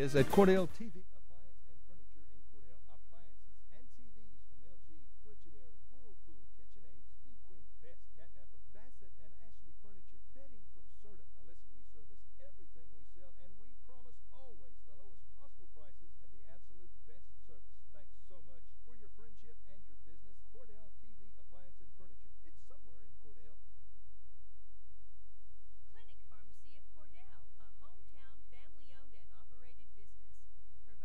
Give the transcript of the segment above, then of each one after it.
is at Cordell TV Appliance and Furniture in Cordell. Appliances and TVs from LG, Frigidaire, Whirlpool, KitchenAid, Speed Queen, Best, Catnapper, Bassett, and Ashley Furniture. Bedding from Serta. Now listen, we service everything we sell, and we promise always the lowest possible prices and the absolute best service. Thanks so much for your friendship and your business. Cordell TV Appliance and Furniture. It's somewhere in Cordell. Clinic Pharmacy of Cordell, a hometown family-owned and operated business, providing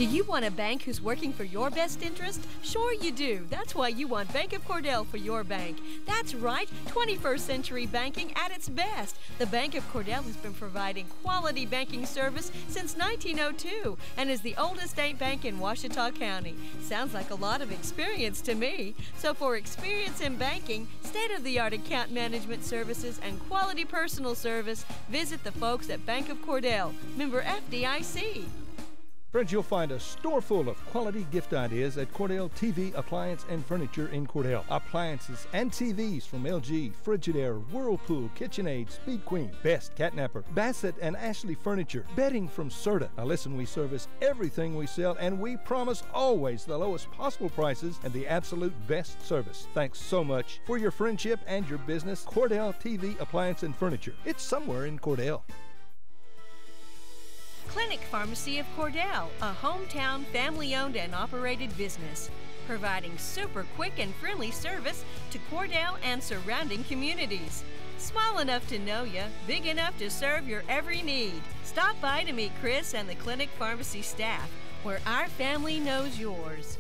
Do you want a bank who's working for your best interest? Sure you do. That's why you want Bank of Cordell for your bank. That's right, 21st century banking at its best. The Bank of Cordell has been providing quality banking service since 1902 and is the oldest state bank in Ouachita County. Sounds like a lot of experience to me. So for experience in banking, state-of-the-art account management services, and quality personal service, visit the folks at Bank of Cordell, member FDIC. Friends, you'll find a store full of quality gift ideas at Cordell TV Appliance and Furniture in Cordell. Appliances and TVs from LG, Frigidaire, Whirlpool, KitchenAid, Speed Queen, Best Catnapper, Bassett and Ashley Furniture, bedding from Serta. Now listen, we service everything we sell, and we promise always the lowest possible prices and the absolute best service. Thanks so much for your friendship and your business. Cordell TV Appliance and Furniture. It's somewhere in Cordell. Clinic Pharmacy of Cordell, a hometown family-owned and operated business, providing super quick and friendly service to Cordell and surrounding communities. Small enough to know you, big enough to serve your every need. Stop by to meet Chris and the Clinic Pharmacy staff, where our family knows yours.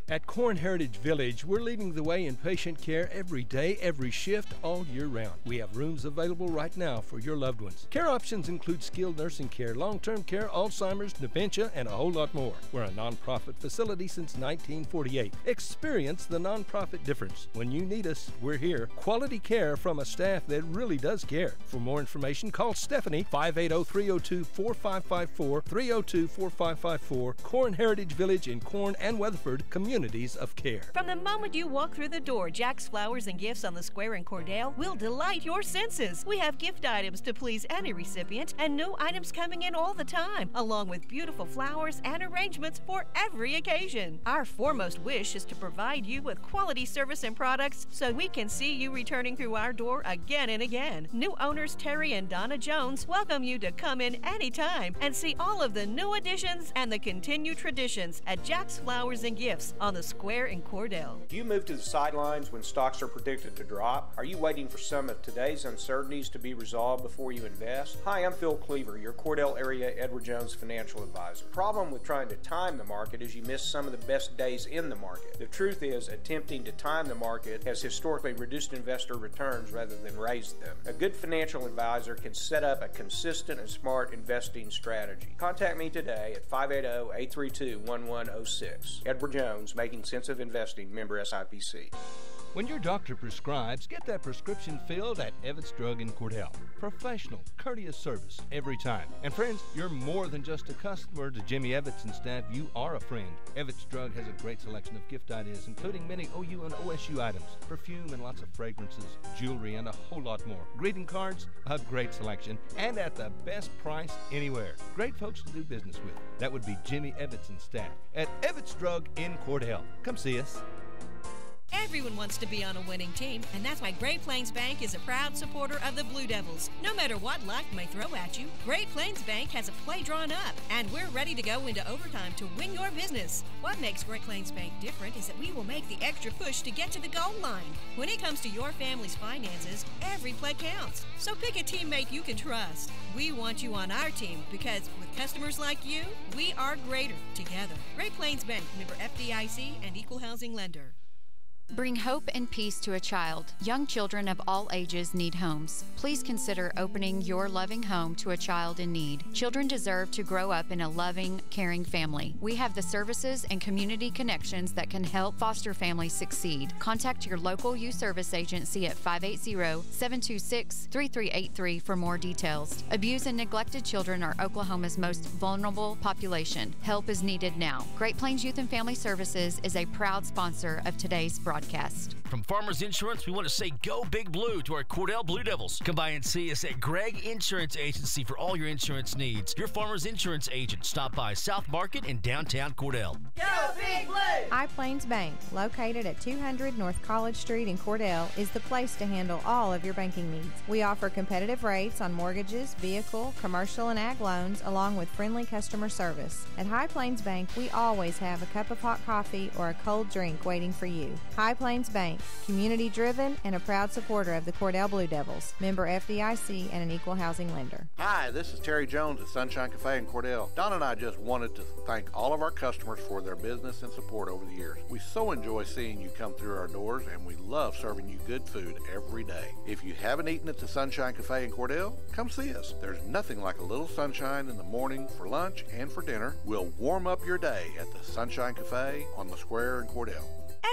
At Corn Heritage Village, we're leading the way in patient care every day, every shift, all year round. We have rooms available right now for your loved ones. Care options include skilled nursing care, long-term care, Alzheimer's, dementia, and a whole lot more. We're a nonprofit facility since 1948. Experience the nonprofit difference. When you need us, we're here. Quality care from a staff that really does care. For more information, call Stephanie, 580-302-4554, 302-4554. Corn Heritage Village in Corn and Weatherford, communities of care. From the moment you walk through the door, Jack's Flowers and Gifts on the Square in Cordell will delight your senses. We have gift items to please any recipient and new items coming in all the time, along with beautiful flowers and arrangements for every occasion. Our foremost wish is to provide you with quality service and products so we can see you returning through our door again and again. New owners Terry and Donna Jones welcome you to come in anytime and see all of the new additions and the continued traditions at Jack's Flowers and Gifts on the Square in Cordell. Do you move to the sidelines when stocks are predicted to drop? Are you waiting for some of today's uncertainties to be resolved before you invest? Hi, I'm Phil Cleaver, your Cordell area Edward Jones financial advisor. The problem with trying to time the market is you miss some of the best days in the market. The truth is, attempting to time the market has historically reduced investor returns rather than raised them. A good financial advisor can set up a consistent and smart investing strategy. Contact me today at 580-832-1106. Edward Jones, Making Sense of Investing, member SIPC. When your doctor prescribes, get that prescription filled at Evetts Drug in Cordell. Professional, courteous service every time. And friends, you're more than just a customer to Jimmy Evetts and staff. You are a friend. Evetts Drug has a great selection of gift ideas, including many OU and OSU items, perfume and lots of fragrances, jewelry, and a whole lot more. Greeting cards, a great selection, and at the best price anywhere. Great folks to do business with. That would be Jimmy Evetts and staff at Evetts Drug in Cordell. Come see us. Everyone wants to be on a winning team, and that's why Great Plains Bank is a proud supporter of the Blue Devils. No matter what life may throw at you, Great Plains Bank has a play drawn up, and we're ready to go into overtime to win your business. What makes Great Plains Bank different is that we will make the extra push to get to the goal line. When it comes to your family's finances, every play counts. So pick a teammate you can trust. We want you on our team because with customers like you, we are greater together. Great Plains Bank, member FDIC and equal housing lender. Bring hope and peace to a child. Young children of all ages need homes. Please consider opening your loving home to a child in need. Children deserve to grow up in a loving, caring family. We have the services and community connections that can help foster families succeed. Contact your local youth service agency at 580-726-3383 for more details. Abused and neglected children are Oklahoma's most vulnerable population. Help is needed now. Great Plains Youth and Family Services is a proud sponsor of today's broadcast. From Farmers Insurance, we want to say go Big Blue to our Cordell Blue Devils. Come by and see us at Gregg Insurance Agency for all your insurance needs. Your Farmers Insurance agent. Stop by South Market in downtown Cordell. Go Big Blue! High Plains Bank, located at 200 North College Street in Cordell, is the place to handle all of your banking needs. We offer competitive rates on mortgages, vehicle, commercial, and ag loans, along with friendly customer service. At High Plains Bank, we always have a cup of hot coffee or a cold drink waiting for you. High Plains Bank, Bank, community-driven and a proud supporter of the Cordell Blue Devils, member FDIC and an equal housing lender. Hi, this is Terry Jones at Sunshine Cafe in Cordell. Don and I just wanted to thank all of our customers for their business and support over the years. We so enjoy seeing you come through our doors, and we love serving you good food every day. If you haven't eaten at the Sunshine Cafe in Cordell, come see us. There's nothing like a little sunshine in the morning for lunch and for dinner. We'll warm up your day at the Sunshine Cafe on the square in Cordell.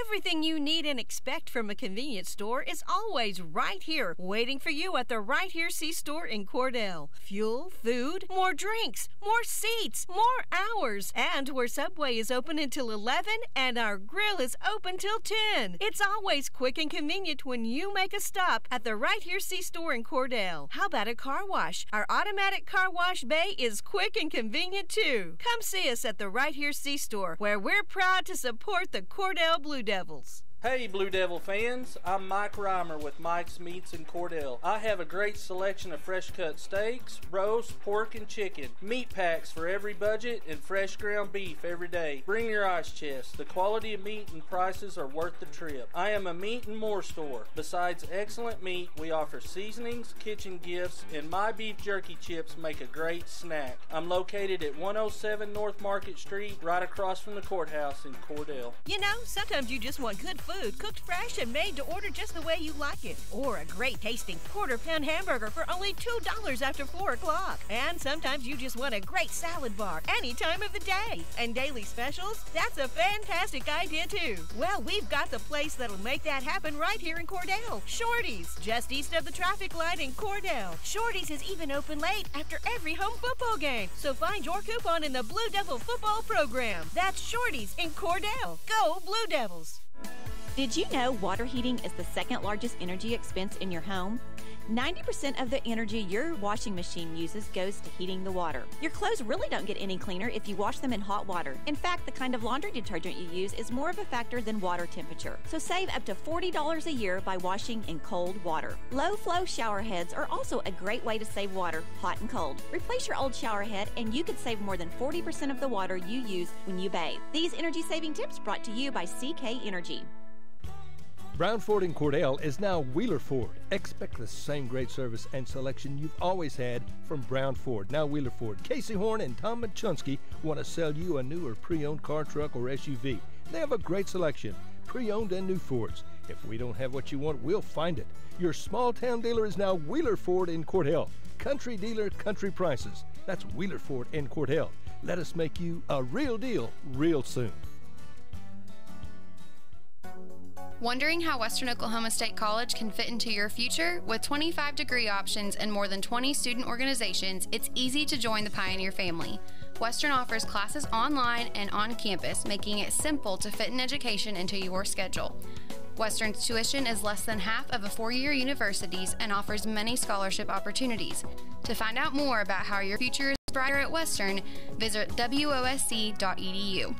Everything you need and expect from a convenience store is always right here, waiting for you at the Right Here C-Store in Cordell. Fuel, food, more drinks, more seats, more hours, and where Subway is open until 11 and our grill is open till 10. It's always quick and convenient when you make a stop at the Right Here C-Store in Cordell. How about a car wash? Our automatic car wash bay is quick and convenient too. Come see us at the Right Here C-Store, where we're proud to support the Cordell Blue Devils. Hey Blue Devil fans, I'm Mike Reimer with Mike's Meats in Cordell. I have a great selection of fresh cut steaks, roast, pork, and chicken, meat packs for every budget, and fresh ground beef every day. Bring your ice chest. The quality of meat and prices are worth the trip. I am a meat and more store. Besides excellent meat, we offer seasonings, kitchen gifts, and my beef jerky chips make a great snack. I'm located at 107 North Market Street, right across from the courthouse in Cordell. You know, sometimes you just want good food, cooked fresh and made to order just the way you like it. Or a great tasting quarter-pound hamburger for only $2 after 4 o'clock. And sometimes you just want a great salad bar any time of the day. And daily specials? That's a fantastic idea too. Well, we've got the place that'll make that happen right here in Cordell. Shorty's, just east of the traffic light in Cordell. Shorty's is even open late after every home football game. So find your coupon in the Blue Devil football program. That's Shorty's in Cordell. Go Blue Devils! Did you know water heating is the second largest energy expense in your home? 90% of the energy your washing machine uses goes to heating the water. Your clothes really don't get any cleaner if you wash them in hot water. In fact, the kind of laundry detergent you use is more of a factor than water temperature. So save up to $40 a year by washing in cold water. Low-flow shower heads are also a great way to save water, hot and cold. Replace your old shower head and you could save more than 40% of the water you use when you bathe. These energy-saving tips brought to you by CK Energy. Brown Ford in Cordell is now Wheeler Ford. Expect the same great service and selection you've always had from Brown Ford, now Wheeler Ford. Casey Horn and Tom Machunsky want to sell you a new or pre-owned car, truck, or SUV. They have a great selection, pre-owned and new Fords. If we don't have what you want, we'll find it. Your small-town dealer is now Wheeler Ford in Cordell. Country dealer, country prices. That's Wheeler Ford in Cordell. Let us make you a real deal real soon. Wondering how Western Oklahoma State College can fit into your future? With 25 degree options and more than 20 student organizations, it's easy to join the Pioneer family. Western offers classes online and on campus, making it simple to fit an education into your schedule. Western's tuition is less than half of a four-year university's and offers many scholarship opportunities. To find out more about how your future is brighter at Western, visit wosc.edu.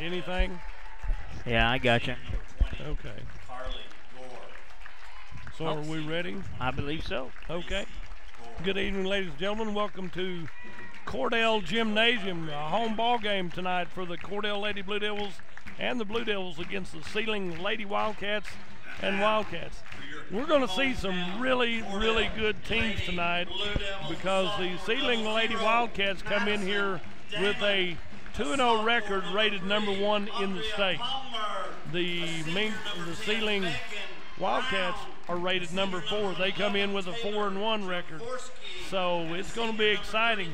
Anything? Yeah, I got you. Okay. So are we ready? I believe so. Okay. Good evening, ladies and gentlemen. Welcome to Cordell Gymnasium, a home ball game tonight for the Cordell Lady Blue Devils and the Blue Devils against the Seiling Lady Wildcats and Wildcats. We're going to see some really, really good teams tonight because the Seiling Lady Wildcats come in here with a 2-0 record, rated number 1 in the state. The Seiling Wildcats are rated number 4. They come in with a 4-1 record. So it's going to be exciting.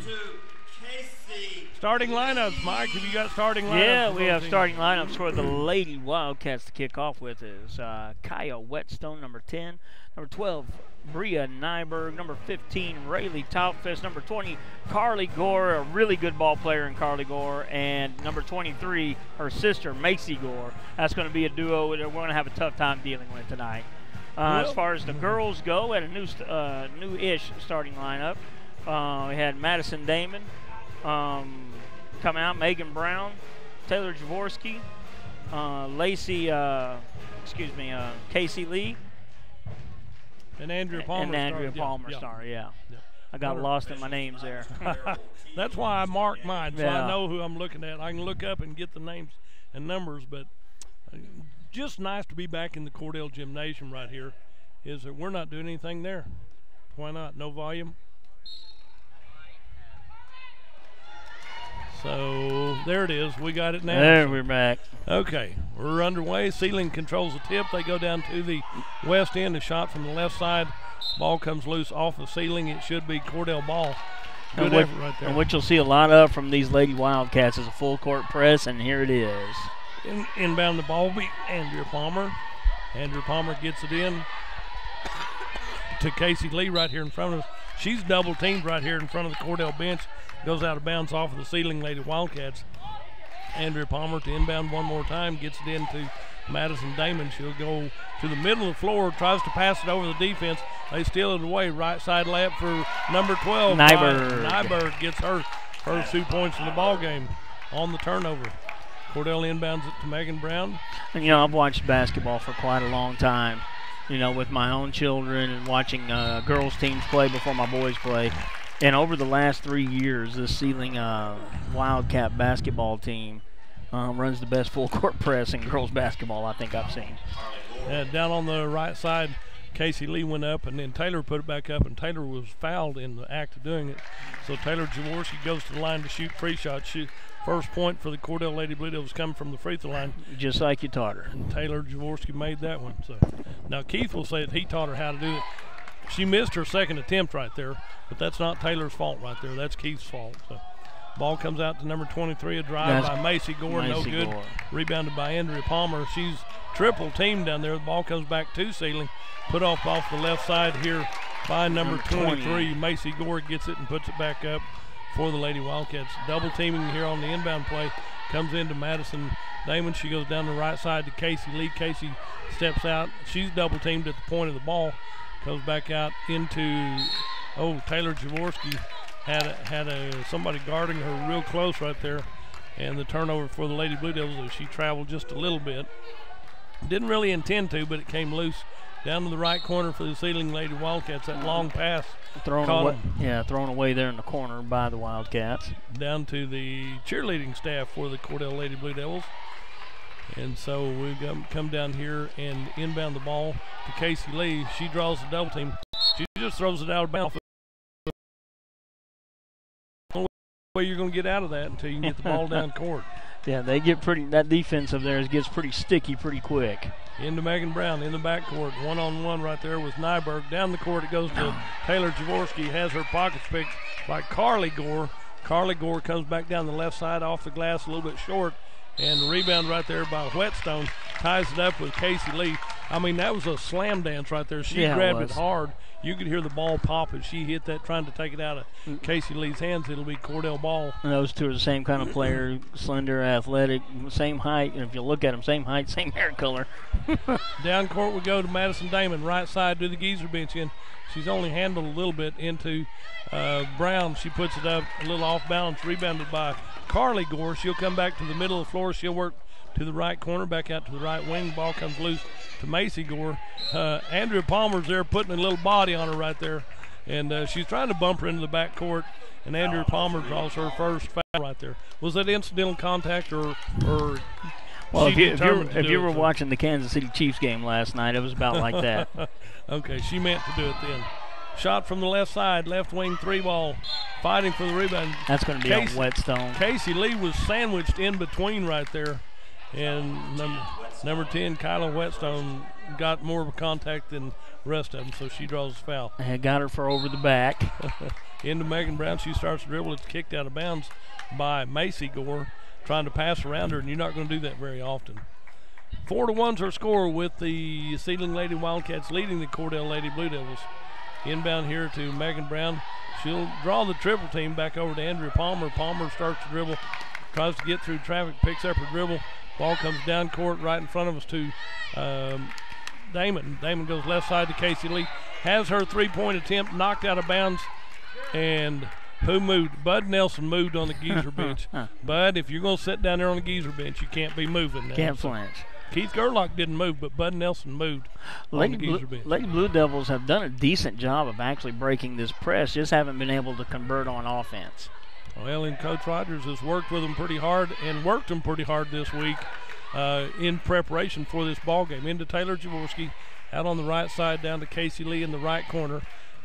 Starting lineups, Mike. Have you got starting lineups? Yeah, we have starting lineups for the Lady Wildcats to kick off with is Kaya Whetstone, number 10. Number 12, Bria Nyberg. Number 15, Rayleigh Topfest. Number 20, Carly Gore, a really good ball player in Carly Gore. And number 23, her sister, Macy Gore. That's going to be a duo that we're going to have a tough time dealing with tonight. As far as the girls go, at a new-ish starting lineup, we had Madison Damon come out, Megan Brown, Taylor Jaworski, Casey Lee, and Andrea Palmer. Yeah. I got lost in my names there. That's why I marked mine, so I know who I'm looking at. I can look up and get the names and numbers, but just nice to be back in the Cordell Gymnasium right here. Is that we're not doing anything there. Why not? No volume. So there it is. We got it now. There, we're back. Okay, we're underway. Seiling controls the tip. They go down to the west end. A shot from the left side. Ball comes loose off the Seiling. It should be Cordell ball. Good effort right there. And what you'll see a lot of from these Lady Wildcats is a full court press, and here it is. Inbound the ball will be Andrea Palmer. Andrea Palmer gets it in to Casey Lee right here in front of us. She's double teamed right here in front of the Cordell bench. Goes out of bounds off of the Seiling Lady Wildcats. Andrea Palmer to inbound one more time, gets it into Madison Damon. She'll go to the middle of the floor, tries to pass it over the defense. They steal it away. Right side layup for number 12. Nyberg gets her 2 points in the ball game on the turnover. Cordell inbounds it to Megan Brown. And, I've watched basketball for quite a long time, with my own children and watching girls' teams play before my boys play. And over the last 3 years, this Seiling Wildcat basketball team runs the best full-court press in girls' basketball I think I've seen. Down on the right side, Casey Lee went up, and then Taylor put it back up, and Taylor was fouled in the act of doing it. So Taylor Jaworski goes to the line to shoot free shots. First point for the Cordell Lady Blue Devils coming from the free throw line. Just like you taught her. And Taylor Jaworski made that one. So now Keith will say that he taught her how to do it. She missed her second attempt right there, but that's not Taylor's fault right there. That's Keith's fault. So ball comes out to number 23, a drive by Macy Gore, no good. Rebounded by Andrea Palmer. She's triple teamed down there. The ball comes back to Seiling. Put off the left side here by number 23. Macy Gore gets it and puts it back up for the Lady Wildcats. Double teaming here on the inbound play. Comes into Madison Damon. She goes down the right side to Casey Lee. Casey steps out. She's double teamed at the point of the ball. Goes back out into Taylor Jaworski had somebody guarding her real close right there, and the turnover for the Lady Blue Devils as she traveled just a little bit. Didn't really intend to, but it came loose down to the right corner for the Seiling Lady Wildcats. That long pass thrown away there in the corner by the Wildcats. Down to the cheerleading staff for the Cordell Lady Blue Devils. And so we've come down here and inbound the ball to Casey Lee. She draws the double team. She just throws it out of bounds. No way you're going to get out of that until you can get the ball down court. Yeah, they get that defense of theirs gets pretty sticky pretty quick. Into Megan Brown in the backcourt. One-on-one right there with Nyberg. Down the court it goes to Taylor Jaworski. Has her pockets picked by Carly Gore. Carly Gore comes back down the left side off the glass a little bit short. And the rebound right there by Whetstone ties it up with Casey Lee. I mean, that was a slam dance right there. She Yeah, grabbed it it was. hard. You could hear the ball pop as she hit that, trying to take it out of Casey Lee's hands. It'll be Cordell ball. And those two are the same kind of player, slender, athletic, same height. And if you look at them, same height, same hair color. Down court we go to Madison Damon, right side to the geezer bench in. She's only handled a little bit into Brown. She puts it up a little off balance, rebounded by Carly Gore. She'll come back to the middle of the floor. She'll work to the right corner, back out to the right wing. Ball comes loose to Macy Gore. Andrea Palmer's there putting a little body on her right there. And she's trying to bump her into the back court. And Andrea Palmer draws her first foul right there. Was that incidental contact or well, she if you were watching the Kansas City Chiefs game last night, it was about like that. Okay, she meant to do it then. Shot from the left side, left wing three ball, fighting for the rebound. That's going to be on Whetstone. Casey Lee was sandwiched in between right there. And number 10, Kyla Whetstone, got more of a contact than the rest of them, so she draws the foul. And got her for over the back. Into Megan Brown. She starts to dribble. It's kicked out of bounds by Macy Gore, trying to pass around her, and you're not going to do that very often. 4-1's her score, with the Seiling Lady Wildcats leading the Cordell Lady Blue Devils. Inbound here to Megan Brown. She'll draw the triple team back over to Andrea Palmer. Palmer starts to dribble, tries to get through traffic, picks up her dribble. Ball comes down court right in front of us to Damon. Damon goes left side to Casey Lee. Has her three-point attempt knocked out of bounds. And who moved? Bud Nelson moved on the geezer bench. Bud, if you're going to sit down there on the geezer bench, you can't be moving now. Can't flinch. Keith Gerlach didn't move, but Bud Nelson moved on the geezer bench. Lady Blue Devils have done a decent job of actually breaking this press, just haven't been able to convert on offense. Well, and Coach Rogers has worked with them pretty hard and worked them pretty hard this week in preparation for this ball game. Into Taylor Jaworski, out on the right side, down to Casey Lee in the right corner.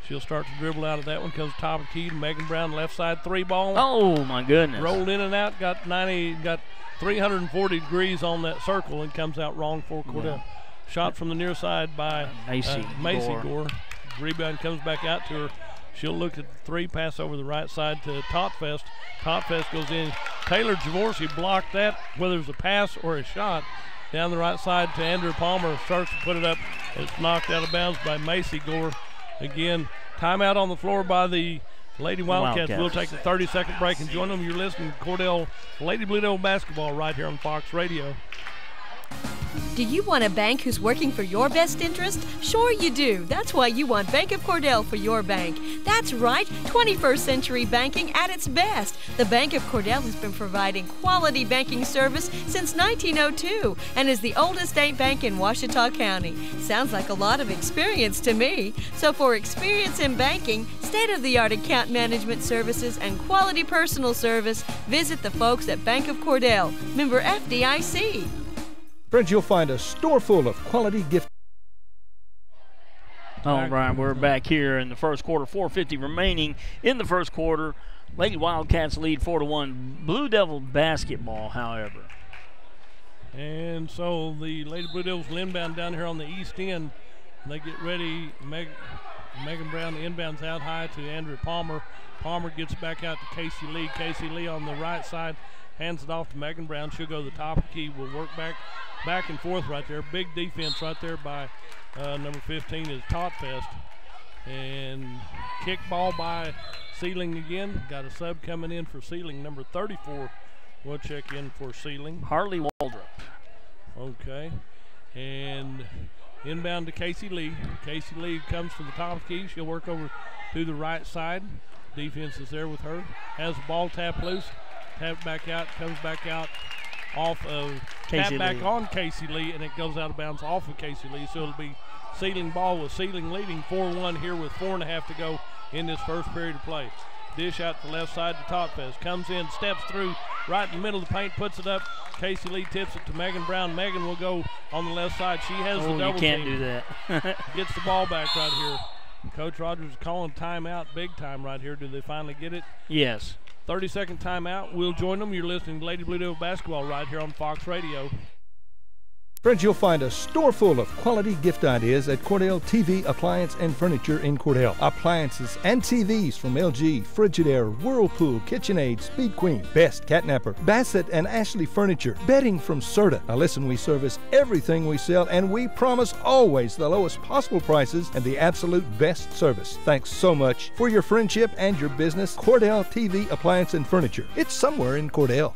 She'll start to dribble out of that one. Comes top of the key to Megan Brown, left side three ball. Oh, my goodness. Rolled in and out, got 340 degrees on that circle and comes out wrong for Cordell. Yeah. Shot from the near side by Macy Gore. Rebound comes back out to her. She'll look at the three, pass over the right side to Totfest. Totfest goes in. Taylor Jaworski blocked that, whether it was a pass or a shot. Down the right side to Andrea Palmer, starts to put it up. It's knocked out of bounds by Macy Gore. Again, timeout on the floor by the Lady Wildcats. We'll take a 30-second break and join them. You're listening to Cordell Lady Blue Devil basketball right here on Fox Radio. Do you want a bank who's working for your best interest? Sure you do. That's why you want Bank of Cordell for your bank. That's right, 21st century banking at its best. The Bank of Cordell has been providing quality banking service since 1902 and is the oldest state bank in Ouachita County. Sounds like a lot of experience to me. So for experience in banking, state-of-the-art account management services, and quality personal service, visit the folks at Bank of Cordell, member FDIC. Friends, you'll find a store full of quality gift. All right, we're back here in the first quarter. 4:50 remaining in the first quarter. Lady Wildcats lead 4-1. Blue Devil basketball, however. And so the Lady Blue Devils will inbound down here on the east end. They get ready. Megan Brown inbounds out high to Andrea Palmer. Palmer gets back out to Casey Lee. Casey Lee on the right side hands it off to Megan Brown. She'll go to the top of the key. We'll work back and forth right there. Big defense right there by number 15 is Totfest. And kick ball by Seiling again. Got a sub coming in for Seiling. Number 34 will check in for Seiling. Harley Waldrop. Okay. And inbound to Casey Lee. Casey Lee comes to the top of the key. She'll work over to the right side. Defense is there with her. Has the ball tapped loose. Tapped back out. Comes back out off of tap back on Casey Lee, and it goes out of bounds off of Casey Lee. So it'll be Seiling ball with Seiling leading 4-1 here with 4.5 to go in this first period of play. Dish out to the left side to Totfest. Comes in, steps through right in the middle of the paint, puts it up. Casey Lee tips it to Megan Brown. Megan will go on the left side. She has the double team. You can't do that. Gets the ball back right here. Coach Rogers is calling timeout big time right here. Do they finally get it? Yes. 30-second timeout. We'll join them. You're listening to Lady Blue Devil basketball right here on Fox Radio. Friends, you'll find a store full of quality gift ideas at Cordell TV Appliance and Furniture in Cordell. Appliances and TVs from LG, Frigidaire, Whirlpool, KitchenAid, Speed Queen, Best Catnapper, Bassett and Ashley Furniture, bedding from Serta. Now listen, we service everything we sell and we promise always the lowest possible prices and the absolute best service. Thanks so much for your friendship and your business. Cordell TV Appliance and Furniture. It's somewhere in Cordell.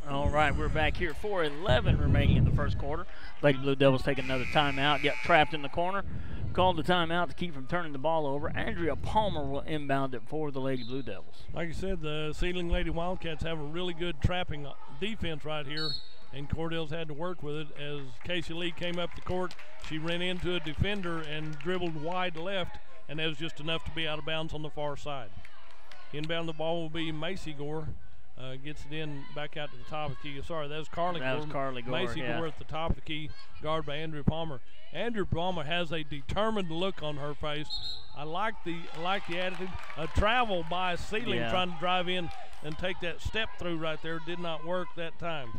All right, we're back here. 4:11 remaining in the first quarter. Lady Blue Devils take another timeout, get trapped in the corner. Called the timeout to keep from turning the ball over. Andrea Palmer will inbound it for the Lady Blue Devils. Like you said, the Seiling Lady Wildcats have a really good trapping defense right here, and Cordell's had to work with it. As Casey Lee came up the court, she ran into a defender and dribbled wide left, and that was just enough to be out of bounds on the far side. Inbound the ball will be Macy Gore. Gets it in back out to the top of the key. Sorry, that was Carly Gore. That was Carly Gore, Macy Gore at the top of the key, guard by Andrea Palmer. Andrea Palmer has a determined look on her face. I like the attitude. A travel by Seiling trying to drive in and take that step through right there. Did not work that time.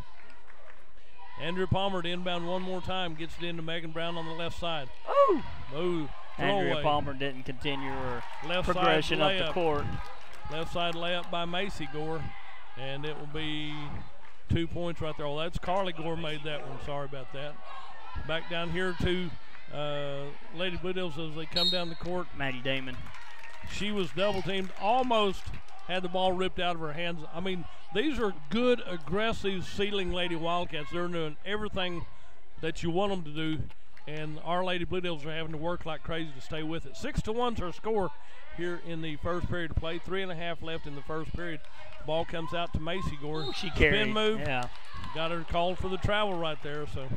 Andrea Palmer to inbound one more time. Gets it into Megan Brown on the left side. Oh! Move. Andrea Palmer didn't continue her progression up the court. Left side layup by Macy Gore. And it will be 2 points right there. Oh, that's Carly Gore made that one. Sorry about that. Back down here to Lady Blue Devils as they come down the court. Maddie Damon. She was double teamed, almost had the ball ripped out of her hands. I mean, these are good, aggressive Seiling Lady Wildcats. They're doing everything that you want them to do, and our Lady Blue Devils are having to work like crazy to stay with it. 6-1's her score here in the first period of play. 3.5 left in the first period. Ball comes out to Macy Gore. Ooh, she carried. Spin move. Yeah. Got her called for the travel right there. So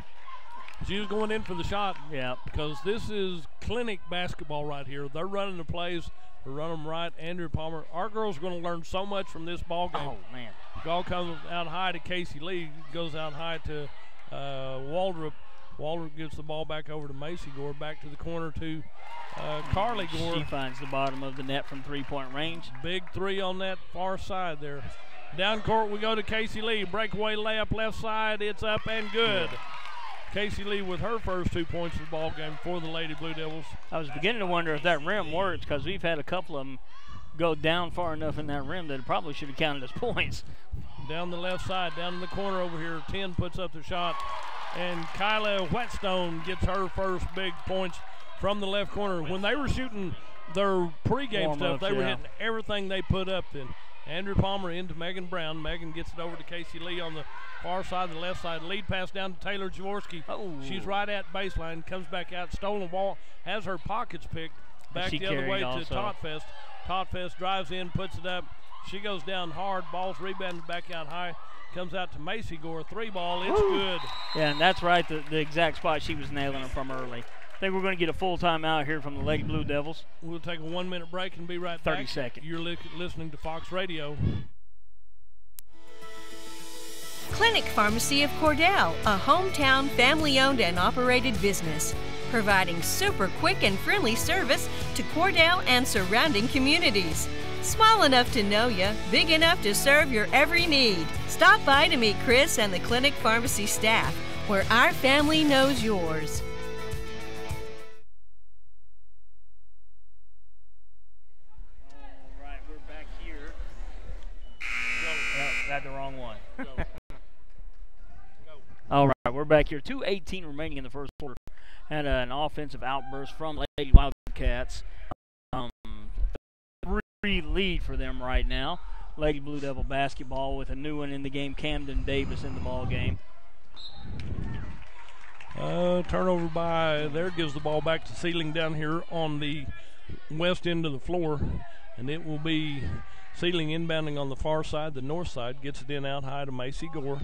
she was going in for the shot. Yeah. Because this is clinic basketball right here. They're running the plays. They're running them right. Andrea Palmer. Our girls are going to learn so much from this ball game. Oh, man. Ball comes out high to Casey Lee. Goes out high to Waldrop. Waldrop gives the ball back over to Macy Gore. Back to the corner to Carly Gore. She finds the bottom of the net from three-point range. Big three on that far side there. Down court we go to Casey Lee. Breakaway layup left side. It's up and good. Yeah. Casey Lee with her first 2 points of the ball game for the Lady Blue Devils. I was beginning to wonder if that rim works because we've had a couple of them go down far enough in that rim that it probably should have counted as points. Down the left side, down in the corner over here. 10 puts up the shot. And Kyla Whetstone gets her first big points from the left corner. When they were shooting their pregame stuff, they were hitting everything they put up then. Andrea Palmer into Megan Brown. Megan gets it over to Casey Lee on the far side, the left side. Lead pass down to Taylor Jaworski. Oh. She's right at baseline, comes back out, stolen ball, has her pockets picked. Back the other way to Totfest. Totfest drives in, puts it up. She goes down hard. Ball's rebounded back out high. Comes out to Macy Gore. 3-ball. It's good. Yeah, and that's right, the exact spot she was nailing them from early. I think we're going to get a full timeout here from the Lady Blue Devils. We'll take a 1 minute break and be right back. 30 seconds. You're listening to Fox Radio. Clinic Pharmacy of Cordell, a hometown family-owned and operated business, providing super quick and friendly service to Cordell and surrounding communities. Small enough to know you, big enough to serve your every need. Stop by to meet Chris and the Clinic Pharmacy staff, where our family knows yours. All right, we're back here. Got the wrong one. All right, we're back here. 2:18 remaining in the first quarter. Had an offensive outburst from Lady Wildcats. 3 lead for them right now. Lady Blue Devil basketball with a new one in the game. Camden Davis in the ball game. Turnover by there gives the ball back to Seiling down here on the west end of the floor, and it will be Seiling inbounding on the far side. The north side gets it in out high to Macy Gore.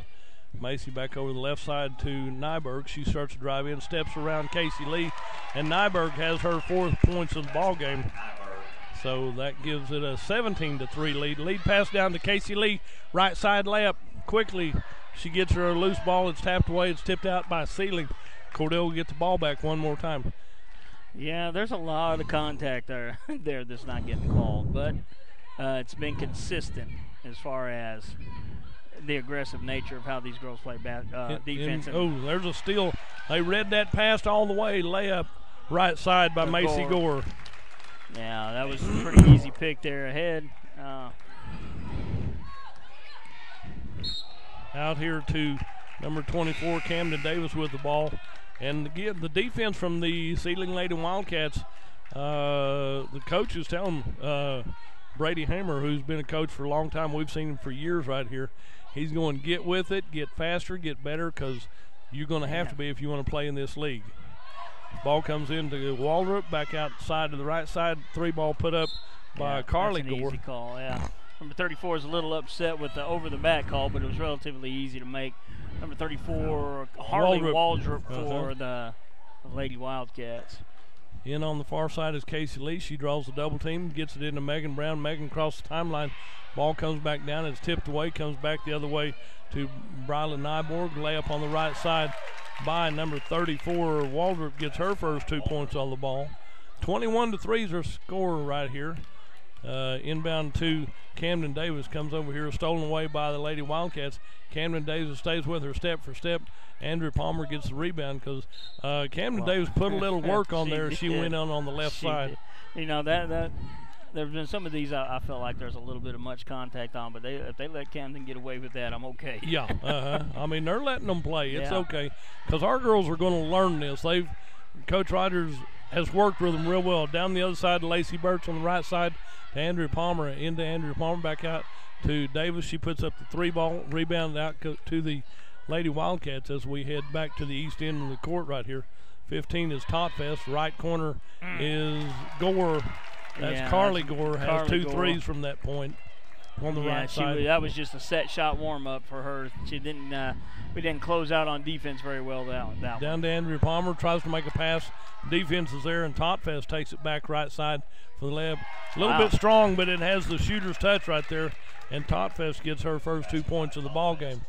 Macy back over the left side to Nyberg. She starts to drive in, steps around Casey Lee, and Nyberg has her 4th points of the ball game. So that gives it a 17-3 lead. Lead pass down to Casey Lee. Right side layup quickly. She gets her a loose ball. It's tapped away. It's tipped out by Seiling. Cordell will get the ball back one more time. Yeah, there's a lot of contact there that's not getting called, but it's been consistent as far as the aggressive nature of how these girls play defense. There's a steal. They read that pass all the way. Layup right side by Macy Gore. Yeah, that was a pretty easy pick there ahead. Out here to number 24, Camden Davis with the ball. And again, the defense from the Seiling Lady Wildcats, the coach is telling Brady Hamer, who's been a coach for a long time, we've seen him for years right here, he's going to get with it, get faster, get better, because you're going to have to be if you want to play in this league. Ball comes into Waldrop, back outside to the right side, 3-ball put up by Carly that's an Gore. Easy call, yeah. Number 34 is a little upset with the over-the-back call, but it was relatively easy to make. Number 34, Harley Waldrop for the Lady Wildcats. In on the far side is Casey Lee. She draws the double team, gets it into Megan Brown. Megan crosses the timeline. Ball comes back down. It's tipped away, comes back the other way to Brylan Nyborg. Layup on the right side by number 34. Waldrop gets her first 2 points on the ball. 21-3 is her score right here. Inbound to Camden Davis, comes over here, stolen away by the Lady Wildcats. Camden Davis stays with her step for step. Andrew Palmer gets the rebound because Camden Davis put a little work on there. She went on the left side. You know, that there's been some of these I felt like there's a little bit of much contact on, but if they let Camden get away with that, I'm okay. Yeah, I mean, they're letting them play. It's okay because our girls are going to learn this. Coach Rogers has worked with them real well. Down the other side, Lacey Birch on the right side to Andrew Palmer, into Andrew Palmer, back out to Davis. She puts up the 3-ball, rebound out to the Lady Wildcats as we head back to the east end of the court right here. 15 is Totfest. Right corner is Gore. That's Carly Gore. Has 2 threes from that point on the right side. That was just a set shot warm-up for her. She didn't. We didn't close out on defense very well that Down to Andrew Palmer, tries to make a pass. Defense is there, and Totfest takes it back right side for the lab. A little bit strong, but it has the shooter's touch right there, and Totfest gets her first 2 points of the ball game.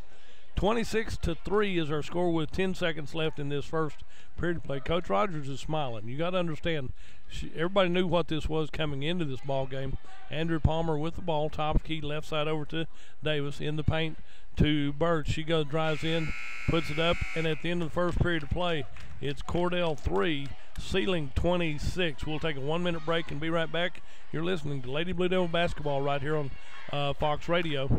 26-3 is our score with 10 seconds left in this first period of play. Coach Rogers is smiling. You got to understand, everybody knew what this was coming into this ball game. Andrew Palmer with the ball, top key, left side over to Davis, in the paint to Birch. She drives in, puts it up, and at the end of the first period of play, it's Cordell 3, Seiling 26. We'll take a 1-minute break and be right back. You're listening to Lady Blue Devil Basketball right here on Fox Radio.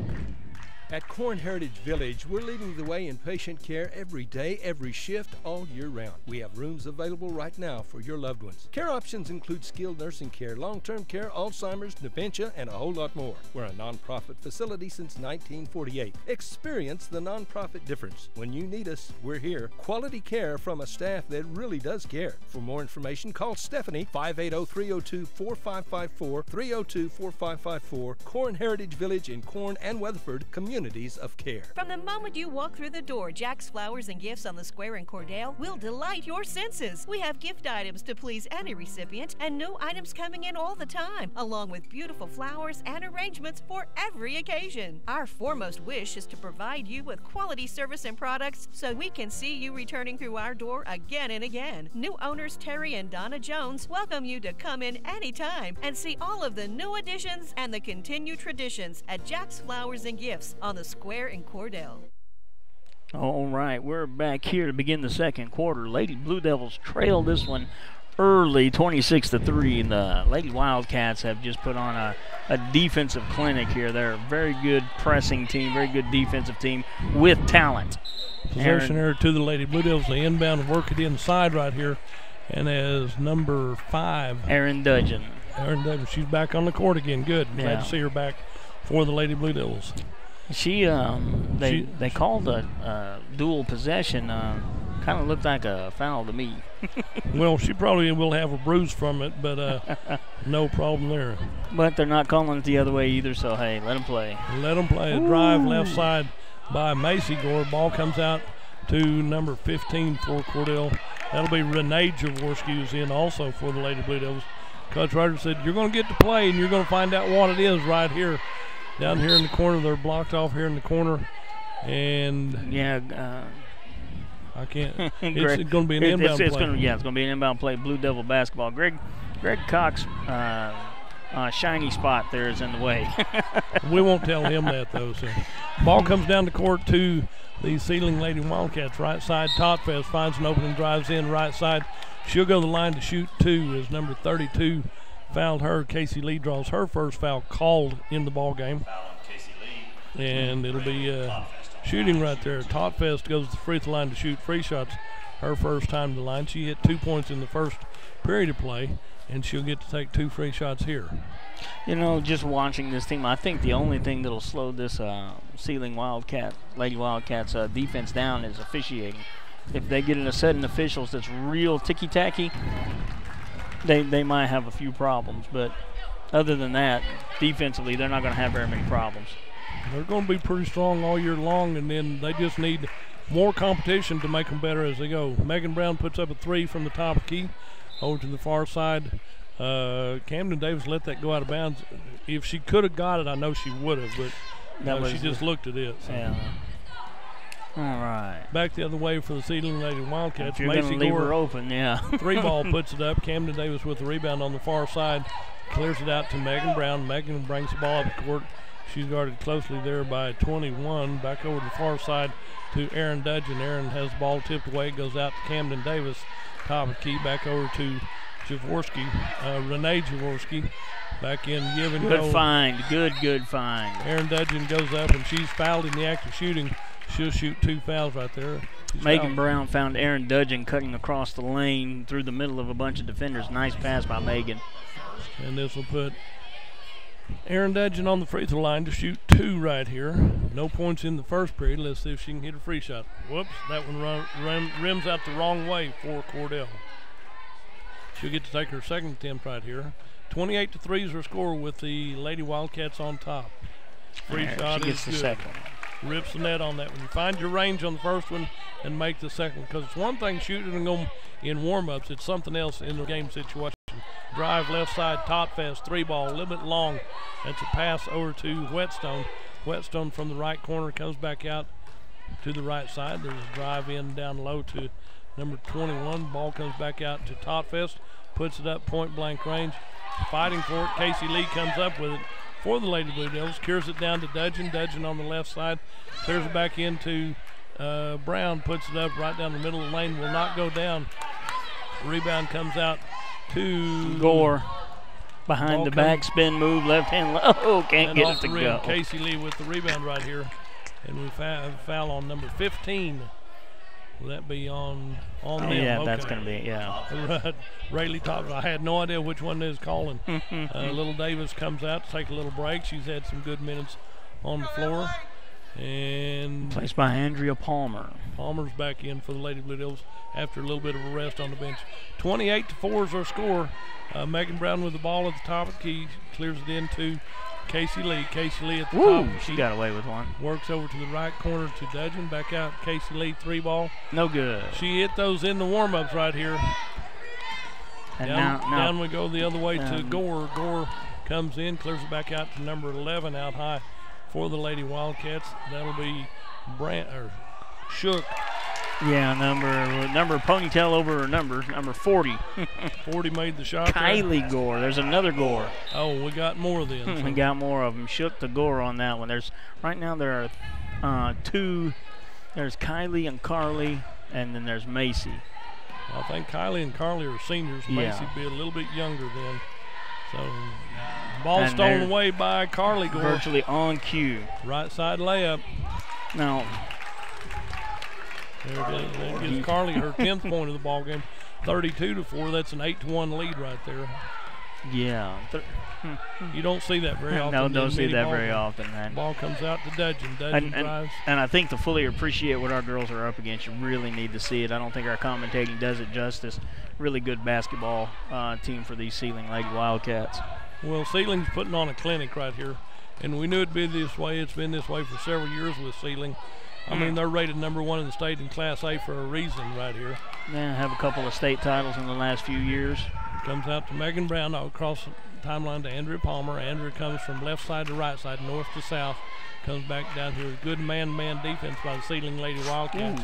At Corn Heritage Village, we're leading the way in patient care every day, every shift, all year round. We have rooms available right now for your loved ones. Care options include skilled nursing care, long-term care, Alzheimer's, dementia, and a whole lot more. We're a nonprofit facility since 1948. Experience the nonprofit difference. When you need us, we're here. Quality care from a staff that really does care. For more information, call Stephanie, 580-302-4554, 302-4554. Corn Heritage Village in Corn and Weatherford, communities of care. From the moment you walk through the door, Jack's Flowers and Gifts on the Square in Cordell will delight your senses. We have gift items to please any recipient and new items coming in all the time, along with beautiful flowers and arrangements for every occasion. Our foremost wish is to provide you with quality service and products so we can see you returning through our door again and again. New owners Terry and Donna Jones welcome you to come in anytime and see all of the new additions and the continued traditions at Jack's Flowers and Gifts on the Square in Cordell. All right, we're back here to begin the second quarter. Lady Blue Devils trail this one early, 26-3, and the Lady Wildcats have just put on a defensive clinic here. They're a very good pressing team, very good defensive team with talent. Possession error to the Lady Blue Devils. They inbound, work it inside right here, and as number 5, Erin Dudgeon. She's back on the court again. Good. Glad to see her back for the Lady Blue Devils. They called a dual possession. Kind of looked like a foul to me. Well, she probably will have a bruise from it, but no problem there. But they're not calling it the other way either, so hey, let them play. Let them play. A drive left side by Macy Gore. Ball comes out to number 15 for Cordell. That'll be Renee Jaworski, who's in also for the Lady Blue Devils. Coach Rogers said, you're going to get to play, and you're going to find out what it is right here. Down here in the corner, they're blocked off here in the corner, and I can't. It's going to be an inbound play. It's going to be an inbound play. Blue Devil basketball. Greg Cox shiny spot there is in the way. We won't tell him that, though. So, ball comes down the court to the Seiling Lady Wildcats. Right side, Totfest finds an opening, drives in right side. She'll go to the line to shoot 2 as number 32 fouled her. Casey Lee draws her first foul called in the ball game. And it'll be shooting right there. Totfest goes to the free throw line to shoot free shots her first time to the line. She hit 2 points in the first period of play, and she'll get to take 2 free shots here. You know, just watching this team, I think the only thing that'll slow this Seiling Lady Wildcats defense down is officiating. If they get in a set of officials that's real ticky-tacky, they might have a few problems. But other than that, defensively, they're not going to have very many problems. They're going to be pretty strong all year long, and then they just need more competition to make them better as they go. Megan Brown puts up a 3 from the top of the key over to the far side. Camden Davis let that go out of bounds. If she could have got it, I know she would have, but she just looked at it. So. Yeah. All right. Back the other way for the Seiling Lady Wildcats. If you're going to leave her open, yeah. 3 ball puts it up. Camden Davis with the rebound on the far side. Clears it out to Megan Brown. Megan brings the ball up the court. She's guarded closely there by 21. Back over to the far side to Aaron Dudgeon. Aaron has the ball tipped away. It goes out to Camden Davis. Top of the key. Back over to Jaworski. Renee Jaworski. Back in give and go. Good find. Good find. Aaron Dudgeon goes up, and she's fouled in the act of shooting. She'll shoot 2 fouls right there. Megan Brown found Aaron Dudgeon cutting across the lane through the middle of a bunch of defenders. Nice pass by Megan. And this will put Aaron Dudgeon on the free throw line to shoot 2 right here. No points in the first period. Let's see if she can hit a free shot. Whoops, that one rims out the wrong way for Cordell. She'll get to take her second attempt right here. 28-3 is her score with the Lady Wildcats on top. Free shot she gets is the good. second. Rips the net on that one. You find your range on the first one and make the second, because it's one thing shooting them in warm-ups. It's something else in the game situation. Drive left side, Totfest, 3 ball, a little bit long. That's a pass over to Whetstone. Whetstone from the right corner comes back out to the right side. There's a drive in down low to number 21. Ball comes back out to Totfest, puts it up point blank range. Fighting for it. Casey Lee comes up with it for the Lady Blue Devils. Cures it down to Dudgeon. Dudgeon on the left side. Clears it back into Brown. Puts it up right down the middle of the lane. Will not go down. Rebound comes out to Gore. Behind the back spin move. Left hand low. Can't get it to go. Casey Lee with the rebound right here. And we foul on number 15. Will that be on them? Yeah, okay. That's going to be, yeah. Rayleigh Thompson. I had no idea which one is calling. Little Davis comes out to take a little break. She's had some good minutes on the floor. And placed by Andrea Palmer. Palmer's back in for the Lady Blue Devils after a little bit of a rest on the bench. 28-4 is our score. Megan Brown with the ball at the top of the key. Clears it into Casey Lee. Casey Lee at the top. She got away with one. Works over to the right corner to Dudgeon. Back out Casey Lee, 3 ball. No good. She hit those in the warm-ups right here. And down we go the other way to Gore. Gore comes in, clears it back out to number 11 out high for the Lady Wildcats. That'll be Shook. Yeah, number ponytail over number 40. 40 made the shot. Kylie there. Gore. There's another Gore. Oh, we got more then. We got more of them. Shook the Gore on that one. Right now there are 2. There's Kylie and Carly, and then there's Macy. I think Kylie and Carly are seniors. Macy be a little bit younger then. So ball stolen away by Carly Gore. Virtually on cue. Right side layup. Now. There it is. That gives Carly her 10th point of the ball game. 32-4. That's an 8-1 lead right there. Yeah. You don't see that very often. No, don't see that very often, man. Ball comes out to Dudgeon. Dudgeon drives. And I think to fully appreciate what our girls are up against, you really need to see it. I don't think our commentating does it justice. Really good basketball team for these Seiling Lady Wildcats. Well, Seiling's putting on a clinic right here, and we knew it'd be this way. It's been this way for several years with Seiling. I mean, they're rated #1 in the state in Class A for a reason right here. Yeah, have a couple of state titles in the last few years. Comes out to Megan Brown across the timeline to Andrea Palmer. Andrea comes from left side to right side, north to south. Comes back down here. Good man-to-man defense by the Seiling Lady Wildcats.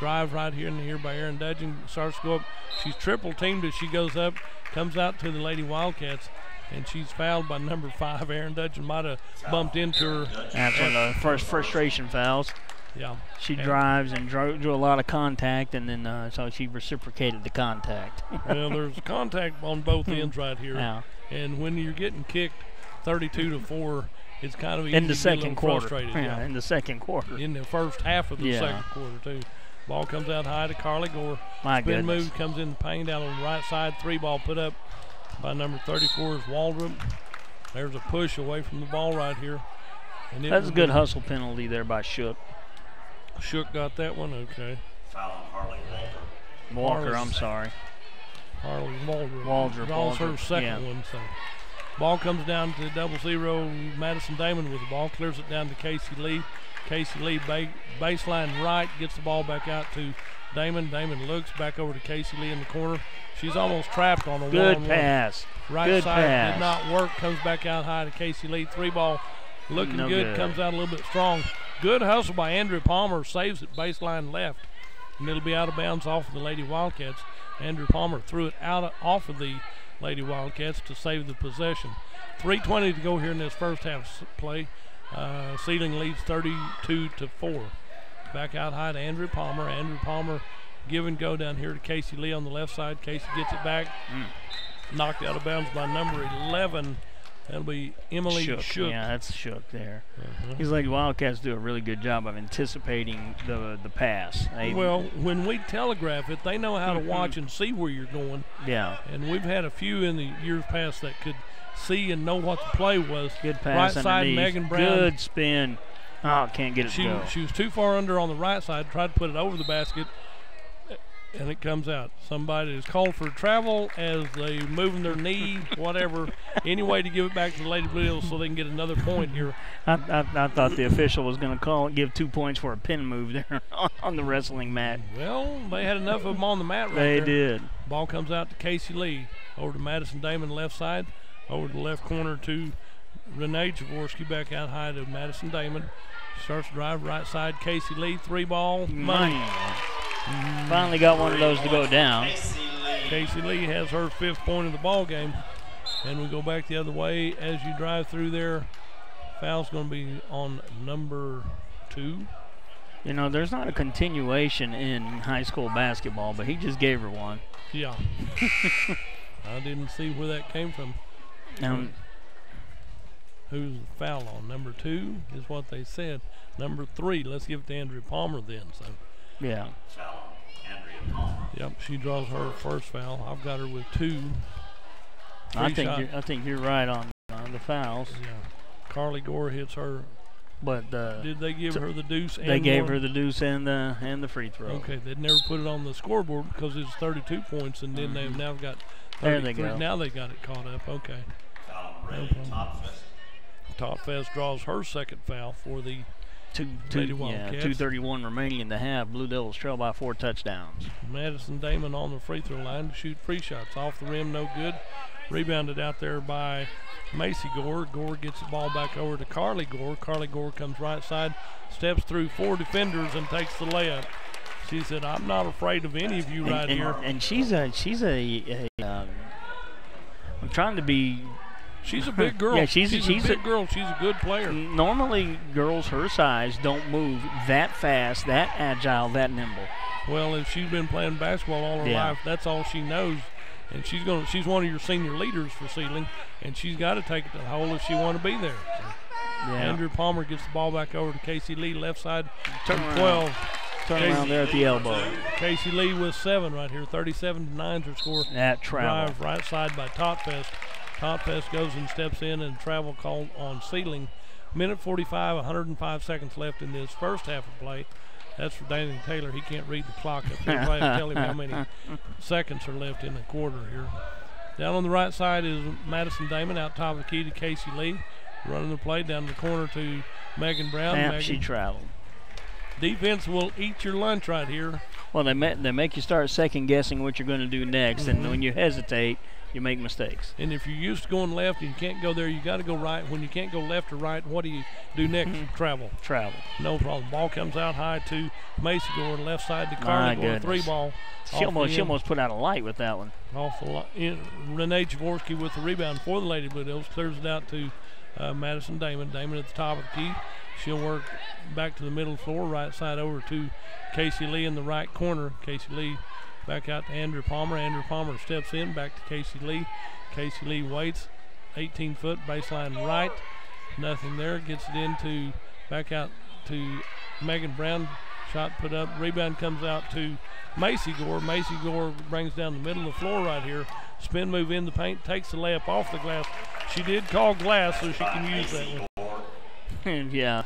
Drive right here and here by Aaron Dudgeon. Starts to go up. She's triple teamed as she goes up. Comes out to the Lady Wildcats. and she's fouled by number 5. Aaron Dutchin might have bumped into her. That's one of the first frustration fouls. Yeah. She drives and drew a lot of contact, and then so she reciprocated the contact. Well, there's contact on both ends right here. Yeah. And when you're getting kicked 32-4, it's kind of easy in the to second get a little quarter. frustrated. Yeah, in the second quarter. In the first half of the second quarter, too. Ball comes out high to Carly Gore. My Spin goodness. move comes in the paint down on the right side. 3-ball put up by number 34 is Waldrop. There's a push away from the ball right here. And That's a good hustle penalty there by Shook. Shook got that one, okay. Foul on Harley Walker, I'm sorry. Harley Waldrop. Waldrop. Draws her second one. So ball comes down to 0-0. Madison Damon with the ball. Clears it down to Casey Lee. Casey Lee baseline right, gets the ball back out to Damon. Damon looks back over to Casey Lee in the corner. She's almost trapped on a good one-on-one. pass. Right good side pass. did not work. Comes back out high to Casey Lee. 3-ball looking good. Comes out a little bit strong. Good hustle by Andrea Palmer. Saves it baseline left. And it'll be out of bounds off of the Lady Wildcats. Andrea Palmer threw it out off of the Lady Wildcats to save the possession. 3:20 to go here in this first half play. Seiling leads 32-4. Back out high to Andrea Palmer. Andrea Palmer give and go down here to Casey Lee on the left side. Casey gets it back. Knocked out of bounds by number 11. That'll be Emily Shook. Yeah, that's Shook there. These Lady Wildcats do a really good job of anticipating the pass. Well, when we telegraph it, they know how to watch and see where you're going. Yeah. And we've had a few in the years past that could see and know what the play was. Good pass right side, underneath. Megan Brown. Good spin. Oh, can't get it to go. She was too far under on the right side, tried to put it over the basket, and it comes out. Somebody is called for travel as they moving their knee, whatever, any way to give it back to the Lady Blue Devils so they can get another point here. I thought the official was going to give 2 points for a pin move there on the wrestling mat. Well, they had enough of them on the mat right there. They did. Ball comes out to Casey Lee, over to Madison Damon left side, over to the left corner to Renee Jaworski, back out high to Madison Damon. Starts to drive right side, Casey Lee, 3-ball, money. Finally got one of those to go down. Casey Lee has her 5th point of the ball game. And we go back the other way as you drive through there. Foul's going to be on number 2. You know, there's not a continuation in high school basketball, but he just gave her one. Yeah. I didn't see where that came from. Who's the foul on? Number 2 is what they said. Number 3, let's give it to Andrea Palmer then. So. Yeah. Foul on Andrea Palmer. Yep, she draws her first foul. I've got her with 2. I think you're right on the fouls. Yeah. Carly Gore hits her. But did they give her the deuce? They gave her the deuce and the free throw. Okay, they'd never put it on the scoreboard because it's 32 points, and then they've now got 33. There they go. Now they got it caught up. Okay. Foul on Ray Topfest. Topfest draws her second foul for the Lady Wildcats. 2:31 remaining in the half. Blue Devils trail by 4 touchdowns. Madison Damon on the free throw line to shoot free shots. Off the rim, no good. Rebounded out there by Macy Gore. Gore gets the ball back over to Carly Gore. Carly Gore comes right side, steps through 4 defenders and takes the layup. She said, "I'm not afraid of any of you here." And she's a I'm trying to be. She's a big girl. Yeah, she's a big girl. She's a good player. Normally, girls her size don't move that fast, that agile, that nimble. Well, if she's been playing basketball all her life, that's all she knows. And she's one of your senior leaders for Seiling, and she's got to take it to the hole if she want to be there. So Andrea Palmer gets the ball back over to Casey Lee, left side, turn 12. Turn around there at the elbow. Casey Lee with 7 right here, 37-9 her score. That travel. Drive right side by Topfest. Topfest goes and steps in, and travel called on Seiling. Minute 45, 105 seconds left in this first half of play. That's for Danny Taylor. He can't read the clock up there. I tell him how many seconds are left in the quarter here. Down on the right side is Madison Damon, out top of the key to Casey Lee. Running the play down the corner to Megan Brown. She traveled. Defense will eat your lunch right here. Well, they make you start second guessing what you're going to do next, and when you hesitate, you make mistakes. And if you're used to going left and you can't go there, you got to go right. When you can't go left or right, what do you do next? Travel. No problem. Ball comes out high to Macy Gore, left side to Carly, 3 ball. She almost put out a light with that one. Renee Jaworski with the rebound for the Lady Blue Devils, clears it out to Madison Damon. Damon at the top of the key. She'll work back to the middle floor, right side over to Casey Lee in the right corner. Casey Lee back out to Andrew Palmer. Andrew Palmer steps in, back to Casey Lee. Casey Lee waits, 18-foot, baseline right. Nothing there. Gets it into, back out to Megan Brown. Shot put up. Rebound comes out to Macy Gore. Macy Gore brings down the middle of the floor right here. Spin move in the paint, takes the layup off the glass. She did call glass, so she can use that one. Yeah,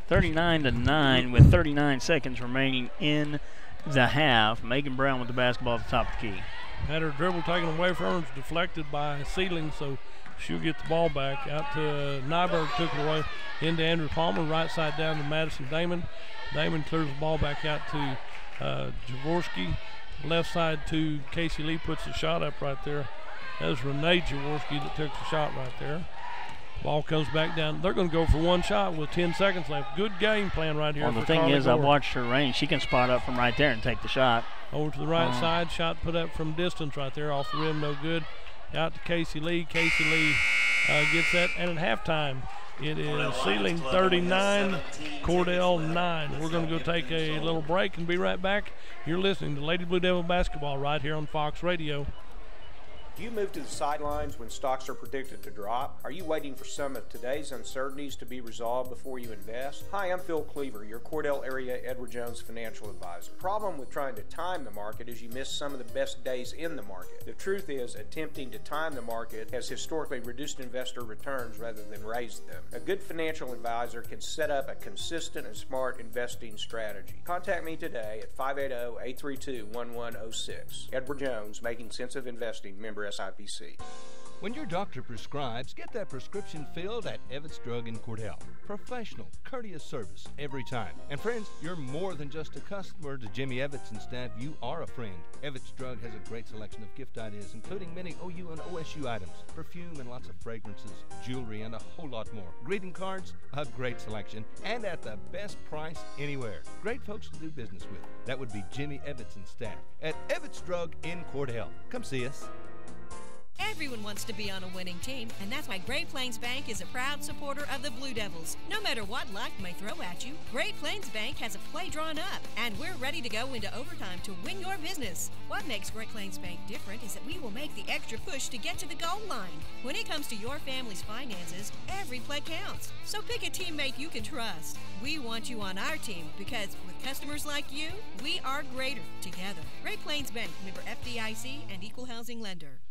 39-9 with 39 seconds remaining in the half. Megan Brown with the basketball at the top of the key. Had her dribble taken away from her. It's deflected by Seiling, so she'll get the ball back. Out to Nyberg, took it away into Andrew Palmer. Right side down to Madison Damon. Damon clears the ball back out to Jaworski. Left side to Casey Lee, puts the shot up right there. That was Renee Jaworski that took the shot right there. Ball comes back down. They're going to go for one shot with 10 seconds left. Good game plan right here. Well, the thing is, I've watched her range. She can spot up from right there and take the shot. Over to the right side. Shot put up from distance right there. Off the rim, no good. Out to Casey Lee. Casey Lee gets that. And at halftime, it is Seiling 39, Cordell 9. We're going to go take a little break and be right back. You're listening to Lady Blue Devil Basketball right here on Fox Radio. Do you move to the sidelines when stocks are predicted to drop? Are you waiting for some of today's uncertainties to be resolved before you invest? Hi, I'm Phil Cleaver, your Cordell area Edward Jones financial advisor. The problem with trying to time the market is you miss some of the best days in the market. The truth is, attempting to time the market has historically reduced investor returns rather than raised them. A good financial advisor can set up a consistent and smart investing strategy. Contact me today at 580-832-1106. Edward Jones, Making Sense of Investing, member SIPC. When your doctor prescribes, get that prescription filled at Evetts Drug in Cordell. Professional, courteous service every time. And friends, you're more than just a customer to Jimmy Evetts and staff. You are a friend. Evetts Drug has a great selection of gift ideas, including many OU and OSU items, perfume and lots of fragrances, jewelry, and a whole lot more. Greeting cards, a great selection, and at the best price anywhere. Great folks to do business with. That would be Jimmy Evetts and staff at Evetts Drug in Cordell. Come see us. Everyone wants to be on a winning team, and that's why Great Plains Bank is a proud supporter of the Blue Devils. No matter what luck may throw at you, Great Plains Bank has a play drawn up, and we're ready to go into overtime to win your business. What makes Great Plains Bank different is that we will make the extra push to get to the goal line. When it comes to your family's finances, every play counts. So pick a teammate you can trust. We want you on our team because with customers like you, we are greater together. Great Plains Bank, member FDIC and equal housing lender.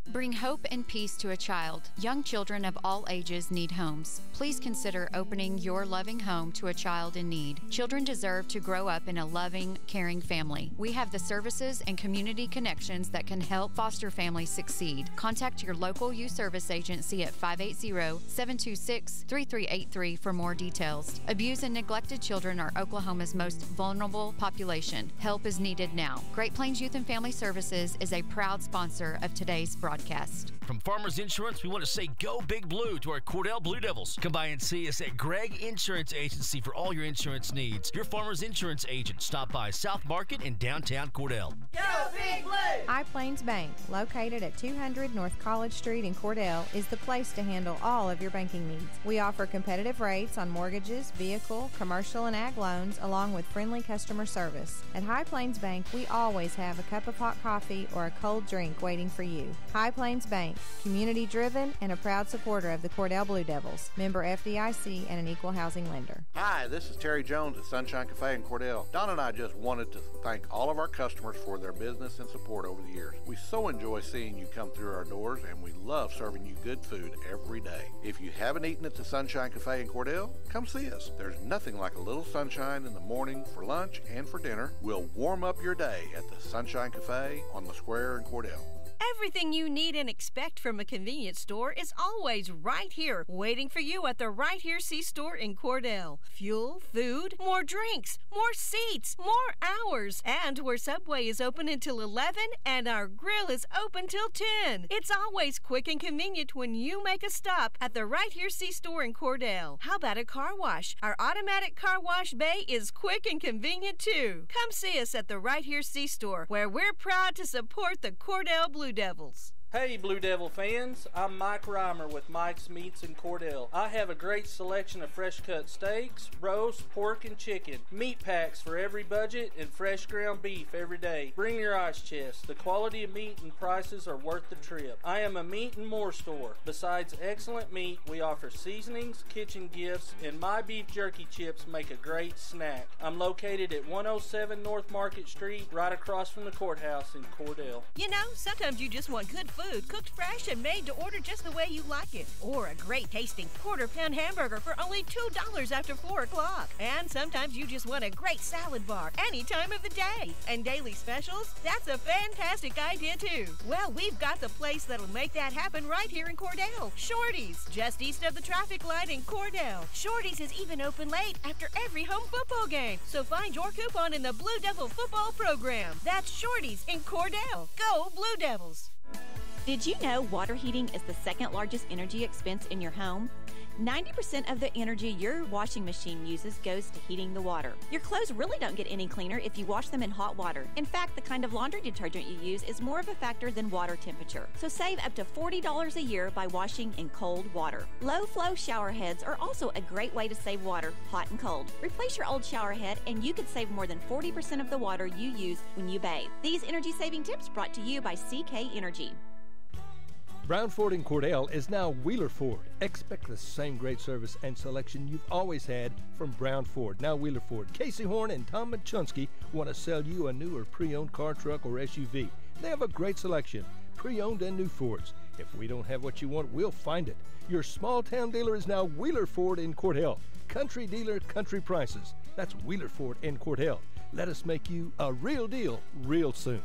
Bring hope and peace to a child. Young children of all ages need homes. Please consider opening your loving home to a child in need. Children deserve to grow up in a loving, caring family. We have the services and community connections that can help foster families succeed. Contact your local youth service agency at 580-726-3383 for more details. Abused and neglected children are Oklahoma's most vulnerable population. Help is needed now. Great Plains Youth and Family Services is a proud sponsor of today's broadcast. From Farmers Insurance, we want to say go Big Blue to our Cordell Blue Devils. Come by and see us at Gregg Insurance Agency for all your insurance needs. Your Farmers Insurance agent. Stop by South Market in downtown Cordell. Go Big Blue! High Plains Bank, located at 200 North College Street in Cordell, is the place to handle all of your banking needs. We offer competitive rates on mortgages, vehicle, commercial, and ag loans, along with friendly customer service. At High Plains Bank, we always have a cup of hot coffee or a cold drink waiting for you. High Plains Bank, community-driven and a proud supporter of the Cordell Blue Devils, member FDIC and an equal housing lender. Hi, this is Terry Jones at Sunshine Cafe in Cordell. Don and I just wanted to thank all of our customers for their business and support over the years. We so enjoy seeing you come through our doors, and we love serving you good food every day. If you haven't eaten at the Sunshine Cafe in Cordell, come see us. There's nothing like a little sunshine in the morning for lunch and for dinner. We'll warm up your day at the Sunshine Cafe on the square in Cordell. Everything you need and expect from a convenience store is always right here, waiting for you at the Right Here C-Store in Cordell. Fuel, food, more drinks, more seats, more hours, and where Subway is open until 11 and our grill is open till 10. It's always quick and convenient when you make a stop at the Right Here C-Store in Cordell. How about a car wash? Our automatic car wash bay is quick and convenient too. Come see us at the Right Here C-Store, where we're proud to support the Cordell Blue Devils. Hey Blue Devil fans, I'm Mike Reimer with Mike's Meats in Cordell. I have a great selection of fresh cut steaks, roast, pork, and chicken, meat packs for every budget, and fresh ground beef every day. Bring your ice chest. The quality of meat and prices are worth the trip. I am a meat and more store. Besides excellent meat, we offer seasonings, kitchen gifts, and my beef jerky chips make a great snack. I'm located at 107 North Market Street, right across from the courthouse in Cordell. You know, sometimes you just want good food, cooked fresh and made to order just the way you like it. Or a great tasting quarter-pound hamburger for only $2 after 4 o'clock. And sometimes you just want a great salad bar any time of the day. And daily specials? That's a fantastic idea too. Well, we've got the place that'll make that happen right here in Cordell. Shorty's, just east of the traffic light in Cordell. Shorty's is even open late after every home football game. So find your coupon in the Blue Devil football program. That's Shorty's in Cordell. Go Blue Devils! Did you know water heating is the second largest energy expense in your home? 90% of the energy your washing machine uses goes to heating the water. Your clothes really don't get any cleaner if you wash them in hot water. In fact, the kind of laundry detergent you use is more of a factor than water temperature. So save up to $40 a year by washing in cold water. Low-flow shower heads are also a great way to save water, hot and cold. Replace your old shower head and you could save more than 40% of the water you use when you bathe. These energy-saving tips brought to you by CK Energy. Brown Ford in Cordell is now Wheeler Ford. Expect the same great service and selection you've always had from Brown Ford, now Wheeler Ford. Casey Horn and Tom Machunsky want to sell you a new or pre-owned car, truck, or SUV. They have a great selection, pre-owned and new Fords. If we don't have what you want, we'll find it. Your small-town dealer is now Wheeler Ford in Cordell. Country dealer, country prices. That's Wheeler Ford in Cordell. Let us make you a real deal real soon.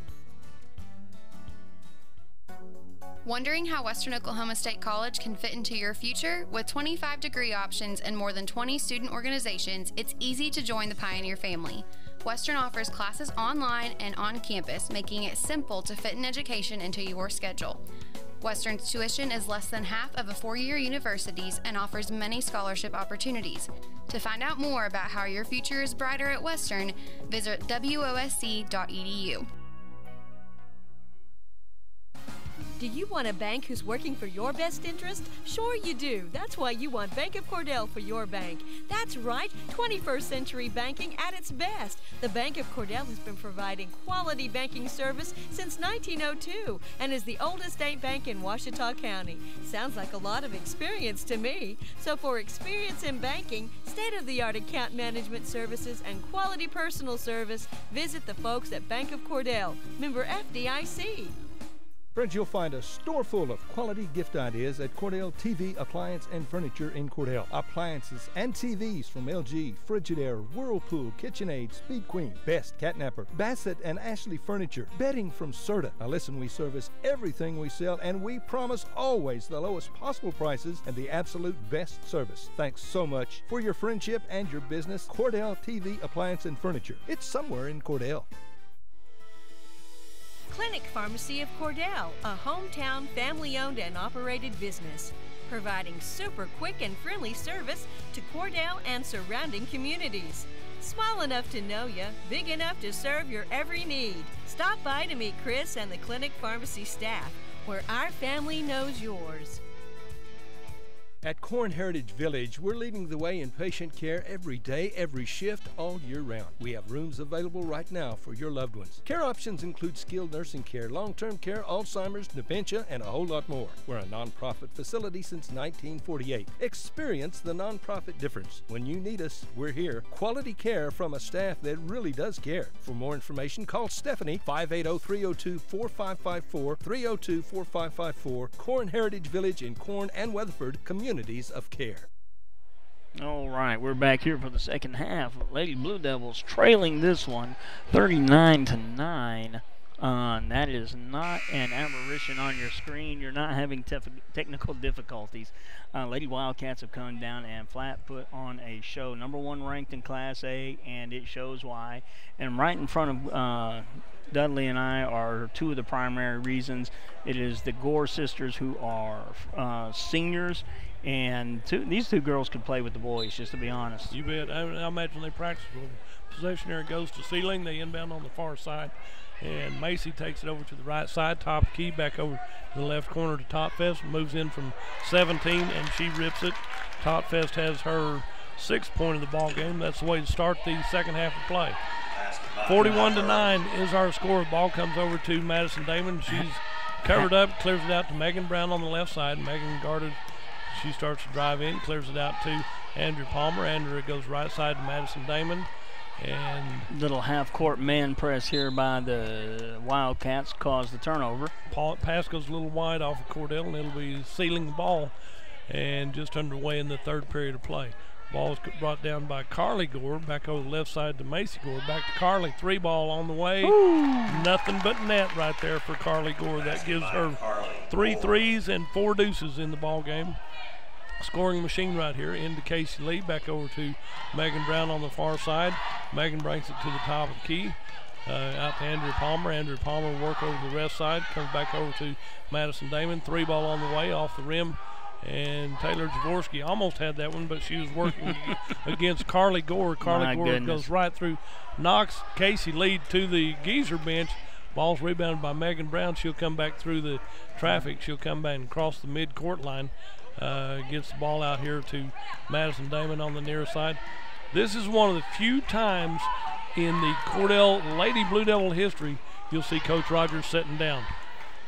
Wondering how Western Oklahoma State College can fit into your future? With 25 degree options and more than 20 student organizations, it's easy to join the Pioneer family. Western offers classes online and on campus, making it simple to fit an education into your schedule. Western's tuition is less than half of a four-year university's and offers many scholarship opportunities. To find out more about how your future is brighter at Western, visit wosc.edu. Do you want a bank who's working for your best interest? Sure you do. That's why you want Bank of Cordell for your bank. That's right, 21st century banking at its best. The Bank of Cordell has been providing quality banking service since 1902 and is the oldest state bank in Ouachita County. Sounds like a lot of experience to me. So for experience in banking, state-of-the-art account management services, and quality personal service, visit the folks at Bank of Cordell, member FDIC. Friends, you'll find a store full of quality gift ideas at Cordell TV, Appliance, and Furniture in Cordell. Appliances and TVs from LG, Frigidaire, Whirlpool, KitchenAid, Speed Queen, Best, Catnapper, Bassett, and Ashley Furniture. Bedding from Serta. Now listen, we service everything we sell, and we promise always the lowest possible prices and the absolute best service. Thanks so much for your friendship and your business. Cordell TV, Appliance, and Furniture. It's somewhere in Cordell. Clinic Pharmacy of Cordell, a hometown family-owned and operated business, providing super quick and friendly service to Cordell and surrounding communities. Small enough to know you, big enough to serve your every need. Stop by to meet Chris and the Clinic Pharmacy staff, where our family knows yours. At Corn Heritage Village, we're leading the way in patient care every day, every shift, all year round. We have rooms available right now for your loved ones. Care options include skilled nursing care, long-term care, Alzheimer's, dementia, and a whole lot more. We're a nonprofit facility since 1948. Experience the nonprofit difference. When you need us, we're here. Quality care from a staff that really does care. For more information, call Stephanie, 580-302-4554, 302-4554, Corn Heritage Village in Corn and Weatherford, Communities of Care. All right, we're back here for the second half. Lady Blue Devils trailing this one 39-9. That is not an aberration on your screen. You're not having technical difficulties. Lady Wildcats have come down and flat put on a show. Number 1 ranked in Class A, and it shows why. And right in front of Dudley and I are 2 of the primary reasons. It is the Gore sisters, who are seniors, and these 2 girls could play with the boys, just to be honest. You bet. I imagine they practice with them. Possession here goes to Seiling. They inbound on the far side. And Macy takes it over to the right side, top key, back over to the left corner to Topfest, moves in from 17, and she rips it. Topfest has her 6th point of the ball game. That's the way to start the second half of play. 41-9 is our score. Ball comes over to Madison Damon. She's covered up, clears it out to Megan Brown on the left side. Megan guarded. She starts to drive in, clears it out to Andrew Palmer. Andrew goes right side to Madison Damon. And little half-court man press here by the Wildcats caused the turnover. Pass goes a little wide off of Cordell, and it'll be Sealing the ball, and just underway in the 3rd period of play. Ball is brought down by Carly Gore, back over the left side to Macy Gore, back to Carly. 3 ball on the way. Ooh. Nothing but net right there for Carly Gore. That gives her 3 threes and 4 deuces in the ball game. Scoring machine right here into Casey Lee, back over to Megan Brown on the far side. Megan brings it to the top of the key, out to Andrew Palmer. Andrew Palmer work over the left side, comes back over to Madison Damon. 3 ball on the way off the rim, and Taylor Jaworski almost had that one, but she was working against Carly Gore. Carly Gore goes right through, knocks Casey Lee to the geezer bench. Ball's rebounded by Megan Brown. She'll come back through the traffic. She'll come back and cross the mid-court line. Gets the ball out here to Madison Damon on the near side. This is one of the few times in the Cordell Lady Blue Devil history you'll see Coach Rogers sitting down.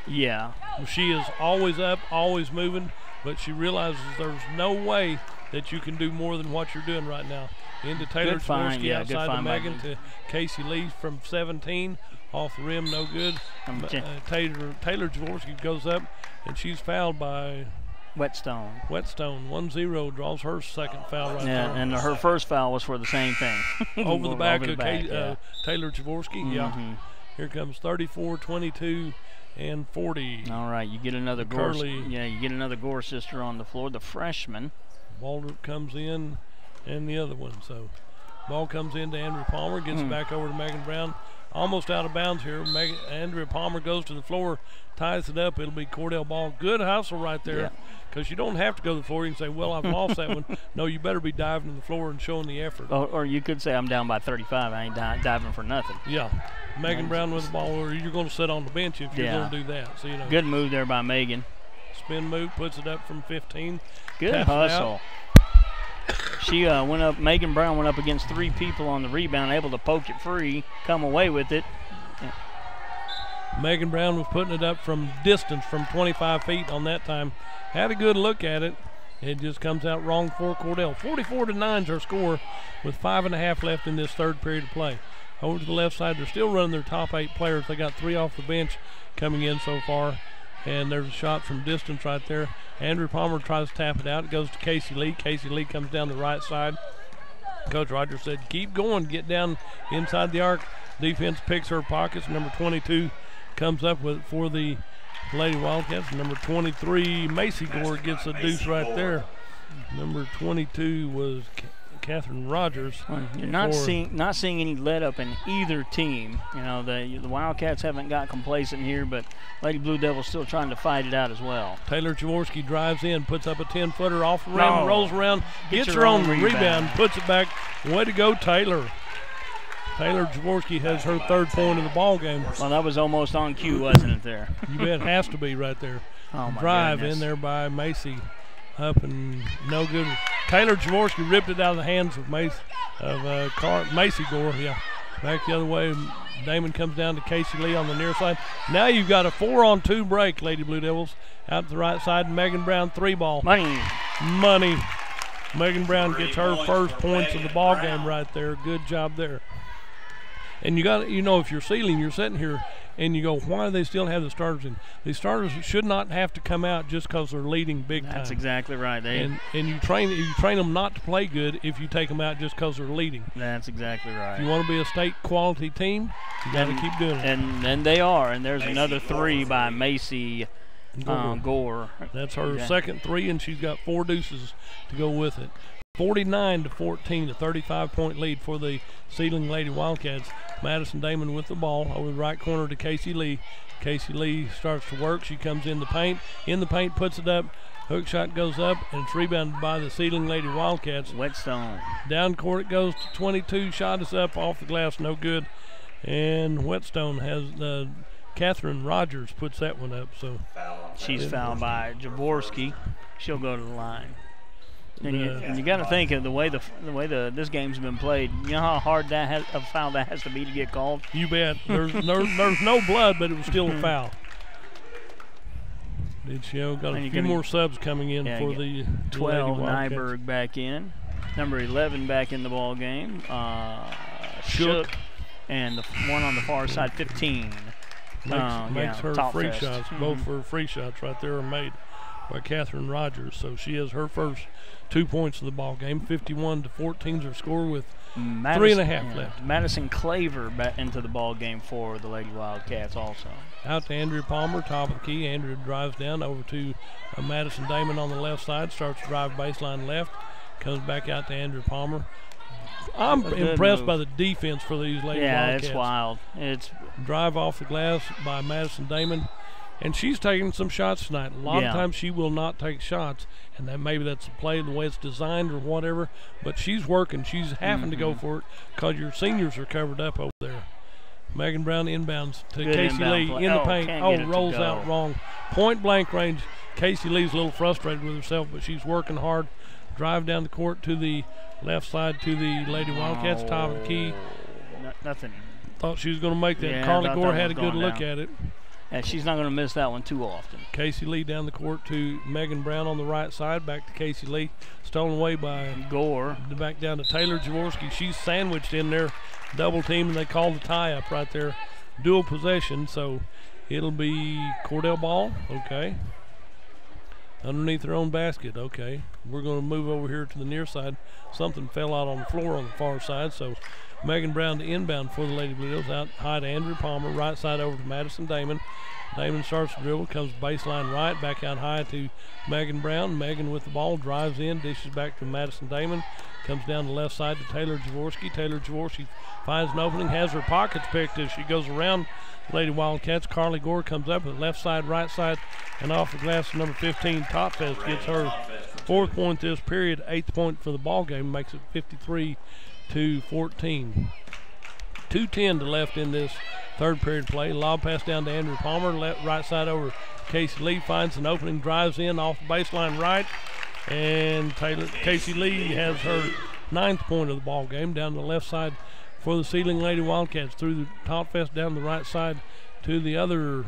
Yeah. She is always up, always moving, but she realizes there's no way that you can do more than what you're doing right now. Into Taylor Jaworski, outside to Megan, to Casey Lee from 17. Off the rim, no good. Taylor Jaworski goes up, and she's fouled by Whetstone. 1-0, draws her 2nd foul right there. Yeah, and her first foul was for the same thing. Over the back of Taylor Jaworski, yeah. Here comes 34, 22, and 40. All right, you get another Gore. Yeah, you get another Gore sister on the floor, the freshman. Walter comes in, and the other one. So, ball comes in to Andrew Palmer, gets it back over to Megan Brown. Almost out of bounds here. Andrea Palmer goes to the floor, ties it up. It'll be Cordell ball. Good hustle right there, because you don't have to go to the floor. You can say, well, I've lost that one. No, you better be diving to the floor and showing the effort. Or you could say, I'm down by 35. I ain't diving for nothing. Yeah. Megan Brown with the ball, or you're going to sit on the bench if you're going to do that. So, good move there by Megan. Spin move, puts it up from 15. Good hustle. She went up. Megan Brown went up against 3 people on the rebound, able to poke it free, come away with it. Megan Brown was putting it up from distance, from 25 feet on that time. Had a good look at it. It just comes out wrong for Cordell. 44-9 is our score, with 5.5 left in this 3rd period of play. Over to the left side, they're still running their top 8 players. They got 3 off the bench coming in so far. And there's a shot from distance right there. Andrew Palmer tries to tap it out. It goes to Casey Lee. Casey Lee comes down the right side. Coach Rogers said, keep going, get down inside the arc. Defense picks her pockets. Number 22 comes up with it for the Lady Wildcats. Number 23, Macy Gore, gets a deuce right there. Number 22 was Catherine Rogers. Well, you're not seeing any let up in either team. The Wildcats haven't got complacent here, but Lady Blue Devils still trying to fight it out as well. Taylor Jaworski drives in, puts up a 10-footer off the rim, rolls around, gets her own rebound, puts it back. Way to go, Taylor. Taylor Jaworski has her 3rd point of the ball game. Well, that was almost on cue, wasn't it there? You bet, has to be right there. Oh, my Drive goodness. in there by Macy. Up and no good. Taylor Jaworski ripped it out of the hands of Macy Gore. Yeah, back the other way. Damon comes down to Casey Lee on the near side. Now you've got a 4-on-2 break, Lady Blue Devils. Out to the right side, Megan Brown 3-ball. Money. Megan Brown gets her first points of the ball game right there. Good job there. And you got, if you're Seiling, you're sitting here and you go, why do they still have the starters in? The starters should not have to come out just because they're leading big time. That's exactly right. And you train them not to play good if you take them out just because they're leading. That's exactly right. If you want to be a state quality team, you got to keep doing it. And they are. And there's another 3 by Macy Gore. That's her second 3, and she's got 4 deuces to go with it. 49-14, a 35-point lead for the Seiling Lady Wildcats. Madison Damon with the ball over the right corner to Casey Lee. Casey Lee starts to work. She comes in the paint. In the paint, puts it up. Hook shot goes up, and it's rebounded by the Seiling Lady Wildcats. Whetstone. Down court it goes to 22. Shot is up off the glass, no good. And Whetstone has Catherine Rogers puts that one up. So she's fouled by Jaworski. She'll go to the line. And you got to think of the way this game's been played. You know how hard a foul that has to be to get called. You bet. There's no blood, but it was still a foul. Got a few more subs coming in for the 12. Nyberg back in. Number 11 back in the ball game. Shook. And the one on the far side, 15. Makes her free shots. Both her free shots right there are made by Catherine Rogers. So she has her first 2 points of the ball game. 51-14 is her score with 3.5 left. Madison Claver back into the ball game for the Lady Wildcats also. Out to Andrea Palmer, top of the key. Andrea drives down over to Madison Damon on the left side. Starts to drive baseline left. Comes back out to Andrea Palmer. I'm impressed by the defense for these Lady Wildcats. Yeah, it's wild. It's drive off the glass by Madison Damon. And she's taking some shots tonight. A lot of times she will not take shots, and maybe that's the play, the way it's designed or whatever. But she's working. She's having to go for it because your seniors are covered up over there. Megan Brown inbounds to Casey Lee in the paint. Rolls out wrong. Point blank range. Casey Lee's a little frustrated with herself, but she's working hard. Drive down the court to the left side to the Lady Wildcats, top of the key. Nothing. Thought she was going to make that. Yeah, Carly Gore had a good look at it. And she's not going to miss that one too often. Casey Lee down the court to Megan Brown on the right side. Back to Casey Lee. Stolen away by Gore. Back down to Taylor Jaworski. She's sandwiched in there. Double team, and they call the tie up right there. Dual possession, so it'll be Cordell ball. Okay. Underneath their own basket. Okay. We're going to move over here to the near side. Something fell out on the floor on the far side, so Megan Brown to inbound for the Lady Blue Devils. Out high to Andrew Palmer. Right side over to Madison Damon. Damon starts to dribble. Comes baseline right. Back out high to Megan Brown. Megan with the ball. Drives in. Dishes back to Madison Damon. Comes down the left side to Taylor Jaworski. Taylor Jaworski finds an opening. Has her pockets picked as she goes around Lady Wildcats. Carly Gore comes up with left side, right side, and off the glass. Number 15, Topfest gets her 4th point this period. 8th point for the ball game. Makes it 53-14. 2:10 to left in this third period play. Lob pass down to Andrew Palmer. Right side over Casey Lee. Finds an opening. Drives in off the baseline right. And Casey Lee has her 9th point of the ball game. Down the left side for the Seiling Lady Wildcats. Through the Topfest down the right side to the other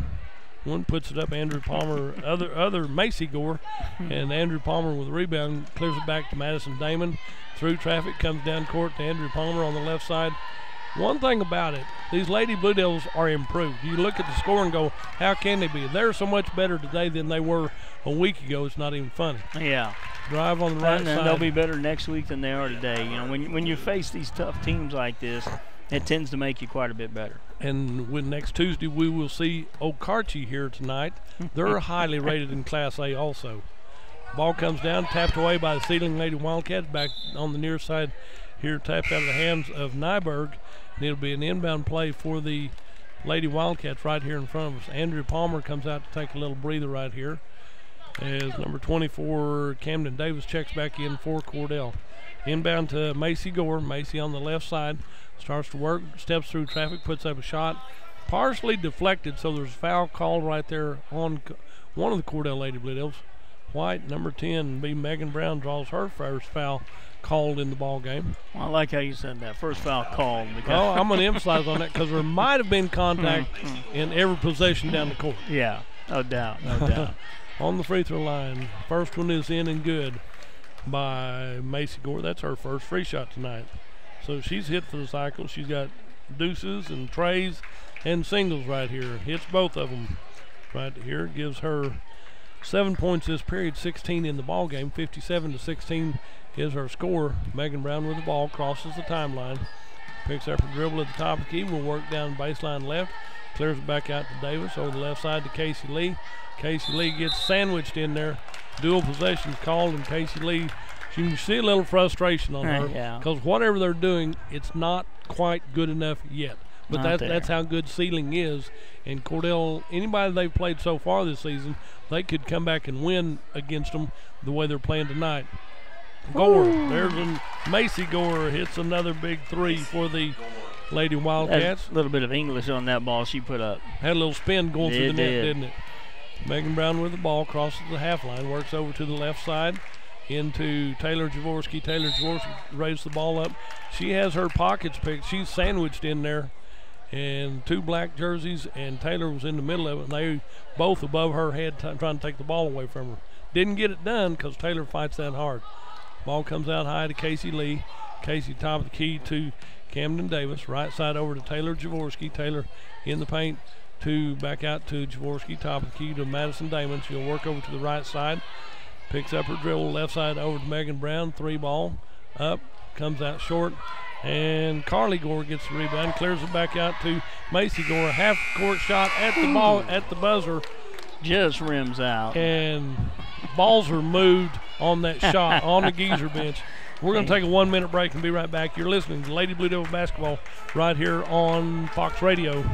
one. Puts it up. Andrew Palmer. other Macy Gore. And Andrew Palmer with a rebound. Clears it back to Madison Damon. Through traffic. Comes down court to Andrew Palmer on the left side. One thing about it, these Lady Blue Devils are improved. You look at the score and go, how can they be? They're so much better today than they were a week ago. It's not even funny. Yeah. Drive on the right side. And they'll be better next week than they are today. You know, when you face these tough teams like this, it tends to make you quite a bit better. And when next Tuesday we will see Okarche here tonight. They're highly rated in Class A also. Ball comes down, tapped away by the Seiling Lady Wildcats. Back on the near side here, tapped out of the hands of Nyberg. And it'll be an inbound play for the Lady Wildcats right here in front of us. Andrew Palmer comes out to take a little breather right here as number 24, Camden Davis, checks back in for Cordell. Inbound to Macy Gore. Macy on the left side. Starts to work, steps through traffic, puts up a shot. Partially deflected, so there's a foul called right there on one of the Cordell Lady Blue Devils. White, number 10, B. Megan Brown, draws her first foul called in the ball game. Well, I like how you said that. First foul called. Well, I'm going to emphasize on that because there might have been contact in every possession down the court. Yeah, no doubt, no doubt. On the free throw line, first one is in and good by Macy Gore. That's her first free shot tonight. So she's hit for the cycle. She's got deuces and trays and singles right here. Hits both of them right here. Gives her 7 points this period, 16 in the ball game. 57-16 is her score. Megan Brown with the ball, crosses the timeline, picks up her dribble at the top of the key, will work down baseline left, clears it back out to Davis, over the left side to Casey Lee. Casey Lee gets sandwiched in there. Dual possessions called, and Casey Lee, you can see a little frustration on her because whatever they're doing, it's not quite good enough yet. But that's how good Seiling is. And Cordell, anybody they've played so far this season, they could come back and win against them the way they're playing tonight. Gore, there's Macy Gore hits another big three for the Lady Wildcats. A little bit of English on that ball she put up. Had a little spin going through the net, didn't it? Megan Brown with the ball, crosses the half line, works over to the left side into Taylor Jaworski. Taylor Jaworski raises the ball up. She has her pockets picked. She's sandwiched in there. And two black jerseys, and Taylor was in the middle of it, and they both above her head trying to take the ball away from her. Didn't get it done because Taylor fights that hard. Ball comes out high to Casey Lee. Casey top of the key to Camden Davis. Right side over to Taylor Jaworski. Taylor in the paint to back out to Jaworski. Top of the key to Madison Damon. She'll work over to the right side. Picks up her dribble left side over to Megan Brown. Three ball up. Comes out short. And Carly Gore gets the rebound. Clears it back out to Macy Gore. Half court shot at the ball at the buzzer. Just rims out. And balls are moved on that shot on the Geezer bench. We're going to take a 1 minute break and be right back. You're listening to Lady Blue Devil Basketball right here on Fox Radio.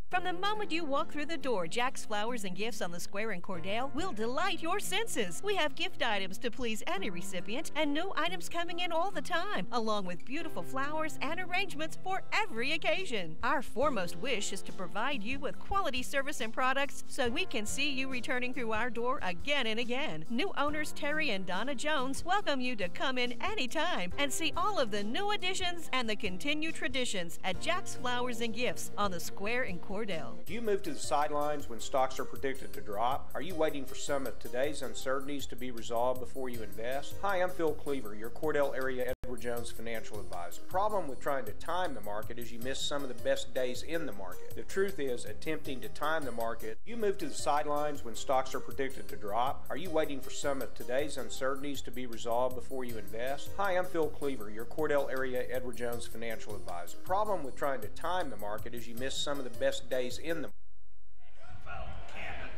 From the moment you walk through the door, Jack's Flowers and Gifts on the Square in Cordell will delight your senses. We have gift items to please any recipient and new items coming in all the time, along with beautiful flowers and arrangements for every occasion. Our foremost wish is to provide you with quality service and products so we can see you returning through our door again and again. New owners Terry and Donna Jones welcome you to come in anytime and see all of the new additions and the continued traditions at Jack's Flowers and Gifts on the Square in Cordell. Do you move to the sidelines when stocks are predicted to drop? Are you waiting for some of today's uncertainties to be resolved before you invest? Hi, I'm Phil Cleaver, your Cordell area Edward Jones financial advisor. The problem with trying to time the market is you miss some of the best days in the market. The truth is, attempting to time the market, you move to the sidelines when stocks are predicted to drop. Are you waiting for some of today's uncertainties to be resolved before you invest? Hi, I'm Phil Cleaver, your Cordell area Edward Jones financial advisor. The problem with trying to time the market is you miss some of the best days in the market.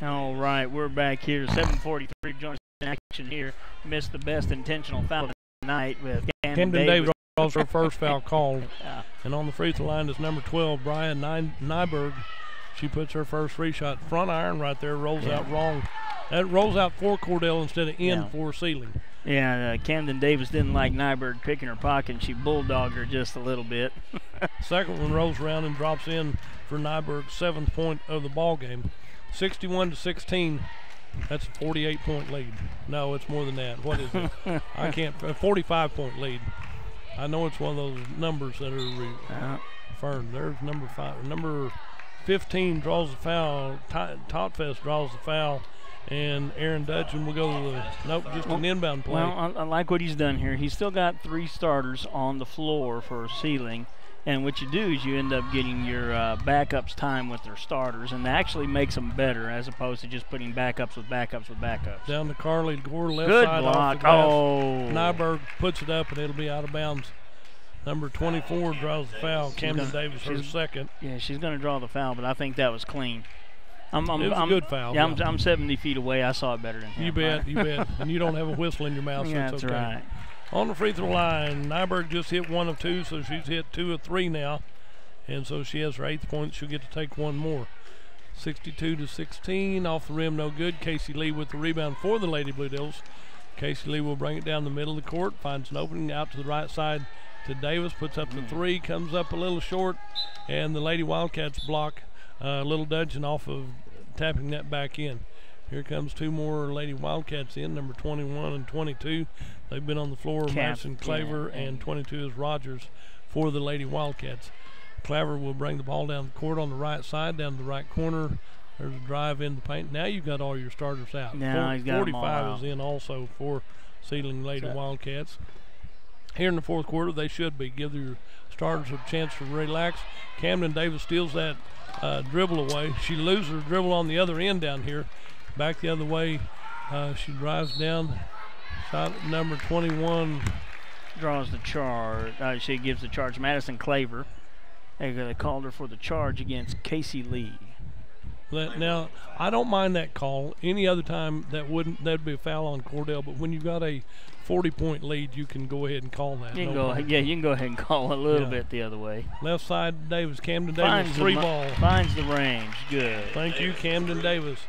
All right, we're back here. 7:43 joins in action here. Missed the best intentional foul tonight with Camden Davis draws her first foul called. And on the free throw line is number 12, Brian Nyberg. She puts her first free shot. Front iron right there, rolls out wrong. That rolls out for Cordell instead of in for Seiling. Yeah, Camden Davis didn't like Nyberg picking her pocket, and she bulldogged her just a little bit. Second one rolls around and drops in for Nyberg's 7th point of the ball game. 61-16. That's a 48-point lead. No, it's more than that. What is it? I can't. A 45-point lead. I know it's one of those numbers that are referred. There's number 5. Number 15 draws the foul. Totfest draws the foul. And Aaron Dudgeon will go to just an inbound play. Well, I like what he's done here. He's still got 3 starters on the floor for Seiling. And what you do is you end up getting your backups time with their starters, and that actually makes them better as opposed to just putting backups with backups with backups. Down to Carly Gore, left Good side block. off the glass. Oh. Nyberg puts it up, and it'll be out of bounds. Number 24 draws the foul. Camden Davis, her second. Yeah, she's going to draw the foul, but I think that was clean. It was a good foul. Yeah, I'm 70 feet away. I saw it better than him. You bet, you bet. And you don't have a whistle in your mouth, so yeah, it's that's okay. right. On the free throw line, Nyberg just hit 1 of 2, so she's hit 2 of 3 now. And so she has her 8th point. She'll get to take one more. 62-16, off the rim, no good. Casey Lee with the rebound for the Lady Blue Devils. Casey Lee will bring it down the middle of the court, finds an opening out to the right side to Davis, puts up the 3, comes up a little short, and the Lady Wildcats block a little Dudgeon off of tapping that back in. Here comes 2 more Lady Wildcats in, number 21 and 22. They've been on the floor, Madison Claver, and 22 is Rogers for the Lady Wildcats. Claver will bring the ball down the court on the right side, down to the right corner. There's a drive in the paint. Now you've got all your starters out. Now he's got 45 is in also for Seiling Lady Wildcats. here in the fourth quarter. They should be. Give their starters a chance to relax. Camden Davis steals that dribble away. She loses her dribble on the other end down here. Back the other way. She drives down. Shot number 21. Draws the charge. She gives the charge to Madison Claver. They called her for the charge against Casey Lee. Now, I don't mind that call. Any other time that'd be a foul on Cordell. But when you've got a 40-point lead, you can go ahead and call that. You can go ahead and call it a little bit the other way. Left side, Davis. Camden Davis, three ball. Finds the range. Good. Thank you, Camden Davis.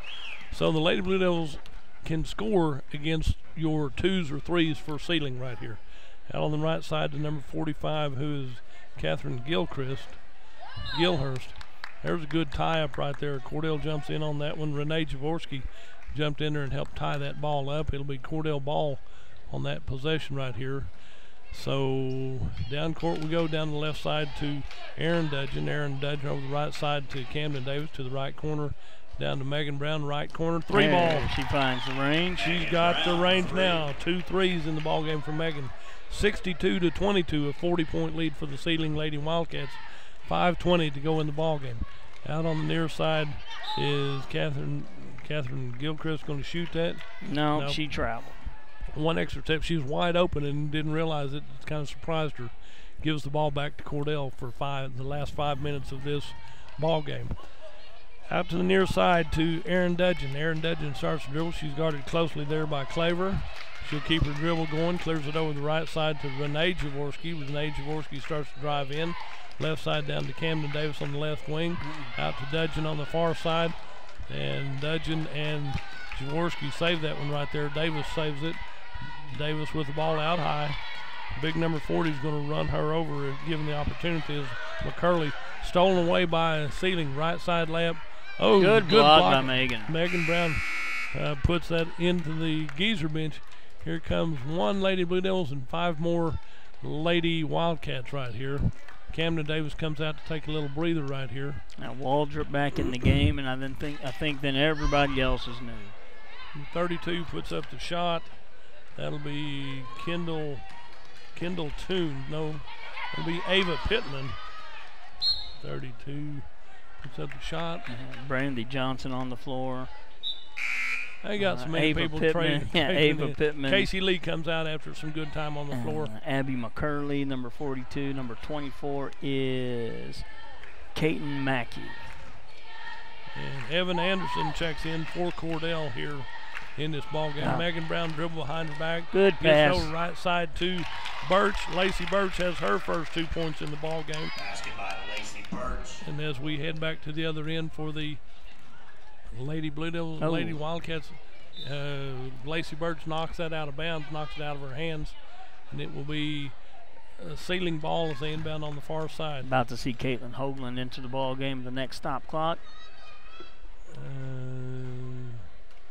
So the Lady Blue Devils can score against your 2s or 3s for Seiling right here. Out on the right side to number 45, who is Catherine Gilhurst. There's a good tie-up right there. Cordell jumps in on that one. Renee Jaworski jumped in there and helped tie that ball up. It'll be Cordell ball on that possession right here. So down court we go, down the left side to Aaron Dudgeon. Aaron Dudgeon over the right side to Camden Davis, to the right corner. Down to Megan Brown, right corner, three ball. She finds the range. She's got the range now. 2 threes in the ball game for Megan. 62-22, a 40-point lead for the Seiling Lady Wildcats. 5:20 to go in the ball game. Out on the near side is Catherine Gilchrist going to shoot that. No, she traveled. One extra step. She was wide open and didn't realize it. It kind of surprised her. Gives the ball back to Cordell for the last 5 minutes of this ball game. Out to the near side to Aaron Dudgeon. Aaron Dudgeon starts to dribble. She's guarded closely there by Claver. She'll keep her dribble going. Clears it over the right side to Renee Jaworski. Renee Jaworski starts to drive in. Left side down to Camden Davis on the left wing. Out to Dudgeon on the far side. And Dudgeon and Jaworski save that one right there. Davis saves it. Davis with the ball out high. Big number 40 is going to run her over, given the opportunity. Is McCurley stolen away by Seiling. Right side layup. Oh, good block by Megan. Megan Brown puts that into the Geezer bench. Here comes one Lady Blue Devils and 5 more Lady Wildcats right here. Camden Davis comes out to take a little breather right here. Now Waldrop back in the game, and I think then everybody else is new. 32 puts up the shot. That'll be Kendall Toon. No, it'll be Ava Pittman. 32 puts up the shot. Brandy Johnson on the floor. They got so many Ava people Pittman. trading. Ava Pittman. Casey Lee comes out after some good time on the floor. Abby McCurley, number 42. Number 24 is Kaiten Mackey. And Evan Anderson checks in for Cordell here in this ball game. Megan Brown dribble behind her back. Good pass. Gets over right side to Birch. Lacey Birch has her first 2 points in the ball game. Basket by Lacey Birch. And as we head back to the other end for the Lady Blue Devils and Lady Wildcats, Lacey Birch knocks that out of bounds, knocks it out of her hands, and it will be a Seiling ball as they inbound on the far side. About to see Caitlin Hoagland into the ball game. The next stop clock.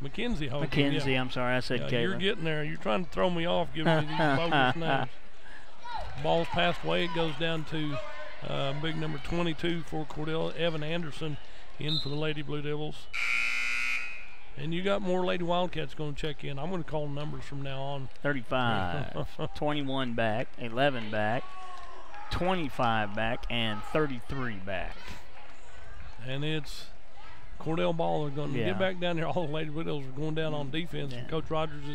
Mackenzie Hoagland. Mackenzie, I'm sorry, I said Caitlin. You're getting there. You're trying to throw me off, giving me these bogus names. Ball's passed away. It goes down to big number 22 for Cordell, Evan Anderson, in for the Lady Blue Devils. And you got more Lady Wildcats going to check in. I'm going to call numbers from now on. 35, 21 back, 11 back, 25 back, and 33 back. And it's Cordell ball. They're going to get back down there. All the Lady Blue Devils are going down on defense. And Coach Rogers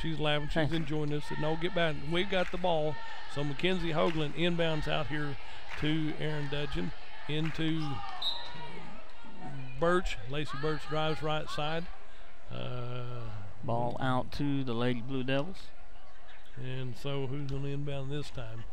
she's laughing. She's enjoying this. Said, no, get back. We've got the ball. So Mackenzie Hoagland inbounds out here to Aaron Dudgeon. Into Birch. Lacey Birch drives right side. Ball out to the Lady Blue Devils. And so who's going to inbound this time?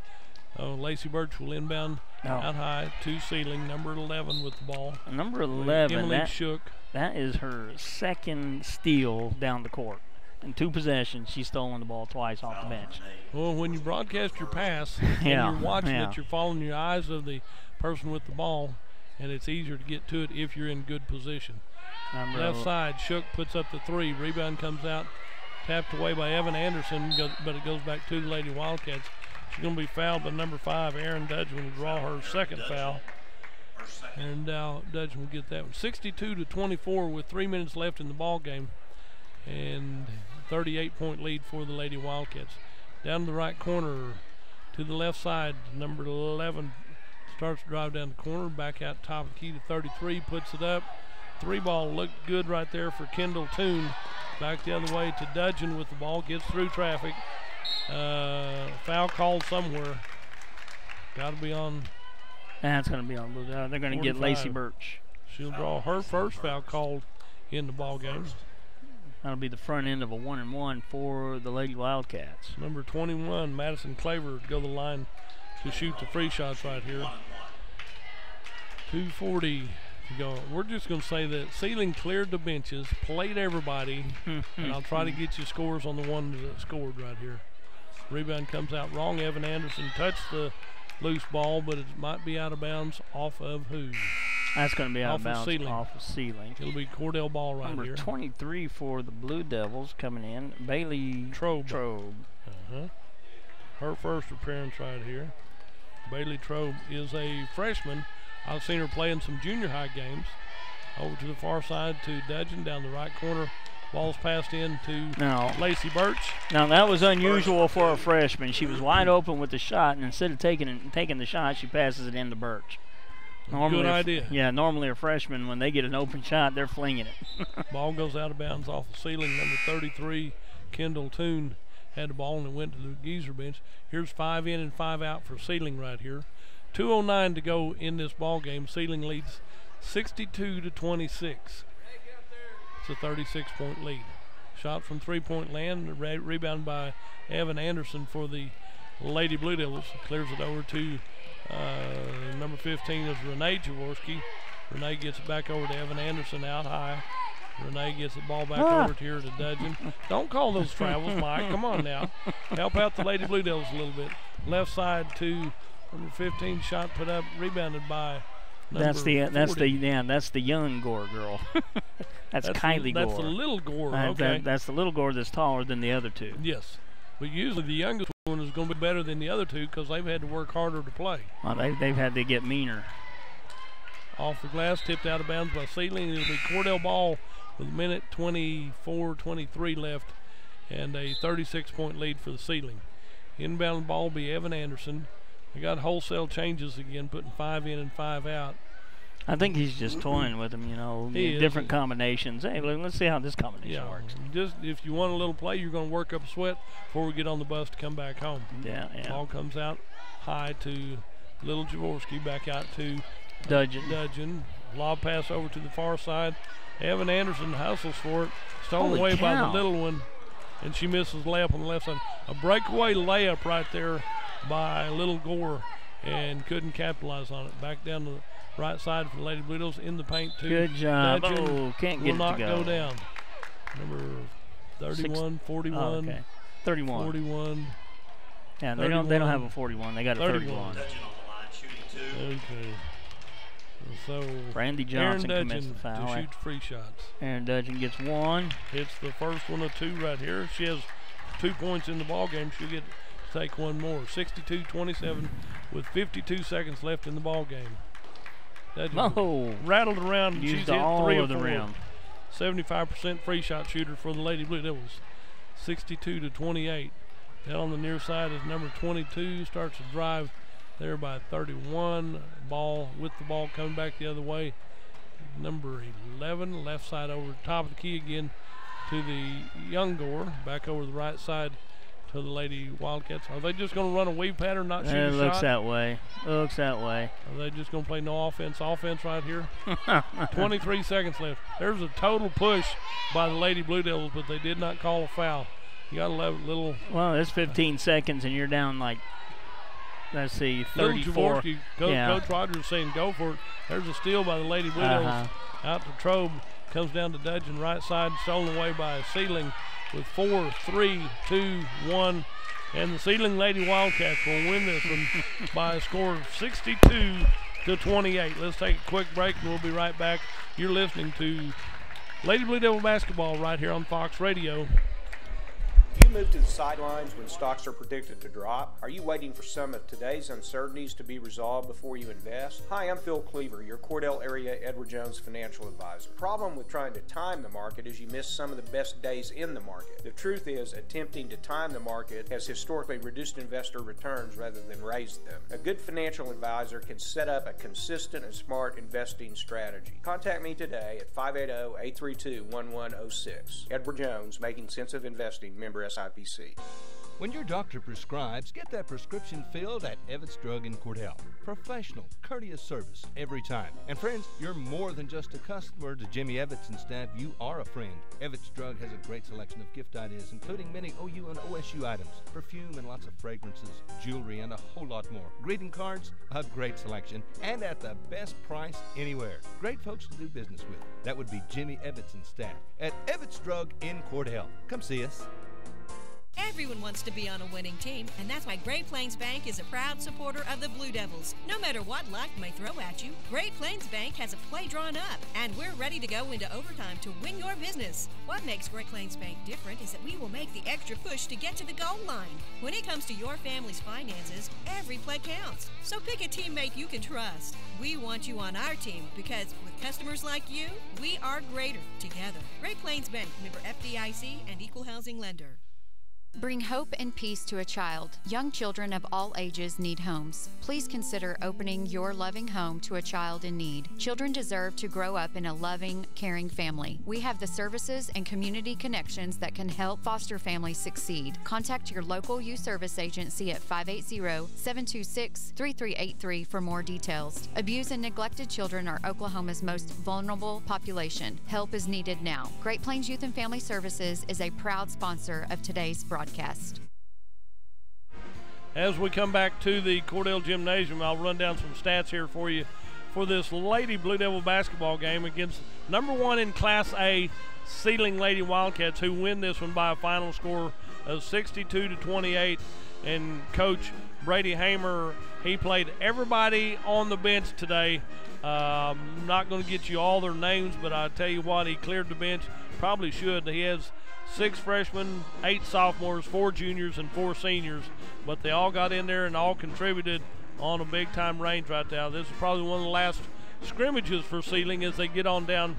Lacey Birch will inbound out high to Seiling, number 11 with the ball. Number 11, Emily Shook. That is her second steal down the court. In 2 possessions, she's stolen the ball twice off the bench. Well, when you broadcast your pass and you're watching it, you're following your eyes of the person with the ball, and it's easier to get to it if you're in good position. Left side, Shook puts up the 3. Rebound comes out, tapped away by Evan Anderson, but it goes back to the Lady Wildcats. She's going to be fouled by number 5, Aaron Dudgeon, will draw her second foul. And now Dudgeon will get that one. 62-24 with 3 minutes left in the ball game. And 38-point lead for the Lady Wildcats. Down to the right corner, to the left side. Number 11 starts to drive down the corner, back out top of the key to 33, puts it up. 3 ball looked good right there for Kendall Toon. Back the other way to Dudgeon with the ball, gets through traffic. Foul called somewhere. Got to be on. That's going to be on Blue. They're going to get Lacey Birch. She'll draw her first foul called in the ball game. That'll be the front end of a 1-and-1 for the Lady Wildcats. Number 21, Madison Claver, to go to the line to shoot the free shots right here. 2:40 to go. We're just going to say that Seiling cleared the benches, played everybody, and I'll try to get you scores on the one that scored right here. Rebound comes out wrong. Evan Anderson touched the loose ball, but it might be out of bounds off of who? That's going to be out of bounds Seiling. off of Seiling. It'll be Cordell ball right Number here. Number 23 for the Blue Devils coming in, Bailey Trobe. Her first appearance right here. Bailey Trobe is a freshman. I've seen her play in some junior high games. Over to the far side to Dudgeon, down the right corner. Ball's passed in to Lacey Birch. Now that was unusual for a freshman. She was wide open with the shot, and instead of taking the shot, she passes it into Birch. Normally good idea. Yeah, normally a freshman, when they get an open shot, they're flinging it. Ball goes out of bounds off the Ceiling. Number 33, Kendall Toon, had the ball and it went to the Geezer bench. Here's 5 in and 5 out for Seiling right here. 2:09 to go in this ball game. Seiling leads 62-26. It's a 36-point lead. Shot from 3-point land, rebound by Evan Anderson for the Lady Blue Devils. Clears it over to number 15 is Renee Jaworski. Renee gets it back over to Evan Anderson out high. Renee gets the ball back over to here to Dudgeon. Don't call those travels, Mike. Come on now. Help out the Lady Blue Devils a little bit. Left side to number 15, shot put up, rebounded by number 40. That's the young Gore girl. that's Kylie Gore. That's the little Gore. Okay. That's the little Gore that's taller than the other two. Yes, but usually the youngest one is going to be better than the other two because they've had to work harder to play. Well, they've had to get meaner. Off the glass, tipped out of bounds by Seiling. It'll be Cordell ball with a minute 24-23 left and a 36-point lead for the Seiling. Inbound ball will be Evan Anderson. They got wholesale changes again, putting 5 in and 5 out. I think he's just toying with them, different combinations. Hey, let's see how this combination works. Just if you want a little play, you're going to work up a sweat before we get on the bus to come back home. Yeah. Ball comes out high to Little Jaworski, back out to Dudgeon. Lob pass over to the far side. Evan Anderson hustles for it. Stolen away by the little one, and she misses layup on the left side. A breakaway layup right there by Little Gore, and couldn't capitalize on it. Back down the right side for the Lady Blue Devils in the paint too. Good job. Can't get will not it to go down. Number 31, 41. Oh, okay. 31. 41. Yeah, they don't have a 41. They got a 31. Okay. So Brandy Johnson commits the foul. To shoot free shots. Aaron Dudgeon gets one. It's the first one of 2 right here. She has 2 points in the ball game. She'll get to take one more. 62-27 with 52 seconds left in the ball game. Rattled around and she's hit 3 of the rim. 75% free shot shooter for the Lady Blue Devils. 62-28. Down on the near side is number 22. Starts to drive there by 31. Ball with the ball coming back the other way. Number 11, left side over top of the key again to the young Gore. Back over the right side to the Lady Wildcats. Are they just going to run a weave pattern, not shoot a shot? It looks that way. Are they just going to play no offense? Offense right here. 23 seconds left. There's a total push by the Lady Blue Devils, but they did not call a foul. You got to love a little. Well, it's 15 seconds, and you're down like, let's see, 34. Coach Rogers saying go for it. There's a steal by the Lady Blue Devils. Out to Trobe. Comes down to Dudgeon, right side, stolen away by Seiling with 4, 3, 2, 1. And the Seiling Lady Wildcats will win this one by a score of 62-28. Let's take a quick break, and we'll be right back. You're listening to Lady Blue Devil basketball right here on Fox Radio. You move to the sidelines when stocks are predicted to drop? Are you waiting for some of today's uncertainties to be resolved before you invest? Hi, I'm Phil Cleaver, your Cordell area Edward Jones financial advisor. Problem with trying to time the market is you miss some of the best days in the market. The truth is, attempting to time the market has historically reduced investor returns rather than raised them. A good financial advisor can set up a consistent and smart investing strategy. Contact me today at 580-832-1106. Edward Jones, Making Sense of Investing, member SIPC. When your doctor prescribes, get that prescription filled at Evetts Drug in Cordell. Professional, courteous service every time. And friends, you're more than just a customer to Jimmy Evetts and staff. You are a friend. Evetts Drug has a great selection of gift ideas, including many OU and OSU items, perfume and lots of fragrances, jewelry, and a whole lot more. Greeting cards, a great selection, and at the best price anywhere. Great folks to do business with. That would be Jimmy Evetts and staff at Evetts Drug in Cordell. Come see us. Everyone wants to be on a winning team, and that's why Great Plains Bank is a proud supporter of the Blue Devils. No matter what life may throw at you, Great Plains Bank has a play drawn up, and we're ready to go into overtime to win your business. What makes Great Plains Bank different is that we will make the extra push to get to the goal line. When it comes to your family's finances, every play counts. So pick a teammate you can trust. We want you on our team because with customers like you, we are greater together. Great Plains Bank, member FDIC and equal housing lender. Bring hope and peace to a child. Young children of all ages need homes. Please consider opening your loving home to a child in need. Children deserve to grow up in a loving, caring family. We have the services and community connections that can help foster families succeed. Contact your local youth service agency at 580-726-3383 for more details. Abused and neglected children are Oklahoma's most vulnerable population. Help is needed now. Great Plains Youth and Family Services is a proud sponsor of today's broadcast. As we come back to the Cordell Gymnasium, I'll run down some stats here for you for this Lady Blue Devil basketball game against number 1 in Class A, Seiling Lady Wildcats, who win this one by a final score of 62-28. And Coach Brady Hamer, he played everybody on the bench today. I'm not going to get you all their names, but I tell you what, he cleared the bench. Probably should. He has 6 freshmen, 8 sophomores, 4 juniors, and 4 seniors, but they all got in there and all contributed on a big-time range right now. This is probably one of the last scrimmages for Seiling as they get on down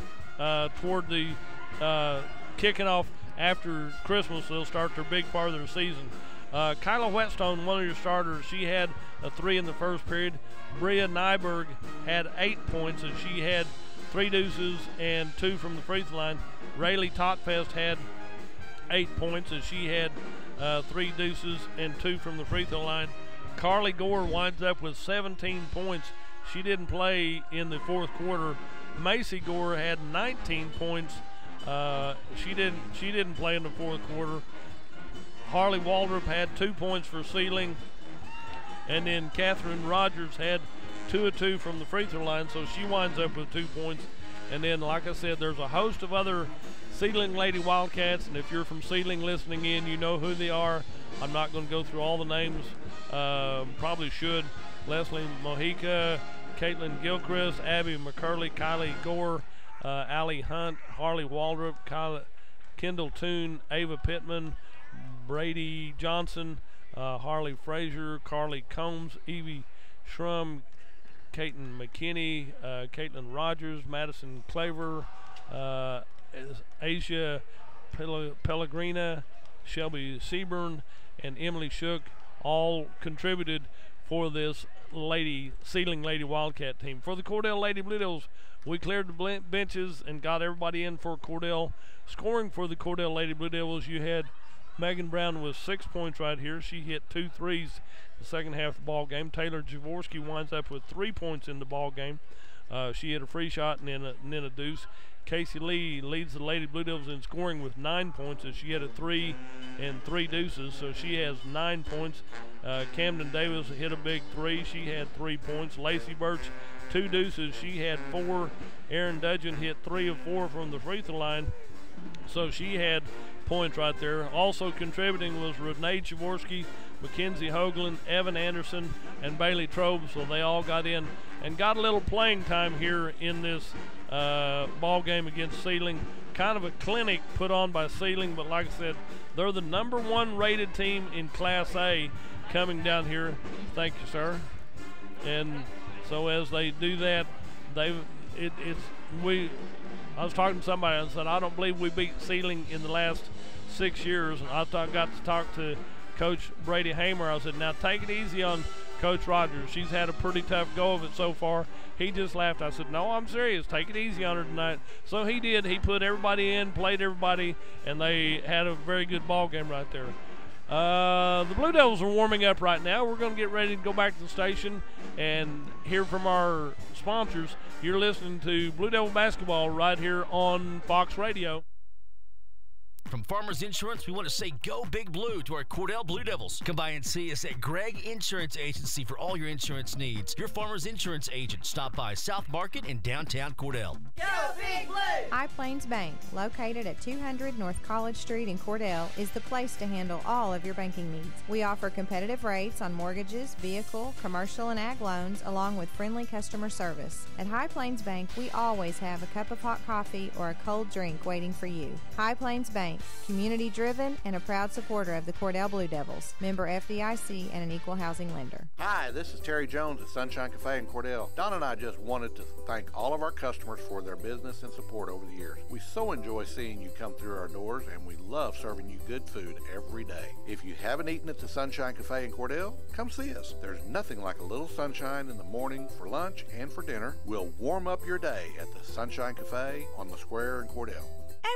toward the kicking off after Christmas. They'll start their big part of their season. Kyla Whetstone, one of your starters, she had a 3 in the first period. Bria Nyberg had 8 points, and she had 3 deuces and 2 from the free throw line. Rayleigh Totfest had 8 points as she had 3 deuces and 2 from the free throw line. Carly Gore winds up with 17 points. She didn't play in the fourth quarter. Macy Gore had 19 points. She didn't play in the fourth quarter. Harley Waldrop had 2 points for Seiling, and then Catherine Rogers had 2 of 2 from the free throw line, so she winds up with 2 points. And then, like I said, there's a host of other Seiling Lady Wildcats, and if you're from Seiling listening in, you know who they are. I'm not going to go through all the names. Probably should. Leslie Mojica, Caitlin Gilchrist, Abby McCurley, Kylie Gore, Allie Hunt, Harley Waldrop, Kendall Toon, Ava Pittman, Brady Johnson, Harley Frazier, Carly Combs, Evie Shrum, Caitlin McKinney, Caitlin Rogers, Madison Claver, Asia Pellegrina, Shelby Seaburn, and Emily Shook all contributed for this Seiling Lady Wildcat team. For the Cordell Lady Blue Devils, we cleared the benches and got everybody in for Cordell. Scoring for the Cordell Lady Blue Devils, you had Megan Brown with 6 points right here. She hit 2 threes the second half of the ball game. Taylor Jaworski winds up with 3 points in the ball game. She hit a free shot and then a deuce. Casey Lee leads the Lady Blue Devils in scoring with 9 points as she had a 3 and 3 deuces, so she has 9 points. Camden Davis hit a big 3. She had 3 points. Lacey Birch, 2 deuces. She had 4. Erin Dudgeon hit 3 of 4 from the free throw line, so she had points right there. Also contributing was Renee Jaworski, Mackenzie Hoagland, Evan Anderson, and Bailey Trobe, so they all got in and got a little playing time here in this ball game against Seiling. kind of a clinic put on by Seiling, but like I said, they're the #1 rated team in Class A coming down here. Thank you, sir. And so as they do that, I was talking to somebody and said, I don't believe we beat Seiling in the last 6 years. And I got to talk to Coach Brady Hamer. I said, now take it easy on Coach Rogers. She's had a pretty tough go of it so far. He just laughed. I said, no, I'm serious. Take it easy on her tonight. So he did. He put everybody in, played everybody, and they had a very good ball game right there. The Blue Devils are warming up right now. We're going to get ready to go back to the station and hear from our sponsors. You're listening to Blue Devil Basketball right here on Fox Radio. From Farmers Insurance, we want to say go Big Blue to our Cordell Blue Devils. Come by and see us at Gregg Insurance Agency for all your insurance needs. Your Farmers Insurance agent. Stop by South Market in downtown Cordell. Go Big Blue! High Plains Bank, located at 200 North College Street in Cordell, is the place to handle all of your banking needs. We offer competitive rates on mortgages, vehicle, commercial, and ag loans, along with friendly customer service. At High Plains Bank, we always have a cup of hot coffee or a cold drink waiting for you. High Plains Bank, community-driven and a proud supporter of the Cordell Blue Devils, member FDIC and an equal housing lender. Hi, this is Terry Jones at Sunshine Cafe in Cordell. Don and I just wanted to thank all of our customers for their business and support over the years. We so enjoy seeing you come through our doors, and we love serving you good food every day. If you haven't eaten at the Sunshine Cafe in Cordell, come see us. There's nothing like a little sunshine in the morning for lunch and for dinner. We'll warm up your day at the Sunshine Cafe on the square in Cordell.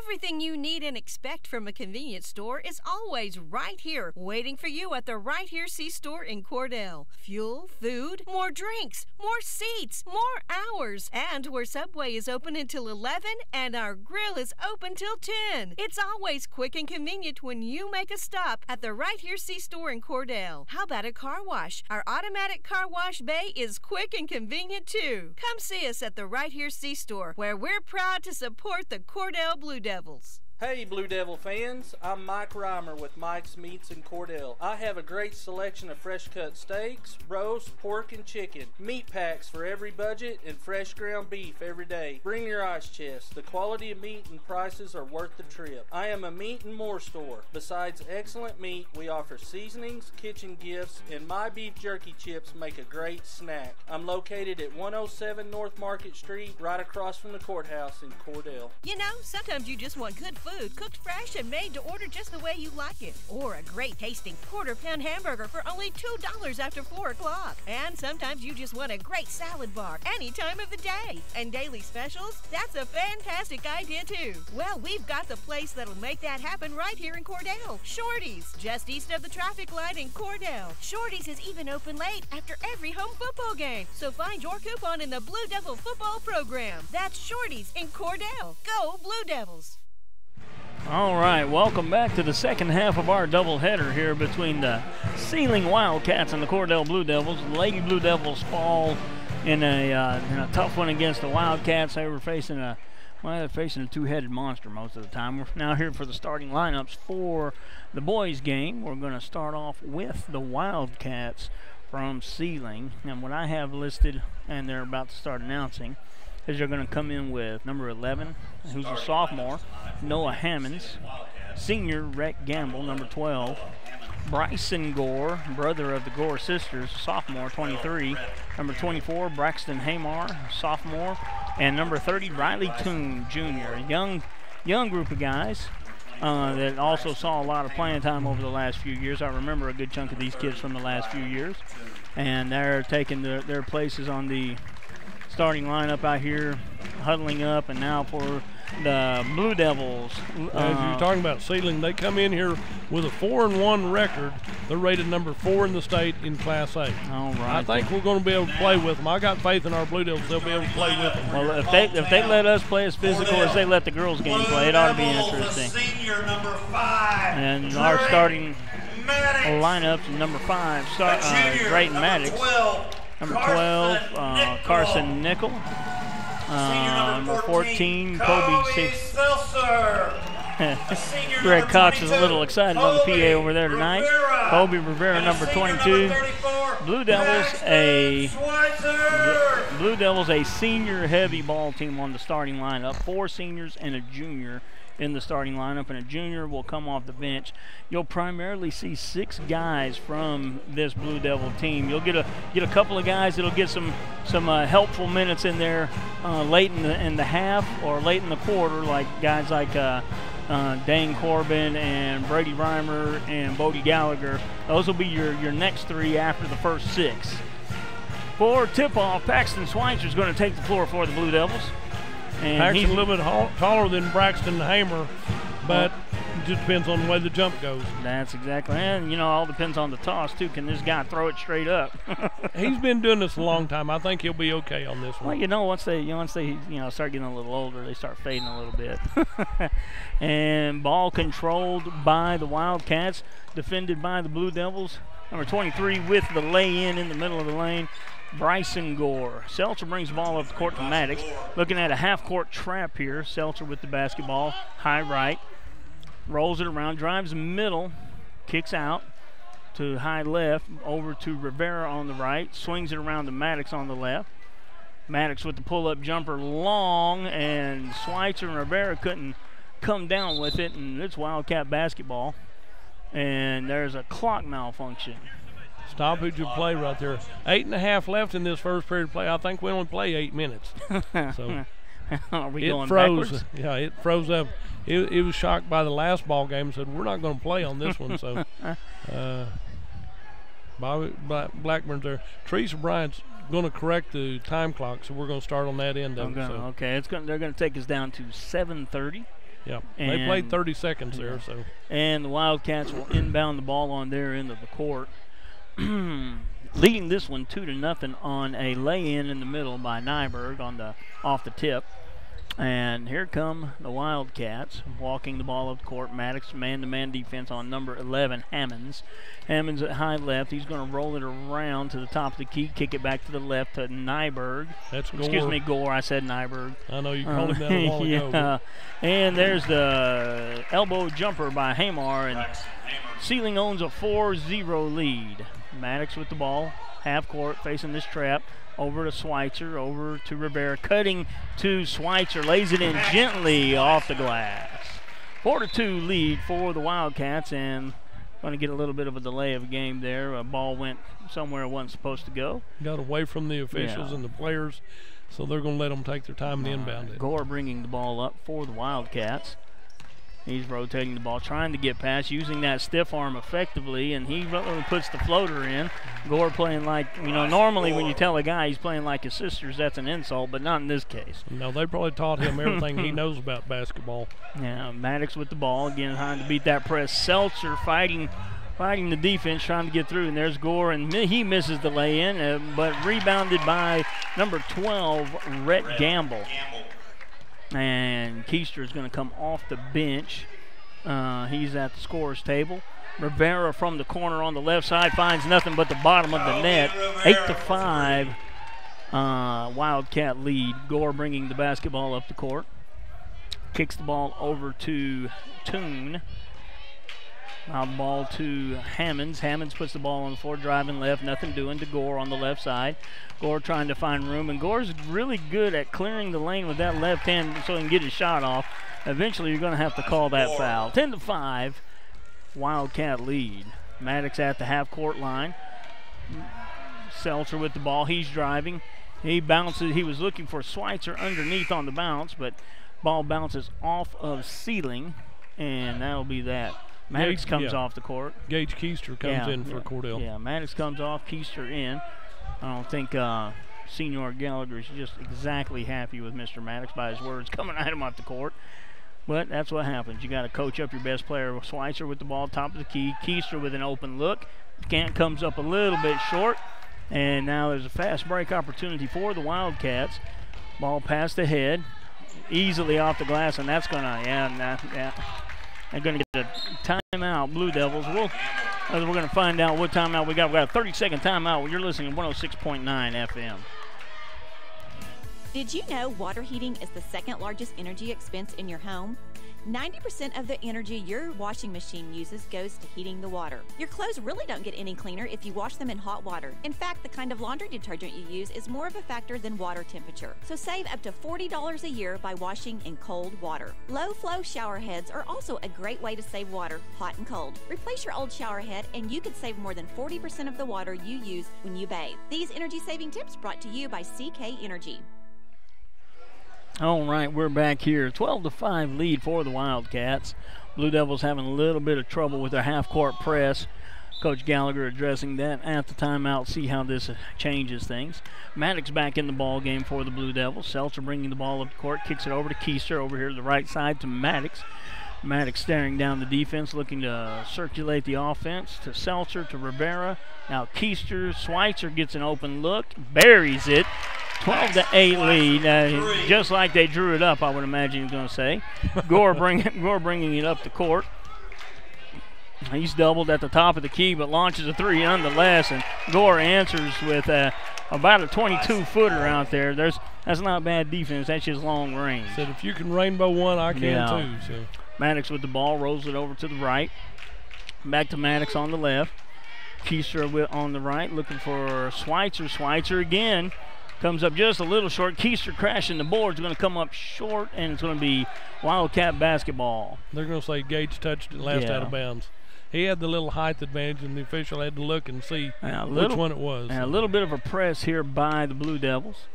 Everything you need and expect from a convenience store is always right here, waiting for you at the Right Here C-Store in Cordell. Fuel, food, more drinks, more seats, more hours, and where Subway is open until 11 and our grill is open till 10. It's always quick and convenient when you make a stop at the Right Here C-Store in Cordell. How about a car wash? Our automatic car wash bay is quick and convenient too. Come see us at the Right Here C-Store, where we're proud to support the Cordell Blue Devils. Hey Blue Devil fans, I'm Mike Reimer with Mike's Meats in Cordell. I have a great selection of fresh cut steaks, roast, pork, and chicken, meat packs for every budget, and fresh ground beef every day. Bring your ice chest. The quality of meat and prices are worth the trip. I am a meat and more store. Besides excellent meat, we offer seasonings, kitchen gifts, and my beef jerky chips make a great snack. I'm located at 107 North Market Street, right across from the courthouse in Cordell. You know, sometimes you just want good food, cooked fresh and made to order just the way you like it. Or a great tasting quarter-pound hamburger for only $2 after 4 o'clock. And sometimes you just want a great salad bar any time of the day. And daily specials? That's a fantastic idea too. Well, we've got the place that'll make that happen right here in Cordell. Shorty's, just east of the traffic light in Cordell. Shorty's is even open late after every home football game. So find your coupon in the Blue Devil football program. That's Shorty's in Cordell. Go Blue Devils! All right, welcome back to the second half of our doubleheader here between the Seiling Wildcats and the Cordell Blue Devils. The Lady Blue Devils fall in a tough one against the Wildcats. They were facing they're facing a two-headed monster most of the time. We're now here for the starting lineups for the boys' game. We're going to start off with the Wildcats from Seiling. And what I have listed, and they're about to start announcing, is they're going to come in with number 11, who's a sophomore, Noah Hammonds, senior Rhett Gamble, number 12, Bryson Gore, brother of the Gore sisters, sophomore, 23, number 24, Braxton Hamar, sophomore, and number 30, Riley Toon, junior. A young group of guys that also saw a lot of playing time over the last few years. I remember a good chunk of these kids from the last few years, and they're taking their places on the starting lineup out here, huddling up, and now for the Blue Devils. As you're talking about Seiling, they come in here with a 4-1 record. They're rated number 4 in the state in Class A. All right. I think we're going to be able to play with them. I got faith in our Blue Devils. They'll be able to play with them. Well, if they let us play as physical as they let the girls' game play, it ought to be interesting. Senior number 5. And our starting lineups: number 5, Drayton Maddox. Number 12, Carson Nickel. Number 14, Kobe Greg Cox is a little excited on the PA over there tonight. Kobe Rivera, number 22. Blue Devils a senior heavy ball team on the starting lineup. 4 seniors and a junior in the starting lineup, and a junior will come off the bench. You'll primarily see 6 guys from this Blue Devil team. You'll get a couple of guys that'll get some helpful minutes in there late in the half or late in the quarter, like guys like Dane Corbin and Brady Reimer and Bodie Gallagher. Those will be your next 3 after the first 6. For tip-off, Paxton Schweitzer is going to take the floor for the Blue Devils. And Paxton's a little bit taller than Braxton Hamer, but it just depends on the way the jump goes. That's exactly, and all depends on the toss too. Can this guy throw it straight up? He's been doing this a long time. I think he'll be okay on this one. Well, once they start getting a little older, they start fading a little bit. And ball controlled by the Wildcats, defended by the Blue Devils. Number 23 with the lay-in the middle of the lane, Bryson Gore. Seltzer brings the ball up the court to Maddox. Looking at a half-court trap here. Seltzer with the basketball, high right. Rolls it around, drives middle, kicks out to high left, over to Rivera on the right. Swings it around to Maddox on the left. Maddox with the pull-up jumper long, and Schweitzer and Rivera couldn't come down with it, and it's Wildcat basketball. And there's a clock malfunction. Stoppage of play right there. 8.5 left in this first period of play. I think we only play 8 minutes. So are we going froze. backwards? Yeah, it froze up. It was shocked by the last ball game and said, we're not going to play on this one. So Bobby Blackburn's there. Teresa Bryant's going to correct the time clock, so we're going to start on that end of it. So. Okay, they're going to take us down to 7:30. Yeah, they played 30 seconds there. So. And the Wildcats will inbound the ball on their end of the court. Leading this one 2-0 on a lay-in the middle by Nyberg off the tip. And here come the Wildcats walking the ball up the court. Maddox man-to-man defense on number 11, Hammonds. Hammonds at high left. He's going to roll it around to the top of the key, kick it back to the left to Nyberg. That's Gore. Excuse me, Gore. I said Nyberg. I know you called him that a while ago. And there's the elbow jumper by Hamar, and Seiling owns a 4-0 lead. Maddox with the ball, half court, facing this trap. Over to Schweitzer, over to Rivera, cutting to Schweitzer, lays it in gently off the glass. 4-2 lead for the Wildcats, and going to get a little bit of a delay of a game there. A ball went somewhere it wasn't supposed to go. Got away from the officials and the players, so they're going to let them take their time and inbound it. Gore bringing the ball up for the Wildcats. He's rotating the ball, trying to get past, using that stiff arm effectively, and he really puts the floater in. Gore playing like, normally when you tell a guy he's playing like his sisters, that's an insult, but not in this case. No, they probably taught him everything he knows about basketball. Yeah, Maddox with the ball, again trying to beat that press. Seltzer fighting the defense, trying to get through, and there's Gore, and he misses the lay-in, but rebounded by number 12, Rhett Gamble. And Keister is going to come off the bench. He's at the scorer's table. Rivera from the corner on the left side finds nothing but the bottom of the net. 8-5 Wildcat lead. Gore bringing the basketball up the court. Kicks the ball over to Toon. Now the ball to Hammonds. Hammonds puts the ball on the floor, driving left, nothing doing to Gore on the left side. Gore trying to find room, and Gore's really good at clearing the lane with that left hand so he can get his shot off. Eventually you're going to have to call that foul. 10-5 Wildcat lead. Maddox at the half-court line. Seltzer with the ball. He's driving. He bounces. He was looking for Schweitzer underneath on the bounce, but ball bounces off of Seiling, and that'll be that. Maddox comes off the court. Gage Keister comes in for Cordell. Yeah, Maddox comes off, Keister in. I don't think Senior Gallagher is just exactly happy with Mr. Maddox by his words coming at him off the court. But that's what happens. You got to coach up your best player. Schweitzer with the ball, top of the key. Keister with an open look. Gant comes up a little bit short. And now there's a fast break opportunity for the Wildcats. Ball passed ahead, easily off the glass, and that's going to, they're going to get a timeout, Blue Devils. We're going to find out what timeout we got. We got a 30-second timeout. You're listening to 106.9 FM. Did you know water heating is the second largest energy expense in your home? 90% of the energy your washing machine uses goes to heating the water. Your clothes really don't get any cleaner if you wash them in hot water. In fact, the kind of laundry detergent you use is more of a factor than water temperature. So save up to $40 a year by washing in cold water. Low flow shower heads are also a great way to save water, hot and cold. Replace your old shower head and you could save more than 40% of the water you use when you bathe. These energy saving tips brought to you by CK Energy. All right, we're back here. 12-5 lead for the Wildcats. Blue Devils having a little bit of trouble with their half-court press. Coach Gallagher addressing that at the timeout. See how this changes things. Maddox back in the ball game for the Blue Devils. Seltzer bringing the ball up the court, kicks it over to Keister over here to the right side to Maddox. Maddox staring down the defense, looking to circulate the offense to Seltzer, to Rivera. Now Keister, Schweitzer gets an open look, buries it. 12-8 lead, just like they drew it up, I would imagine he's going to say. Gore bringing it up the court. He's doubled at the top of the key, but launches a three nonetheless, and Gore answers with about a 22-footer out there. That's not bad defense. That's just long range. Said if you can rainbow one, I can too. So. Maddox with the ball, rolls it over to the right. Back to Maddox on the left. Keister on the right, looking for Schweitzer. Schweitzer again. Comes up just a little short. Keister crashing the board. Is going to come up short, and it's going to be Wildcat basketball. They're going to say Gage touched it last out of bounds. He had the little height advantage, and the official had to look and see which one it was. And a little bit of a press here by the Blue Devils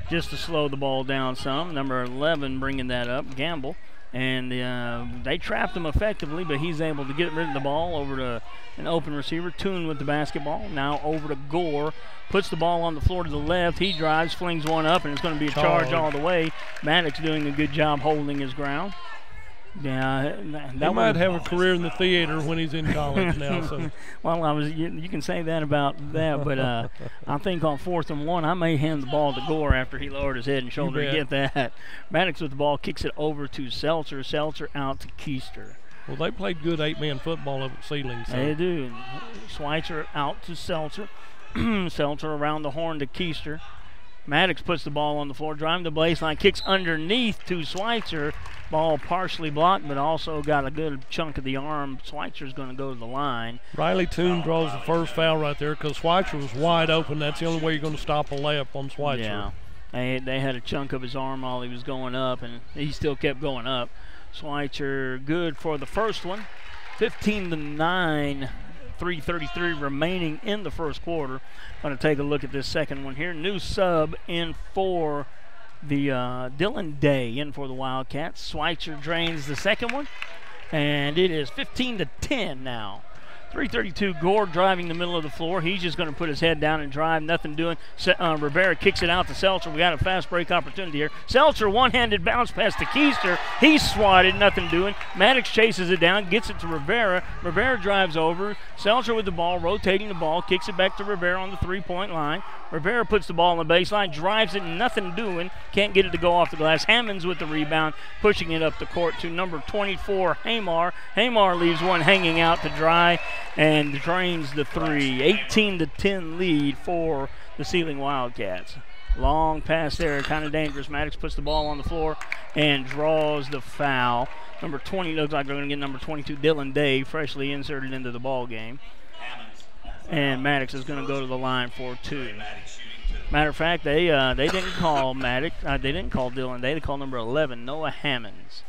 just to slow the ball down some. Number 11 bringing that up, Gamble. And they trapped him effectively, but he's able to get rid of the ball over to an open receiver. Toon with the basketball. Now over to Gore. Puts the ball on the floor to the left. He drives, flings one up, and it's going to be a charge all the way. Maddox doing a good job holding his ground. Yeah, he might have a career in the theater when he's in college now. So. Well, you can say that about that, but I think on 4th and 1, I may hand the ball to Gore after he lowered his head and shoulder to get that. Maddox with the ball, kicks it over to Seltzer. Seltzer out to Keister. Well, they played good 8-man football up at Seiling. So. They do. Schweitzer out to Seltzer. Seltzer around the horn to Keister. Maddox puts the ball on the floor, driving the baseline, kicks underneath to Schweitzer. Ball partially blocked, but also got a good chunk of the arm. Schweitzer's going to go to the line. Riley Toon draws the first foul right there because Schweitzer was wide open. That's the only way you're going to stop a layup on Schweitzer. Yeah, they had a chunk of his arm while he was going up, and he still kept going up. Schweitzer good for the first one. 15-9. 3:33 remaining in the first quarter. Going to take a look at this second one here. New sub in for the Dylan Day in for the Wildcats. Schweitzer drains the second one, and it is 15-10 now. 3:32, Gore driving the middle of the floor. He's just going to put his head down and drive, nothing doing. Rivera kicks it out to Seltzer. We got a fast break opportunity here. Seltzer, one-handed bounce pass to Keister. He's swatted, nothing doing. Maddox chases it down, gets it to Rivera. Rivera drives over. Seltzer with the ball, rotating the ball, kicks it back to Rivera on the three-point line. Rivera puts the ball on the baseline, drives it, nothing doing. Can't get it to go off the glass. Hammonds with the rebound, pushing it up the court to number 24, Hamar. Hamar leaves one hanging out to dry and drains the three. 18-10 lead for the Seiling Wildcats. Long pass there, kind of dangerous. Maddox puts the ball on the floor and draws the foul. Number 20 looks like they're going to get number 22, Dylan Day, freshly inserted into the ball game. And Maddox is going to go to the line for two. Matter of fact, they didn't call Maddox. They didn't call Dylan Day. They called number 11, Noah Hammonds.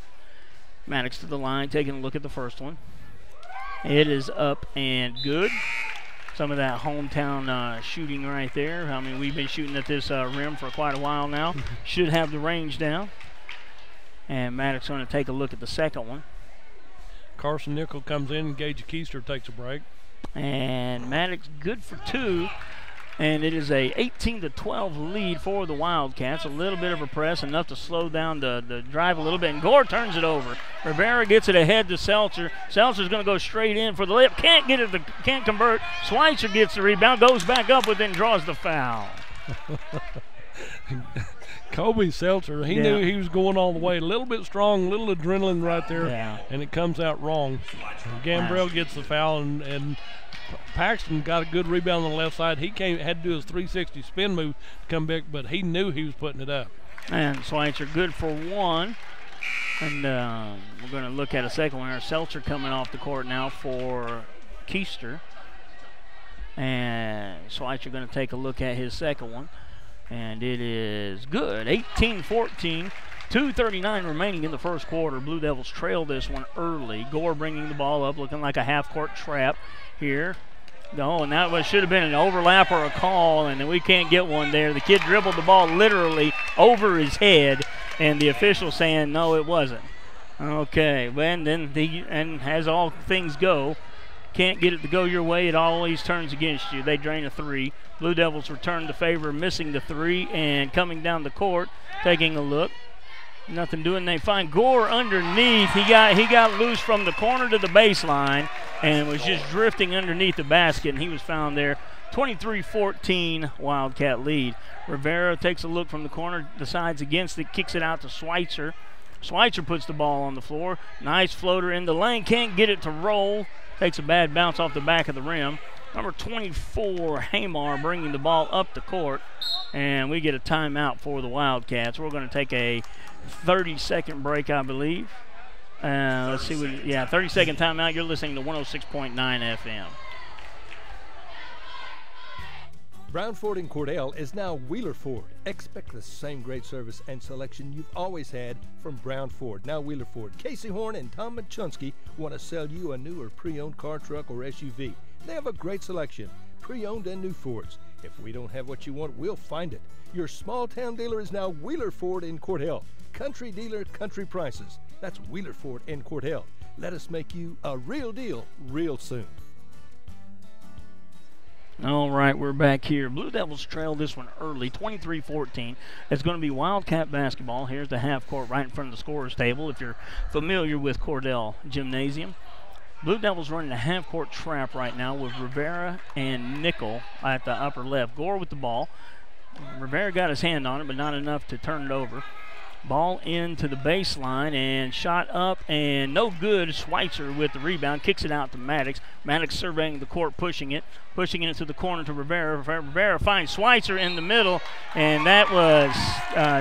Maddox to the line, taking a look at the first one. It is up and good. Some of that hometown shooting right there. I mean, we've been shooting at this rim for quite a while now. Should have the range down. And Maddox going to take a look at the second one. Carson Nickel comes in. Gage Keister takes a break. And Maddox good for two. And it is a 18-12 lead for the Wildcats. A little bit of a press, enough to slow down the drive a little bit. And Gore turns it over. Rivera gets it ahead to Seltzer. Seltzer's going to go straight in for the layup. Can't get it. Can't convert. Schweitzer gets the rebound, goes back up with it, and draws the foul. Kobe Seltzer, he knew he was going all the way. A little bit strong, a little adrenaline right there, and it comes out wrong. Gambrell gets the foul, and Paxton got a good rebound on the left side. He had to do his 360 spin move to come back, but he knew he was putting it up. And Schweitzer good for one. And we're going to look at a second one. Seltzer coming off the court now for Keister. And Schweitzer going to take a look at his second one. And it is good. 18-14. 2:39 remaining in the first quarter. Blue Devils trail this one early. Gore bringing the ball up, looking like a half-court trap here. No, and that should have been an overlap or a call, and we can't get one there. The kid dribbled the ball literally over his head, and the official saying no, it wasn't. Okay, and then and as all things go, can't get it to go your way, it always turns against you. They drain a three. Blue Devils return the favor, missing the three, and coming down the court, taking a look. Nothing doing. They find Gore underneath. He got loose from the corner to the baseline and was just drifting underneath the basket, and he was found there. 23-14 Wildcat lead. Rivera takes a look from the corner, decides against it, kicks it out to Schweitzer. Schweitzer puts the ball on the floor. Nice floater in the lane. Can't get it to roll. Takes a bad bounce off the back of the rim. Number 24, Hamar, bringing the ball up the court. And we get a timeout for the Wildcats. We're going to take a 30-second break, I believe. Let's see. 30-second timeout. You're listening to 106.9 FM. Brown Ford in Cordell is now Wheeler Ford. Expect the same great service and selection you've always had from Brown Ford, now Wheeler Ford. Casey Horn and Tom Machunsky want to sell you a new or pre-owned car, truck, or SUV. They have a great selection, pre-owned and new Fords. If we don't have what you want, we'll find it. Your small-town dealer is now Wheeler Ford in Cordell. Country dealer, country prices. That's Wheeler Ford in Cordell. Let us make you a real deal real soon. All right, we're back here. Blue Devils trail this one early, 23-14. It's going to be Wildcat basketball. Here's the half court right in front of the scorer's table if you're familiar with Cordell Gymnasium. Blue Devils running a half court trap right now with Rivera and Nickel at the upper left. Gore with the ball. Rivera got his hand on it, but not enough to turn it over. Ball into the baseline and shot up and no good. Schweitzer with the rebound, kicks it out to Maddox. Maddox surveying the court, pushing it to the corner to Rivera. Rivera finds Schweitzer in the middle, and that was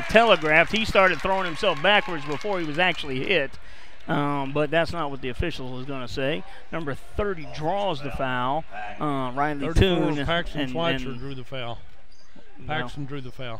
telegraphed. He started throwing himself backwards before he was actually hit, but that's not what the official was going to say. Number 30 draws the foul. Riley Toon. Paxton Schweitzer drew the foul. Paxton drew the foul.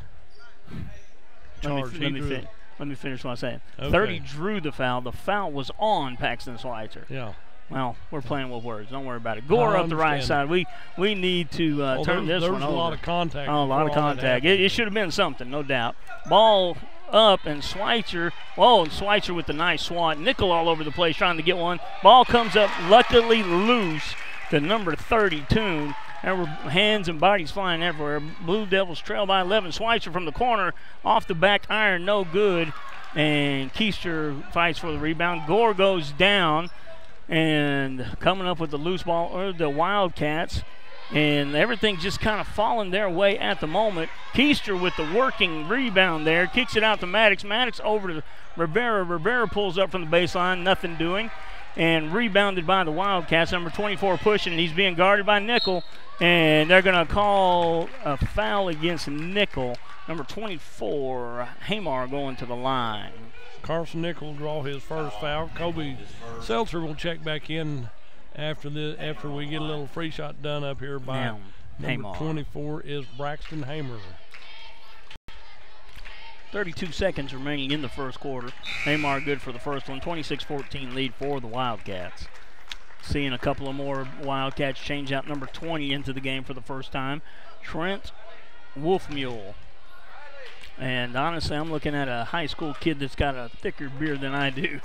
Let me finish what I'm saying. Okay. 30 drew the foul. The foul was on Paxton Schweitzer. Yeah. Well, we're playing with words. Don't worry about it. Gore up the right side. We need to turn this one over. There's a lot of contact. Oh, a lot of contact. It should have been something, no doubt. Ball up, and Schweitzer. Whoa, and Schweitzer with the nice swat. Nickel all over the place trying to get one. Ball comes up, luckily loose to number 30, Toon. There were hands and bodies flying everywhere. Blue Devils trail by 11. Schweitzer from the corner, off the back iron, no good. And Keister fights for the rebound. Gore goes down, and coming up with the loose ball are the Wildcats. And everything's just kind of falling their way at the moment. Keister with the working rebound there, kicks it out to Maddox. Maddox over to Rivera. Rivera pulls up from the baseline, nothing doing. And rebounded by the Wildcats. Number 24 pushing, and he's being guarded by Nickel. And they're going to call a foul against Nickel. Number 24, Hamar, going to the line. Carson Nickel will draw his first foul. Kobe Seltzer will check back in after we get a little free shot done up here by number 24 is Braxton Hamer. 32 seconds remaining in the first quarter. Hamar good for the first one. 26-14 lead for the Wildcats. Seeing a couple of more Wildcats change out number 20 into the game for the first time. Trent Wolfmule. And honestly, I'm looking at a high school kid that's got a thicker beard than I do.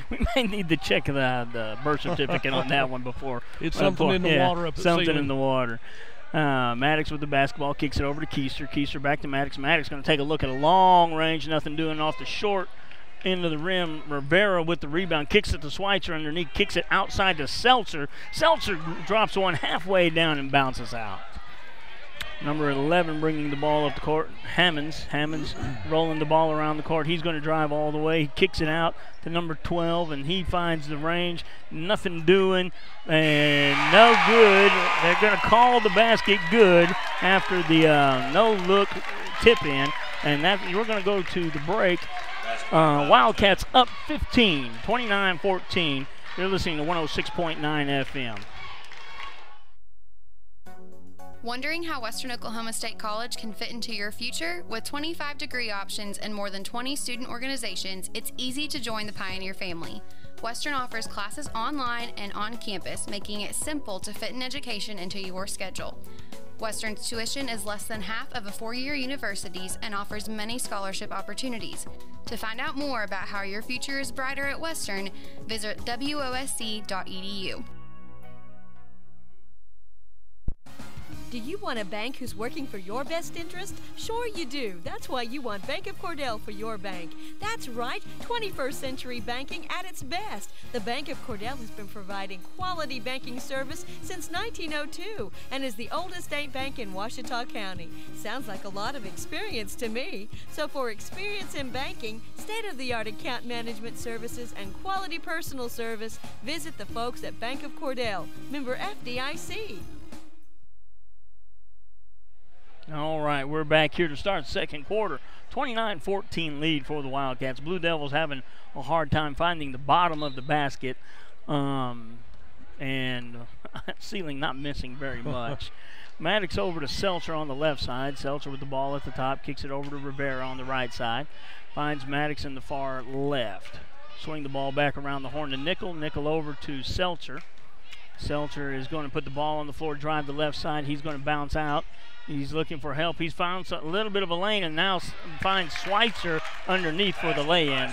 We may need to check the birth certificate on that one before. It's something in the water up at Something Seiling. in the water. Maddox with the basketball, kicks it over to Keister. Keister back to Maddox. Maddox going to take a look at a long range, nothing doing off the short end of the rim. Rivera with the rebound, kicks it to Schweitzer underneath, kicks it outside to Seltzer. Seltzer drops one halfway down and bounces out. Number 11 bringing the ball up the court, Hammonds. Hammonds rolling the ball around the court. He's going to drive all the way. He kicks it out to number 12, and he finds the range. Nothing doing, and no good. They're going to call the basket good after the no-look tip-in. And that we're going to go to the break. Wildcats up 15, 29-14. You're listening to 106.9 FM. Wondering how Western Oklahoma State College can fit into your future? With 25 degree options and more than 20 student organizations, it's easy to join the Pioneer family. Western offers classes online and on campus, making it simple to fit an education into your schedule. Western's tuition is less than half of a four-year university's and offers many scholarship opportunities. To find out more about how your future is brighter at Western, visit wosc.edu. Do you want a bank who's working for your best interest? Sure you do. That's why you want Bank of Cordell for your bank. That's right, 21st century banking at its best. The Bank of Cordell has been providing quality banking service since 1902 and is the oldest state bank in Ouachita County. Sounds like a lot of experience to me. So for experience in banking, state-of-the-art account management services, and quality personal service, visit the folks at Bank of Cordell, member FDIC. All right, we're back here to start second quarter. 29-14 lead for the Wildcats. Blue Devils having a hard time finding the bottom of the basket. And Seiling not missing very much. Maddox over to Seltzer on the left side. Seltzer with the ball at the top. Kicks it over to Rivera on the right side. Finds Maddox in the far left. Swing the ball back around the horn to Nickel. Nickel over to Seltzer. Seltzer is going to put the ball on the floor, drive the left side. He's going to bounce out. He's looking for help. He's found a little bit of a lane and now finds Schweitzer underneath for the lay-in.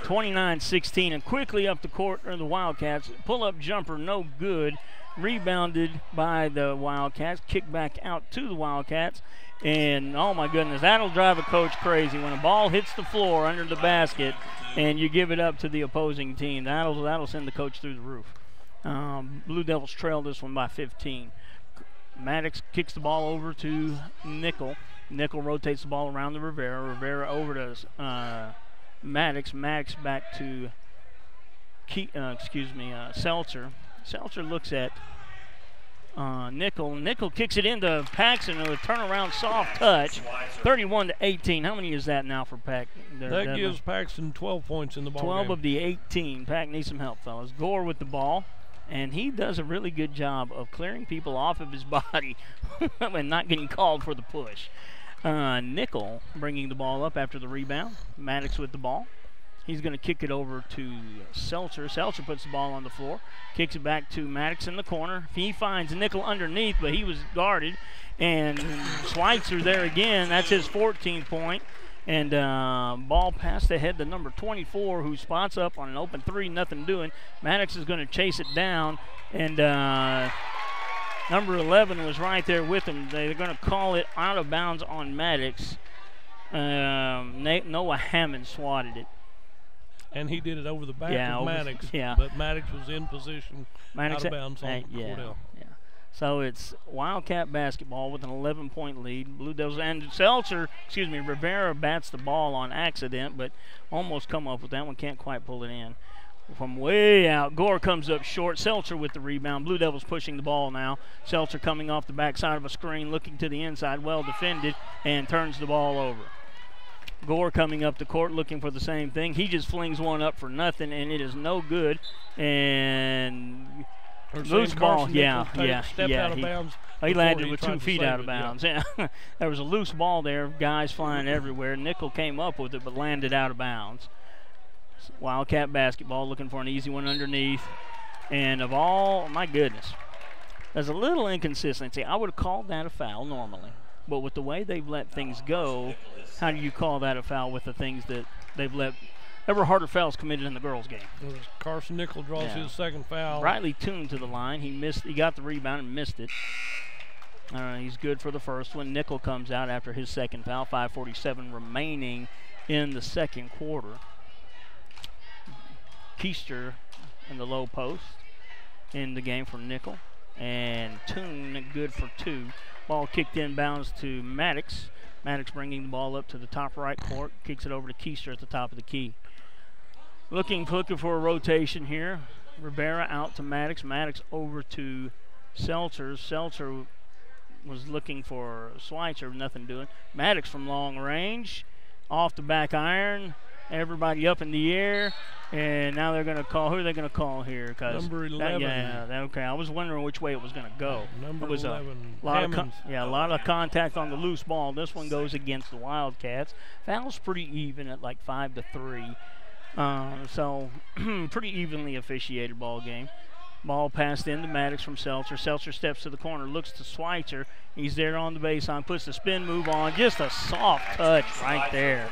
29-16, and quickly up the court are the Wildcats. Pull-up jumper, no good. Rebounded by the Wildcats. Kick back out to the Wildcats. And, oh, my goodness, that'll drive a coach crazy. When a ball hits the floor under the basket and you give it up to the opposing team, that'll send the coach through the roof. Blue Devils trail this one by 15. Maddox kicks the ball over to Nickel. Nickel rotates the ball around to Rivera. Rivera over to Maddox. Maddox back to Seltzer. Seltzer looks at Nickel. Nickel kicks it into Paxton. A turnaround soft touch. 31-18. How many is that now for Pack? That gives Paxton 12 points in the ball 12 game. of the 18. Pack needs some help, fellas. Gore with the ball. And he does a really good job of clearing people off of his body and not getting called for the push. Nickel bringing the ball up after the rebound. Maddox with the ball. He's going to kick it over to Seltzer. Seltzer puts the ball on the floor. Kicks it back to Maddox in the corner. He finds Nickel underneath, but he was guarded. And Schweitzer there again. That's his 14th point. And ball passed ahead to number 24, who spots up on an open three, nothing doing. Maddox is going to chase it down, and number 11 was right there with him. They're going to call it out of bounds on Maddox. Noah Hammond swatted it. And he did it over the back of Maddox. Yeah. But Maddox was in position Maddox out of bounds on Cordell. Yeah. So it's Wildcat basketball with an 11-point lead. Blue Devils and Rivera bats the ball on accident, but almost come up with that one. Can't quite pull it in. From way out, Gore comes up short. Seltzer with the rebound. Blue Devils pushing the ball now. Seltzer coming off the backside of a screen, looking to the inside, well defended, and turns the ball over. Gore coming up the court looking for the same thing. He just flings one up for nothing, and it is no good. And loose ball, Stepped out of bounds. He landed with 2 feet out of bounds. Yeah. There was a loose ball there, guys flying everywhere. Nickel came up with it, but landed out of bounds. Wildcat basketball looking for an easy one underneath. And of all, my goodness, there's a little inconsistency. I would have called that a foul normally. But with the way they've let things go, how do you call that a foul with the things that they've let? There were harder fouls committed in the girls' game. Carson Nickel draws his second foul. Rightly tuned to the line. He got the rebound and missed it. He's good for the first one. Nickel comes out after his second foul. 5:47 remaining in the second quarter. Keister in the low post in the game for Nickel. And Toon good for 2. Ball kicked inbounds to Maddox. Maddox bringing the ball up to the top right court. Kicks it over to Keister at the top of the key. Looking for a rotation here. Rivera out to Maddox. Maddox over to Seltzer. Seltzer was looking for Schweitzer, nothing doing. Maddox from long range, off the back iron. Everybody up in the air, and now they're going to call. Who are they going to call here? Number 11. Okay. I was wondering which way it was going to go. Number it was 11. A lot of contact on the loose ball. This one goes against the Wildcats. Foul's pretty even at like 5-3. So pretty evenly officiated ball game. Ball passed into Maddox from Seltzer. Seltzer steps to the corner, looks to Schweitzer. He's there on the baseline, puts the spin move on. Just a soft touch right there.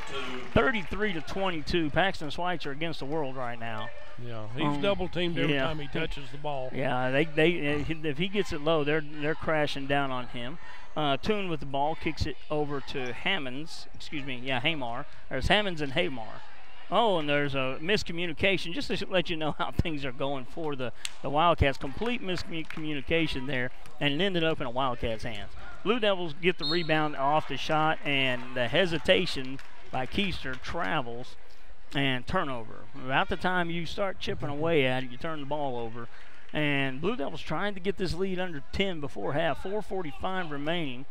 33-22. Paxton Schweitzer against the world right now. Yeah, he's double teamed every time he touches the ball. Yeah, if he gets it low, they're crashing down on him. Toon with the ball kicks it over to Hamar. There's Hammonds and Hamar. Oh, and there's a miscommunication, just to let you know how things are going for the Wildcats. Complete miscommunication there, and it ended up in a Wildcats' hands. Blue Devils get the rebound off the shot, and the hesitation by Keister travels, and turnover. About the time you start chipping away at it, you turn the ball over. And Blue Devils trying to get this lead under 10 before half, 4:45 remaining.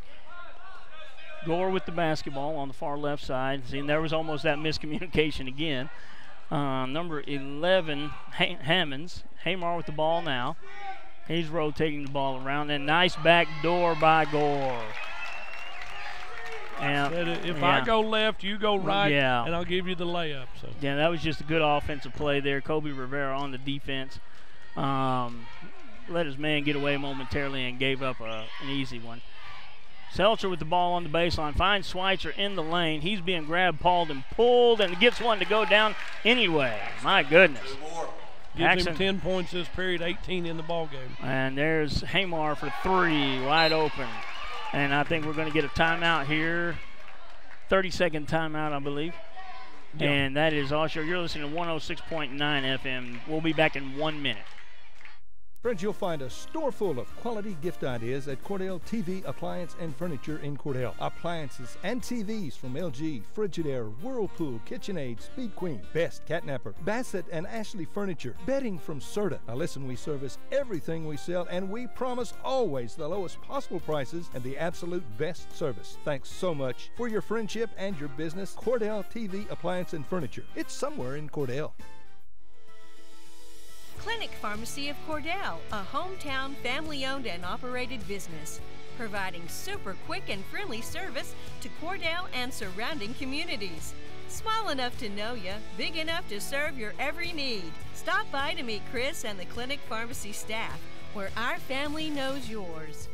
Gore with the basketball on the far left side. See, and there was almost that miscommunication again. Number 11, Hammonds. Hamar with the ball now. He's rotating the ball around. And nice back door by Gore. If I go left, you go right, and I'll give you the layup. So. Yeah, that was just a good offensive play there. Kobe Rivera on the defense. Let his man get away momentarily and gave up an easy one. Seltzer with the ball on the baseline, finds Schweitzer in the lane. He's being grabbed, pauled, and pulled, and gets one to go down anyway. My goodness. Gives him 10 points this period, 18 in the ball game. And there's Hamar for 3, wide open. And I think we're going to get a timeout here. 30-second timeout, I believe. Yeah. And that is all. You're listening to 106.9 FM. We'll be back in 1 minute. Friends, you'll find a store full of quality gift ideas at Cordell TV Appliance and Furniture in Cordell. Appliances and TVs from LG, Frigidaire, Whirlpool, KitchenAid, Speed Queen, Best, Catnapper, Bassett and Ashley Furniture, bedding from Serta. Now listen, we service everything we sell, and we promise always the lowest possible prices and the absolute best service. Thanks so much for your friendship and your business. Cordell TV Appliance and Furniture. It's somewhere in Cordell. Clinic Pharmacy of Cordell, a hometown family-owned and operated business, providing super quick and friendly service to Cordell and surrounding communities. Small enough to know you, big enough to serve your every need. Stop by to meet Chris and the Clinic Pharmacy staff, where our family knows yours.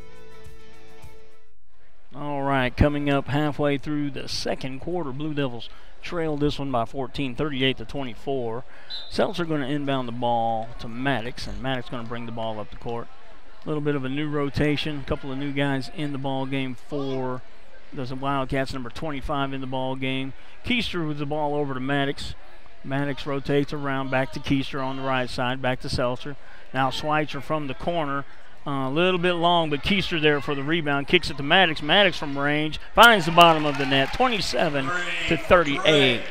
All right, coming up halfway through the second quarter, Blue Devils trailed this one by 14, 38-24. Seltzer going to inbound the ball to Maddox, and Maddox going to bring the ball up the court. A little bit of a new rotation, a couple of new guys in the ball game for the Wildcats. Number 25 in the ball game. Keister with the ball over to Maddox. Maddox rotates around back to Keister on the right side, back to Seltzer. Now Schweitzer from the corner. A little bit long, but Keister there for the rebound. Kicks it to Maddox. Maddox from range finds the bottom of the net. 27-38.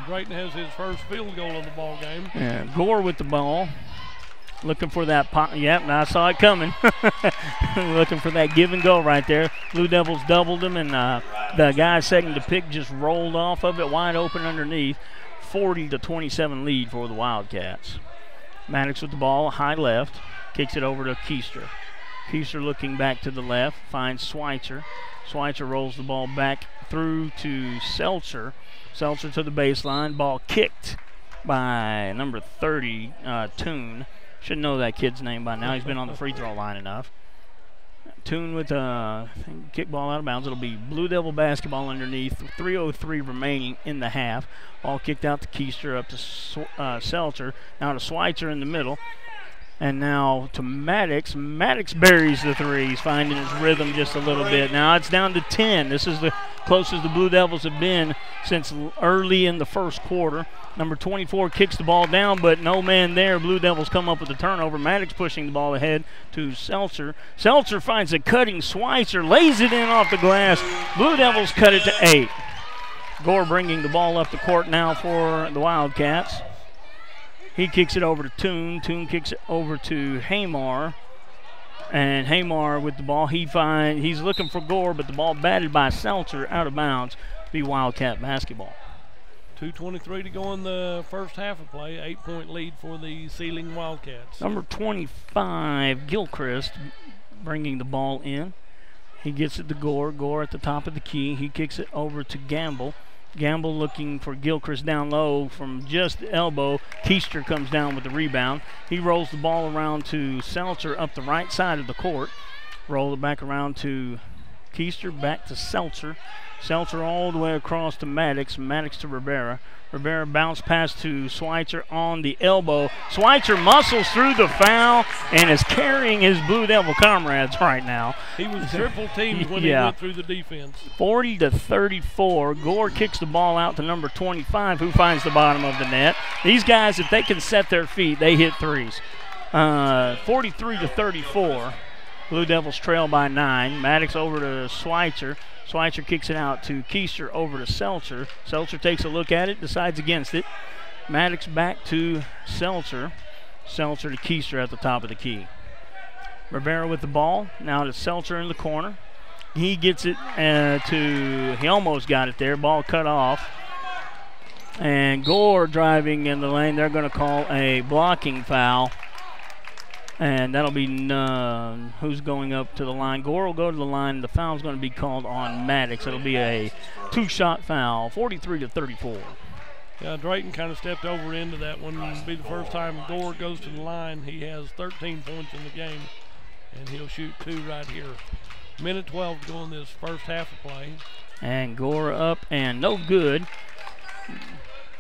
Drayton has his first field goal of the ball game. Yeah, Gore with the ball. Looking for that pop. Yep, I saw it coming. Looking for that give and go right there. Blue Devils doubled him, and the guy second to pick just rolled off of it, wide open underneath. 40-27 lead for the Wildcats. Maddox with the ball, high left. Kicks it over to Keister. Keister looking back to the left, finds Schweitzer. Schweitzer rolls the ball back through to Seltzer. Seltzer to the baseline. Ball kicked by number 30, Toon. Should know that kid's name by now. He's been on the free throw line enough. Toon with a kickball out of bounds. It'll be Blue Devil basketball underneath. 3:03 remaining in the half. Ball kicked out to Keister, up to Seltzer. Now to Schweitzer in the middle. And now to Maddox. Maddox buries the three. He's finding his rhythm just a little bit. Now it's down to 10. This is the closest the Blue Devils have been since early in the first quarter. Number 24 kicks the ball down, but no man there. Blue Devils come up with the turnover. Maddox pushing the ball ahead to Seltzer. Seltzer finds a cutting Schweitzer, lays it in off the glass. Blue Devils cut it to 8. Gore bringing the ball up the court now for the Wildcats. He kicks it over to Toon. Toon kicks it over to Hamar. And Hamar with the ball. He's looking for Gore, but the ball batted by Seltzer out of bounds. Be Wildcat basketball. 2:23 to go in the first half of play. 8-point lead for the Seiling Wildcats. Number 25, Gilchrist, bringing the ball in. He gets it to Gore. Gore at the top of the key. He kicks it over to Gamble. Gamble looking for Gilchrist down low from just the elbow. Keister comes down with the rebound. He rolls the ball around to Seltzer up the right side of the court. Roll it back around to Keister, back to Seltzer. Seltzer all the way across to Maddox. Maddox to Rivera. Rivera bounce pass to Schweitzer on the elbow. Schweitzer muscles through the foul and is carrying his Blue Devil comrades right now. He was triple teamed when he went through the defense. 40-34. Gore kicks the ball out to number 25, who finds the bottom of the net. These guys, if they can set their feet, they hit threes. 43-34. Blue Devils trail by 9. Maddox over to Schweitzer. Schweitzer kicks it out to Keister over to Seltzer. Seltzer takes a look at it, decides against it. Maddox back to Seltzer. Seltzer to Keister at the top of the key. Rivera with the ball. Now to Seltzer in the corner. He gets it he almost got it there. Ball cut off. And Gore driving in the lane. They're going to call a blocking foul. And that'll be who's going up to the line. Gore will go to the line. The foul's going to be called on Maddox. It'll be a two-shot foul, 43-34. Yeah, Drayton kind of stepped over into that one. It'll be the first time Gore goes to the line. He has 13 points in the game, and he'll shoot 2 right here. Minute 12 to go in this first half of play. And Gore up and no good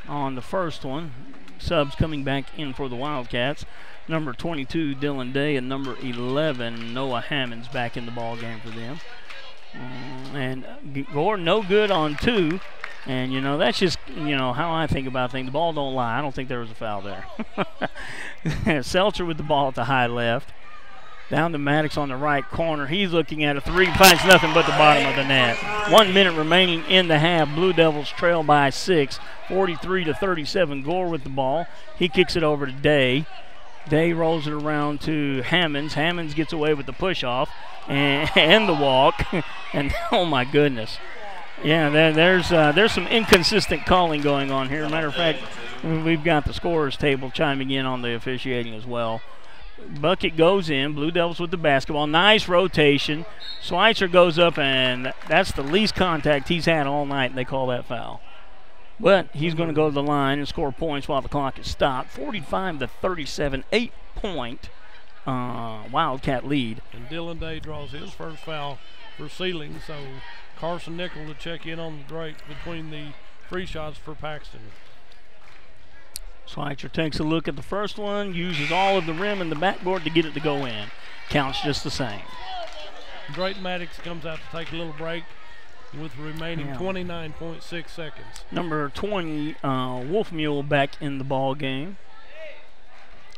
on the first one. Subs coming back in for the Wildcats. Number 22, Dylan Day, and number 11, Noah Hammonds back in the ball game for them. And Gore no good on 2. And, that's just, how I think about things. The ball don't lie. I don't think there was a foul there. Seltzer with the ball at the high left. Down to Maddox on the right corner. He's looking at a 3, finds nothing but the bottom of the net. 1 minute remaining in the half. Blue Devils trail by 6, 43-37. Gore with the ball. He kicks it over to Day. Day rolls it around to Hammonds. Hammonds gets away with the push-off and the walk. And, oh, my goodness. Yeah, there's some inconsistent calling going on here. Matter of fact, we've got the scorers table chiming in on the officiating as well. Bucket goes in. Blue Devils with the basketball. Nice rotation. Schweitzer goes up, and that's the least contact he's had all night, and they call that foul. But he's going to go to the line and score points while the clock is stopped. 45-37, 8-point Wildcat lead. And Dylan Day draws his first foul for Seiling, so Carson Nickel to check in on the break between the free shots for Paxton. Schweitzer takes a look at the first one, uses all of the rim and the backboard to get it to go in. Counts just the same. Drayton Maddox comes out to take a little break with remaining 29.6 seconds. Number 20, Wolf Mule back in the ball game.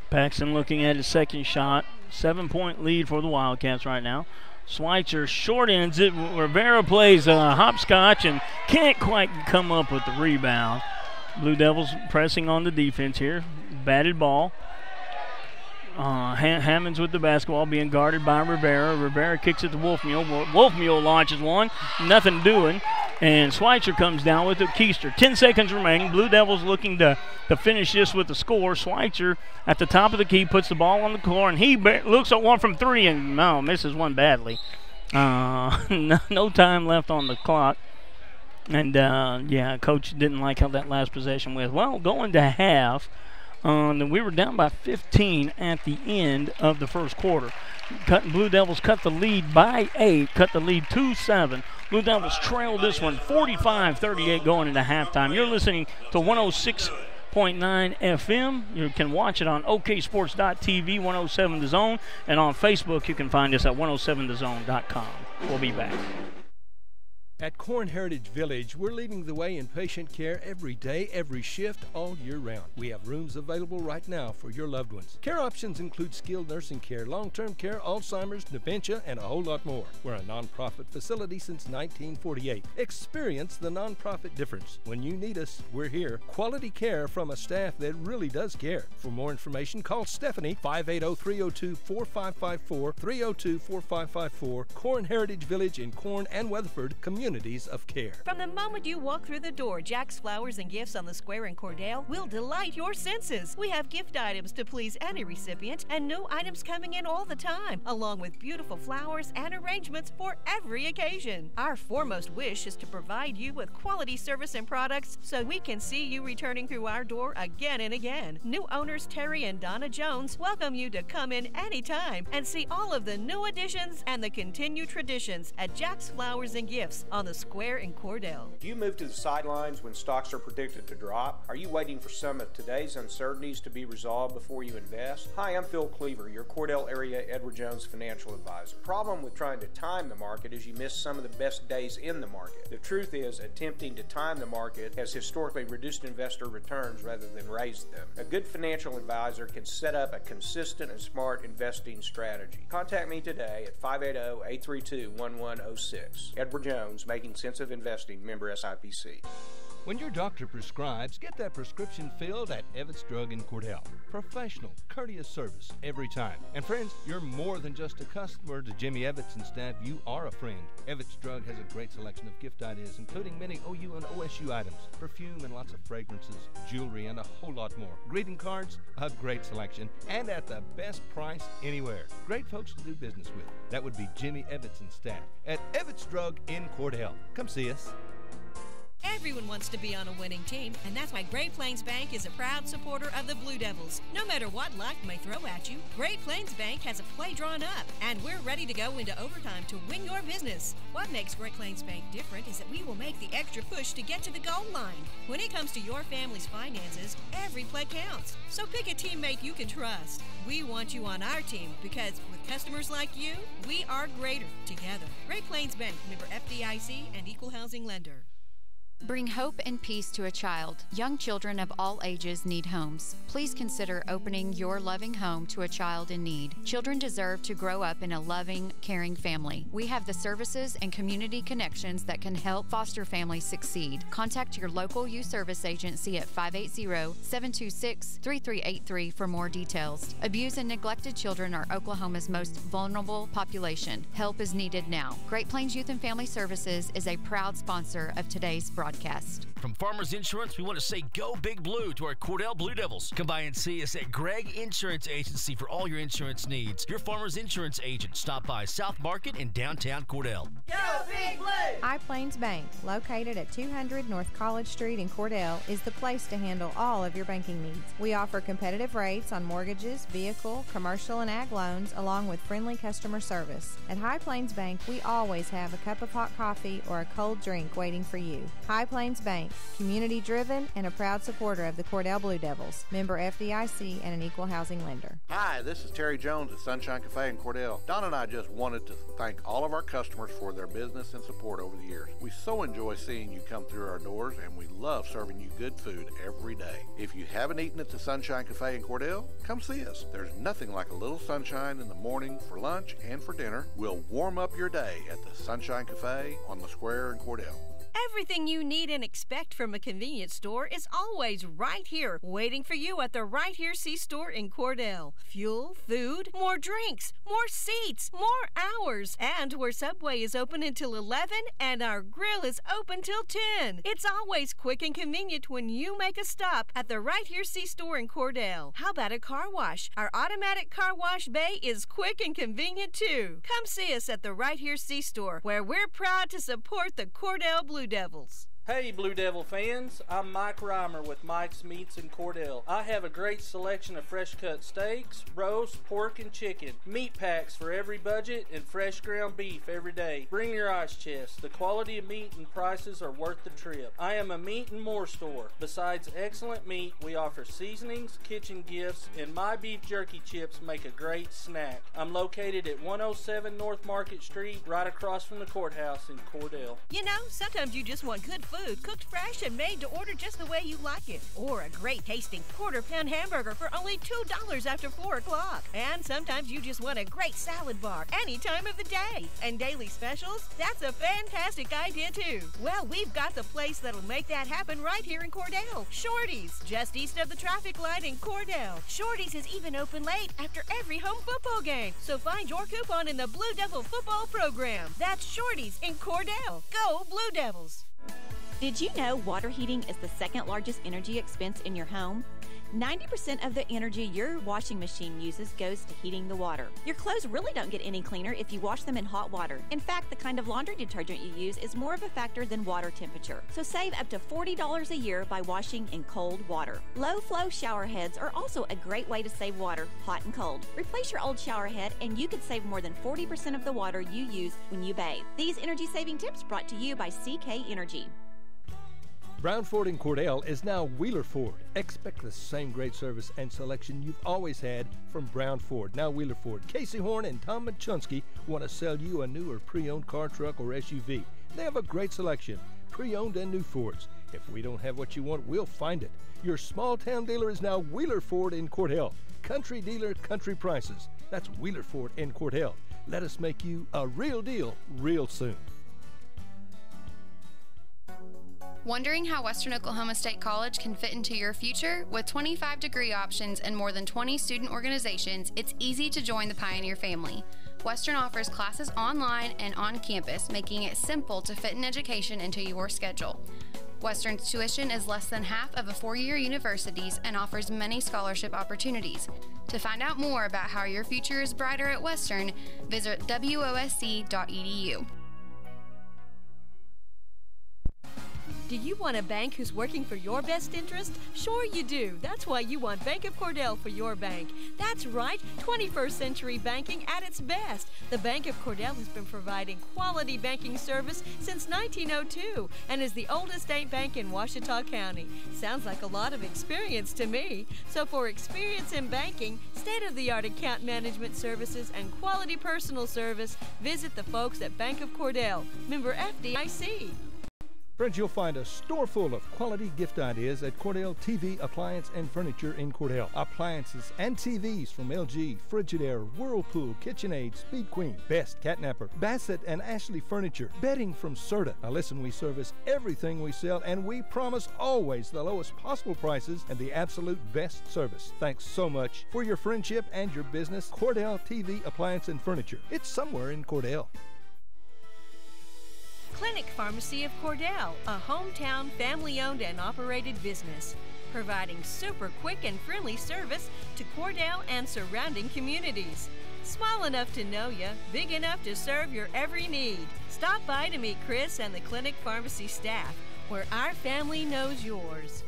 Paxton looking at his second shot. 7-point lead for the Wildcats right now. Schweitzer short ends it. Rivera plays hopscotch and can't quite come up with the rebound. Blue Devils pressing on the defense here. Batted ball. Hammonds with the basketball being guarded by Rivera. Rivera kicks it to Wolf Mule. Wolf Mule launches one. Nothing doing. And Schweitzer comes down with it. Keister. 10 seconds remaining. Blue Devils looking to finish this with the score. Schweitzer at the top of the key puts the ball on the floor, and he looks at one from 3 and misses one badly. No time left on the clock. And, Coach didn't like how that last possession went. Well, going to half, we were down by 15 at the end of the first quarter. Blue Devils cut the lead by 8, cut the lead 2-7. Blue Devils trailed this one 45-38 going into halftime. You're listening to 106.9 FM. You can watch it on oksports.tv, 107 The Zone, and on Facebook you can find us at 107thezone.com. We'll be back. At Corn Heritage Village, we're leading the way in patient care every day, every shift, all year round. We have rooms available right now for your loved ones. Care options include skilled nursing care, long-term care, Alzheimer's, dementia, and a whole lot more. We're a nonprofit facility since 1948. Experience the nonprofit difference. When you need us, we're here. Quality care from a staff that really does care. For more information, call Stephanie, 580-302-4554, 302-4554. Corn Heritage Village in Corn and Weatherford, communities of care. From the moment you walk through the door, Jack's Flowers and Gifts on the Square in Cordell will delight your senses. We have gift items to please any recipient and new items coming in all the time, along with beautiful flowers and arrangements for every occasion. Our foremost wish is to provide you with quality service and products so we can see you returning through our door again and again. New owners Terry and Donna Jones welcome you to come in anytime and see all of the new additions and the continued traditions at Jack's Flowers and Gifts on the Square in Cordell. Do you move to the sidelines when stocks are predicted to drop? Are you waiting for some of today's uncertainties to be resolved before you invest? Hi, I'm Phil Cleaver, your Cordell area Edward Jones financial advisor. Problem with trying to time the market is you miss some of the best days in the market. The truth is, attempting to time the market has historically reduced investor returns rather than raised them. A good financial advisor can set up a consistent and smart investing strategy. Contact me today at 580-832-1106. Edward Jones, Making Sense of Investing, member SIPC. When your doctor prescribes, get that prescription filled at Evetts Drug in Cordell. Professional, courteous service every time. And friends, you're more than just a customer to Jimmy Evetts and staff. You are a friend. Evetts Drug has a great selection of gift ideas, including many OU and OSU items, perfume and lots of fragrances, jewelry, and a whole lot more. Greeting cards, a great selection, and at the best price anywhere. Great folks to do business with. That would be Jimmy Evetts and staff at Evetts Drug in Cordell. Come see us. Everyone wants to be on a winning team, and that's why Great Plains Bank is a proud supporter of the Blue Devils. No matter what luck may throw at you, Great Plains Bank has a play drawn up, and we're ready to go into overtime to win your business. What makes Great Plains Bank different is that we will make the extra push to get to the goal line. When it comes to your family's finances, every play counts. So pick a teammate you can trust. We want you on our team because with customers like you, we are greater together. Great Plains Bank, member FDIC and equal housing lender. Bring hope and peace to a child. Young children of all ages need homes. Please consider opening your loving home to a child in need. Children deserve to grow up in a loving, caring family. We have the services and community connections that can help foster families succeed. Contact your local youth service agency at 580-726-3383 for more details. Abused and neglected children are Oklahoma's most vulnerable population. Help is needed now. Great Plains Youth and Family Services is a proud sponsor of today's broadcast. From Farmers Insurance, we want to say go Big Blue to our Cordell Blue Devils. Come by and see us at Gregg Insurance Agency for all your insurance needs. Your Farmers Insurance agent. Stop by South Market in downtown Cordell. Go Big Blue! High Plains Bank, located at 200 North College Street in Cordell, is the place to handle all of your banking needs. We offer competitive rates on mortgages, vehicle, commercial, and ag loans, along with friendly customer service. At High Plains Bank, we always have a cup of hot coffee or a cold drink waiting for you. High Plains Bank, community-driven and a proud supporter of the Cordell Blue Devils, member FDIC and an equal housing lender. Hi, this is Terry Jones at Sunshine Cafe in Cordell. Don and I just wanted to thank all of our customers for their business and support over the years. We so enjoy seeing you come through our doors, and we love serving you good food every day. If you haven't eaten at the Sunshine Cafe in Cordell, come see us. There's nothing like a little sunshine in the morning for lunch and for dinner. We'll warm up your day at the Sunshine Cafe on the Square in Cordell. Everything you need and expect from a convenience store is always right here, waiting for you at the Right Here C-Store in Cordell. Fuel, food, more drinks, more seats, more hours, and where Subway is open until 11 and our grill is open till 10. It's always quick and convenient when you make a stop at the Right Here C-Store in Cordell. How about a car wash? Our automatic car wash bay is quick and convenient too. Come see us at the Right Here C-Store, where we're proud to support the Cordell Blue Devils. Hey Blue Devil fans, I'm Mike Reimer with Mike's Meats in Cordell. I have a great selection of fresh cut steaks, roast, pork, and chicken, meat packs for every budget, and fresh ground beef every day. Bring your ice chest. The quality of meat and prices are worth the trip. I am a meat and more store. Besides excellent meat, we offer seasonings, kitchen gifts, and my beef jerky chips make a great snack. I'm located at 107 North Market Street, right across from the courthouse in Cordell. You know, sometimes you just want good food, cooked fresh and made to order just the way you like it. Or a great tasting quarter-pound hamburger for only $2 after 4 o'clock. And sometimes you just want a great salad bar any time of the day. And daily specials? That's a fantastic idea too. Well, we've got the place that'll make that happen right here in Cordell. Shorty's, just east of the traffic light in Cordell. Shorty's is even open late after every home football game. So find your coupon in the Blue Devil football program. That's Shorty's in Cordell. Go Blue Devils! Did you know water heating is the second largest energy expense in your home? 90% of the energy your washing machine uses goes to heating the water. Your clothes really don't get any cleaner if you wash them in hot water. In fact, the kind of laundry detergent you use is more of a factor than water temperature. So save up to $40 a year by washing in cold water. Low-flow shower heads are also a great way to save water, hot and cold. Replace your old shower head and you could save more than 40% of the water you use when you bathe. These energy-saving tips brought to you by CK Energy. Brown Ford in Cordell is now Wheeler Ford. Expect the same great service and selection you've always had from Brown Ford, now Wheeler Ford. Casey Horn and Tom Machunsky want to sell you a new or pre-owned car, truck, or SUV. They have a great selection, pre-owned and new Fords. If we don't have what you want, we'll find it. Your small-town dealer is now Wheeler Ford in Cordell. Country dealer, country prices. That's Wheeler Ford in Cordell. Let us make you a real deal real soon. Wondering how Western Oklahoma State College can fit into your future? With 25 degree options and more than 20 student organizations, it's easy to join the Pioneer family. Western offers classes online and on campus, making it simple to fit an education into your schedule. Western's tuition is less than half of a four-year university's and offers many scholarship opportunities. To find out more about how your future is brighter at Western, visit wosc.edu. Do you want a bank who's working for your best interest? Sure you do. That's why you want Bank of Cordell for your bank. That's right, 21st century banking at its best. The Bank of Cordell has been providing quality banking service since 1902 and is the oldest state bank in Ouachita County. Sounds like a lot of experience to me. So for experience in banking, state-of-the-art account management services, and quality personal service, visit the folks at Bank of Cordell, member FDIC. Friends, you'll find a store full of quality gift ideas at Cordell TV Appliance and Furniture in Cordell. Appliances and TVs from LG, Frigidaire, Whirlpool, KitchenAid, Speed Queen, Best, Catnapper, Bassett, and Ashley Furniture. Bedding from Serta. Now listen, we service everything we sell, and we promise always the lowest possible prices and the absolute best service. Thanks so much for your friendship and your business. Cordell TV Appliance and Furniture. It's somewhere in Cordell. Clinic Pharmacy of Cordell, a hometown family-owned and operated business, providing super quick and friendly service to Cordell and surrounding communities. Small enough to know you, big enough to serve your every need. Stop by to meet Chris and the Clinic Pharmacy staff, where our family knows yours.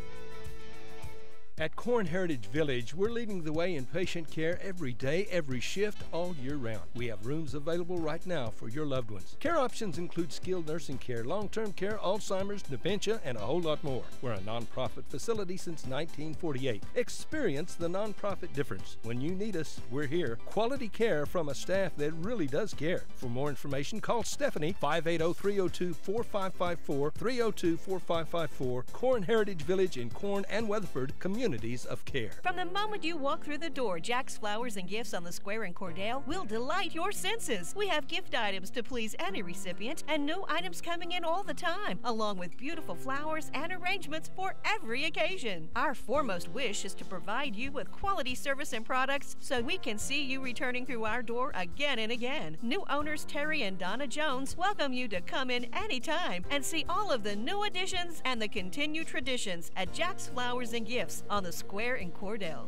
At Corn Heritage Village, we're leading the way in patient care every day, every shift, all year round. We have rooms available right now for your loved ones. Care options include skilled nursing care, long-term care, Alzheimer's, dementia, and a whole lot more. We're a nonprofit facility since 1948. Experience the nonprofit difference. When you need us, we're here. Quality care from a staff that really does care. For more information, call Stephanie, 580-302-4554, 302-4554. Corn Heritage Village in Corn and Weatherford, communities of care. From the moment you walk through the door, Jack's Flowers and Gifts on the Square in Cordell will delight your senses. We have gift items to please any recipient and new items coming in all the time, along with beautiful flowers and arrangements for every occasion. Our foremost wish is to provide you with quality service and products so we can see you returning through our door again and again. New owners Terry and Donna Jones welcome you to come in anytime and see all of the new additions and the continued traditions at Jack's Flowers and Gifts on the Square in Cordell.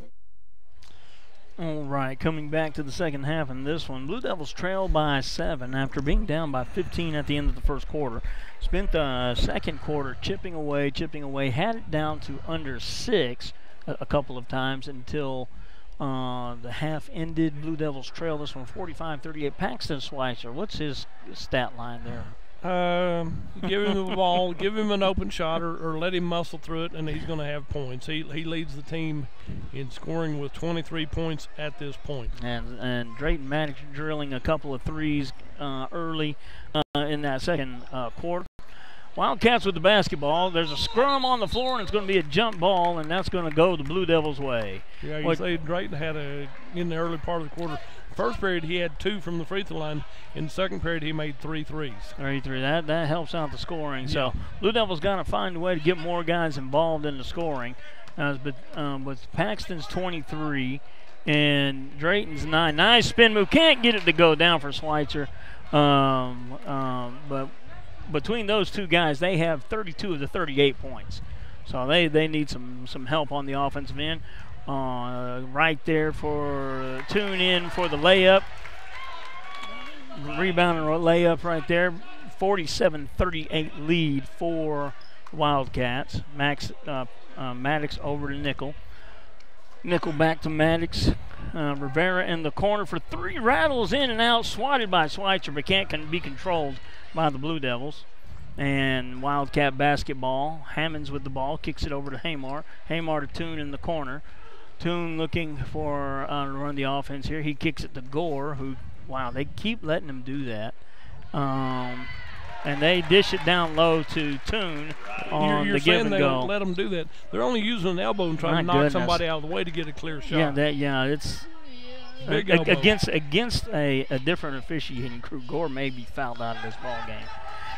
All right, coming back to the second half in this one, Blue Devils trail by 7 after being down by 15 at the end of the first quarter. Spent the second quarter chipping away, had it down to under 6 a couple of times until the half ended. Blue Devils trail this one 45-38. Paxton Schweitzer, what's his stat line there? Give him the ball, give him an open shot, or let him muscle through it, and he's going to have points. He leads the team in scoring with 23 points at this point. And Drayton Maddox drilling a couple of threes early in that second quarter. Wildcats with the basketball. There's a scrum on the floor, and it's going to be a jump ball, and that's going to go the Blue Devils' way. Yeah, you say Drayton had in the early part of the quarter. First period, he had 2 from the free throw line. In the second period, he made 3 threes. 3 3. That helps out the scoring. Yeah. So Blue Devils got to find a way to get more guys involved in the scoring. With Paxton's 23 and Drayton's 9. Nice spin move. Can't get it to go down for Schweitzer. But between those two guys, they have 32 of the 38 points. So they need some help on the offensive end. Right there for tune in for the layup. Rebound and layup right there. 47-38 lead for Wildcats. Maddox over to Nickel. Nickel back to Maddox. Rivera in the corner for 3. Rattles in and out. Swatted by Schweitzer, but can't be controlled by the Blue Devils. And Wildcat basketball. Hammonds with the ball. Kicks it over to Hamar. Hamar to Toon in the corner. Toon looking for to run the offense here. He kicks it to Gore, who, wow, they keep letting him do that. And they dish it down low to Toon on the give and go. You're saying they let them do that. They're only using an elbow and trying to knock somebody out of the way to get a clear shot. It's against a different officiating crew. Gore may be fouled out of this ball game.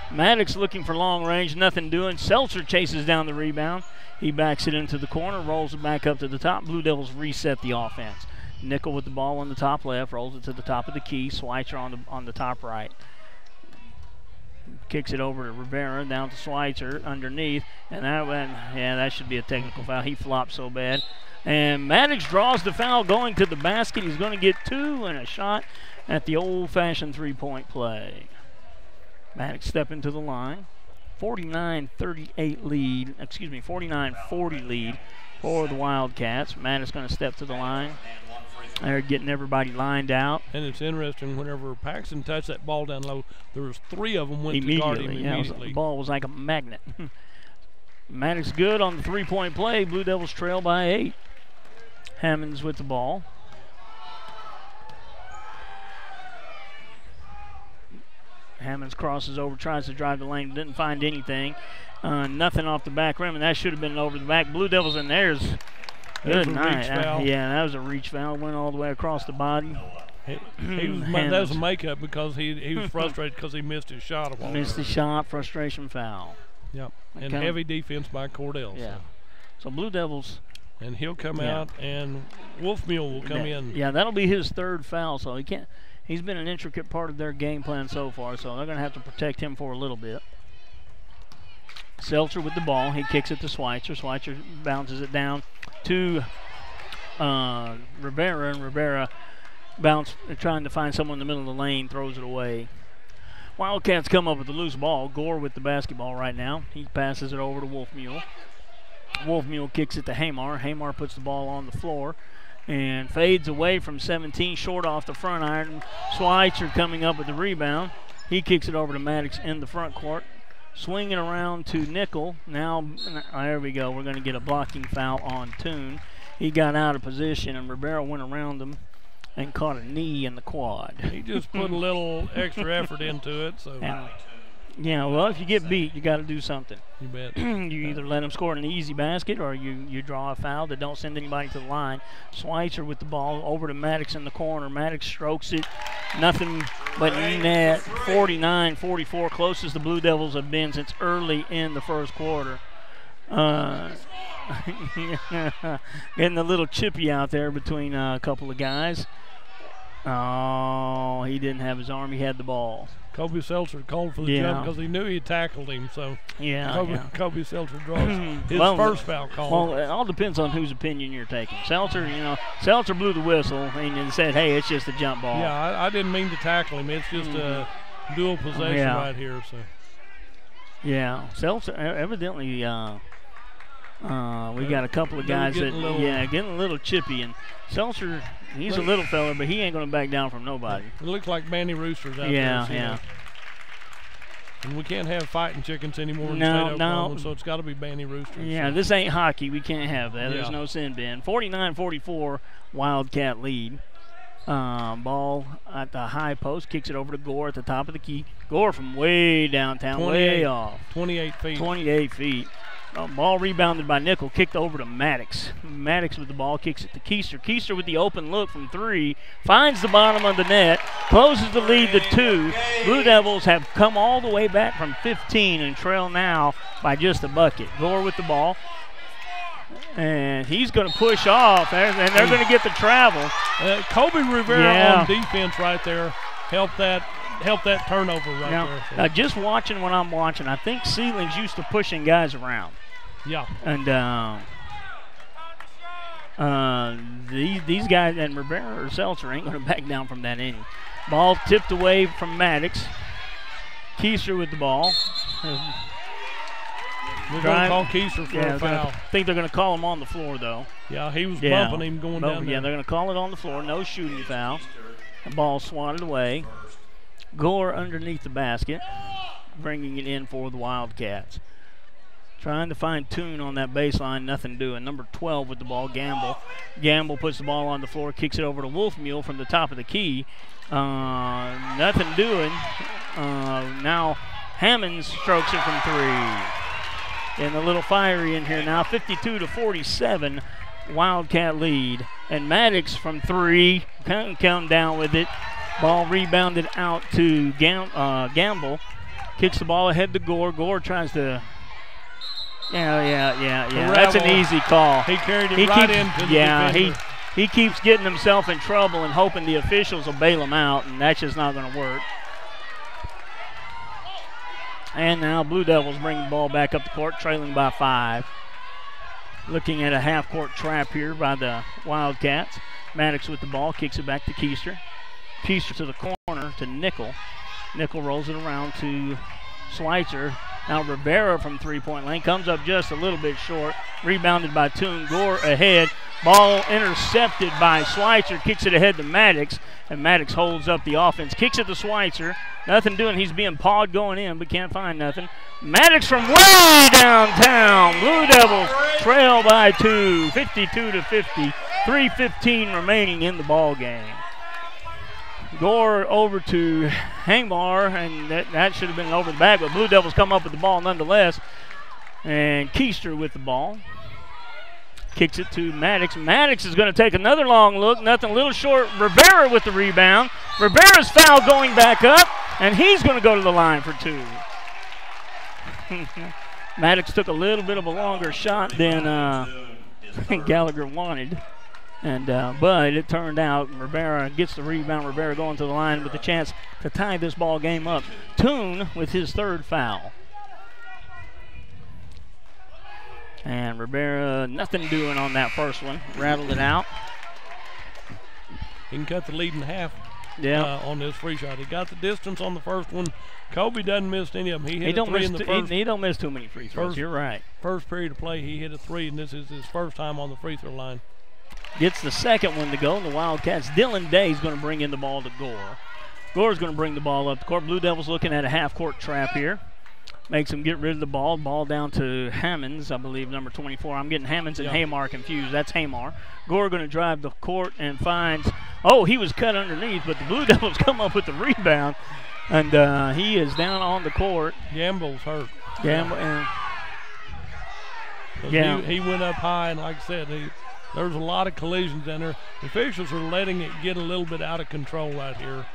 Maddox looking for long range, nothing doing. Seltzer chases down the rebound. He backs it into the corner, rolls it back up to the top. Blue Devils reset the offense. Nickel with the ball on the top left, rolls it to the top of the key. Schweitzer on the top right. Kicks it over to Rivera, down to Schweitzer underneath, and that should be a technical foul. He flopped so bad. And Maddox draws the foul going to the basket. He's going to get 2 and a shot at the old-fashioned three-point play. Maddox stepping to the line. 49-40 lead for the Wildcats. Maddox going to step to the line. They're getting everybody lined out. And it's interesting, whenever Paxton touched that ball down low, there was 3 of them went to guard him immediately. The ball was like a magnet. Maddox good on the three-point play. Blue Devils trail by 8. Hammonds with the ball. Hammonds crosses over, tries to drive the lane, didn't find anything. Nothing off the back rim, and that should have been over the back. Blue Devils in theirs. Good night. Yeah, that was a reach foul. Went all the way across the body. That was a makeup because he was frustrated because he missed his shot. Missed the shot, frustration foul. Yep, and heavy defense by Cordell. Yeah. So Blue Devils. And he'll come out, and Wolfmule will come in. Yeah, that'll be his 3rd foul, so he can't. He's been an intricate part of their game plan so far, so they're going to have to protect him for a little bit. Seltzer with the ball. He kicks it to Schweitzer. Schweitzer bounces it down to Rivera, and Rivera trying to find someone in the middle of the lane, throws it away. Wildcats come up with the loose ball. Gore with the basketball right now. He passes it over to Wolfmule. Wolfmule kicks it to Hamar. Hamar puts the ball on the floor and fades away from 17, short off the front iron. Schweitzer coming up with the rebound. He kicks it over to Maddox in the front court. Swinging around to Nickel. Now, there we go. We're going to get a blocking foul on Toon. He got out of position, and Rivera went around him and caught a knee in the quad. He just put a little extra effort into it. So. Yeah, well, if you get beat, you got to do something. You bet. You either let them score an easy basket or you draw a foul that don't send anybody to the line. Schweitzer with the ball over to Maddox in the corner. Maddox strokes it. Nothing but net. 49-44, closest the Blue Devils have been since early in the first quarter. Getting a little chippy out there between a couple of guys. Oh, he didn't have his arm. He had the ball. Kobe Seltzer called for the jump because he knew he tackled him. So Kobe Seltzer draws his first foul call. Well, it all depends on whose opinion you're taking. Seltzer blew the whistle and said, "Hey, it's just a jump ball." Yeah, I didn't mean to tackle him. It's just a dual possession right here. So. Yeah, Seltzer evidently. We got a couple of guys getting a little chippy, and Seltzer. He's a little fella, but he ain't going to back down from nobody. It looks like Manny Roosters out there. Yeah. And we can't have fighting chickens anymore in the state of Oklahoma, so it's got to be Manny Roosters. Yeah, this ain't hockey. We can't have that. There's no sin bin. 49-44, Wildcat lead. Ball at the high post, kicks it over to Gore at the top of the key. Gore from way downtown, way off. 28 feet. 28 feet. Ball rebounded by Nickel, kicked over to Maddox. Maddox with the ball, kicks it to Keister. Keister with the open look from 3, finds the bottom of the net, closes the lead to 2. Blue Devils have come all the way back from 15 and trail now by just a bucket. Gore with the ball, and he's going to push off, and they're going to get the travel. Kobe Rivera on defense right there helped that turnover right there. So. Now, just watching what I'm watching, I think Seiling's used to pushing guys around. Yeah. And these guys, and Rivera or Seltzer ain't going to back down from that inning. Ball tipped away from Maddox. Keister with the ball. They're going to call Keister for a foul. I think they're going to call him on the floor, though. Yeah, he was bumping him going down there. Yeah, they're going to call it on the floor. No shooting foul. The ball swatted away. Gore underneath the basket, bringing it in for the Wildcats. Trying to find Toon on that baseline, nothing doing. Number 12 with the ball, Gamble. Gamble puts the ball on the floor, kicks it over to Wolfmule from the top of the key. Nothing doing. Now Hammonds strokes it from 3. And a little fiery in here now, 52-47, Wildcat lead. And Maddox from 3, come down with it. Ball rebounded out to Gamble. Kicks the ball ahead to Gore. Gore tries to... Yeah. That's an easy call. He carried it right into the defender. He keeps getting himself in trouble and hoping the officials will bail him out, and that's just not going to work. And now Blue Devils bring the ball back up the court, trailing by 5. Looking at a half-court trap here by the Wildcats. Maddox with the ball, kicks it back to Keister. Keister to the corner to Nickel. Nickel rolls it around to Schweitzer. Now Rivera from three-point lane comes up just a little bit short. Rebounded by Toon. Gore ahead. Ball intercepted by Schweitzer. Kicks it ahead to Maddox. And Maddox holds up the offense. Kicks it to Schweitzer. Nothing doing. He's being pawed going in, but can't find nothing. Maddox from way downtown. Blue Devils trail by 2, 52-50. 3:15 remaining in the ball game. Gore over to Hangbar, and that should have been over the back, but Blue Devils come up with the ball nonetheless. And Keister with the ball. Kicks it to Maddox. Maddox is going to take another long look. Nothing, a little short. Rivera with the rebound. Rivera's foul going back up, and he's going to go to the line for 2. Maddox took a little bit of a longer shot than Gallagher wanted. But it turned out Rivera gets the rebound. Rivera going to the line with a chance to tie this ball game up. Toon with his 3rd foul. And Rivera, nothing doing on that first one. Rattled it out. He can cut the lead in half on this free shot. He got the distance on the first one. Kobe doesn't miss any of them. He hit a 3 in the first. He don't miss too many free throws. You're right. First period of play, he hit a 3, and this is his first time on the free throw line. Gets the second one to go. The Wildcats, Dylan Day is going to bring in the ball to Gore. Gore's going to bring the ball up the court. Blue Devils looking at a half-court trap here. Makes him get rid of the ball. Ball down to Hammonds, I believe, number 24. I'm getting Hammonds and Hamar confused. That's Hamar. Gore going to drive the court and finds, he was cut underneath, but the Blue Devils come up with the rebound, and he is down on the court. Gamble's hurt. Gamble, He went up high, and like I said, there's a lot of collisions down there. The officials are letting it get a little bit out of control right here.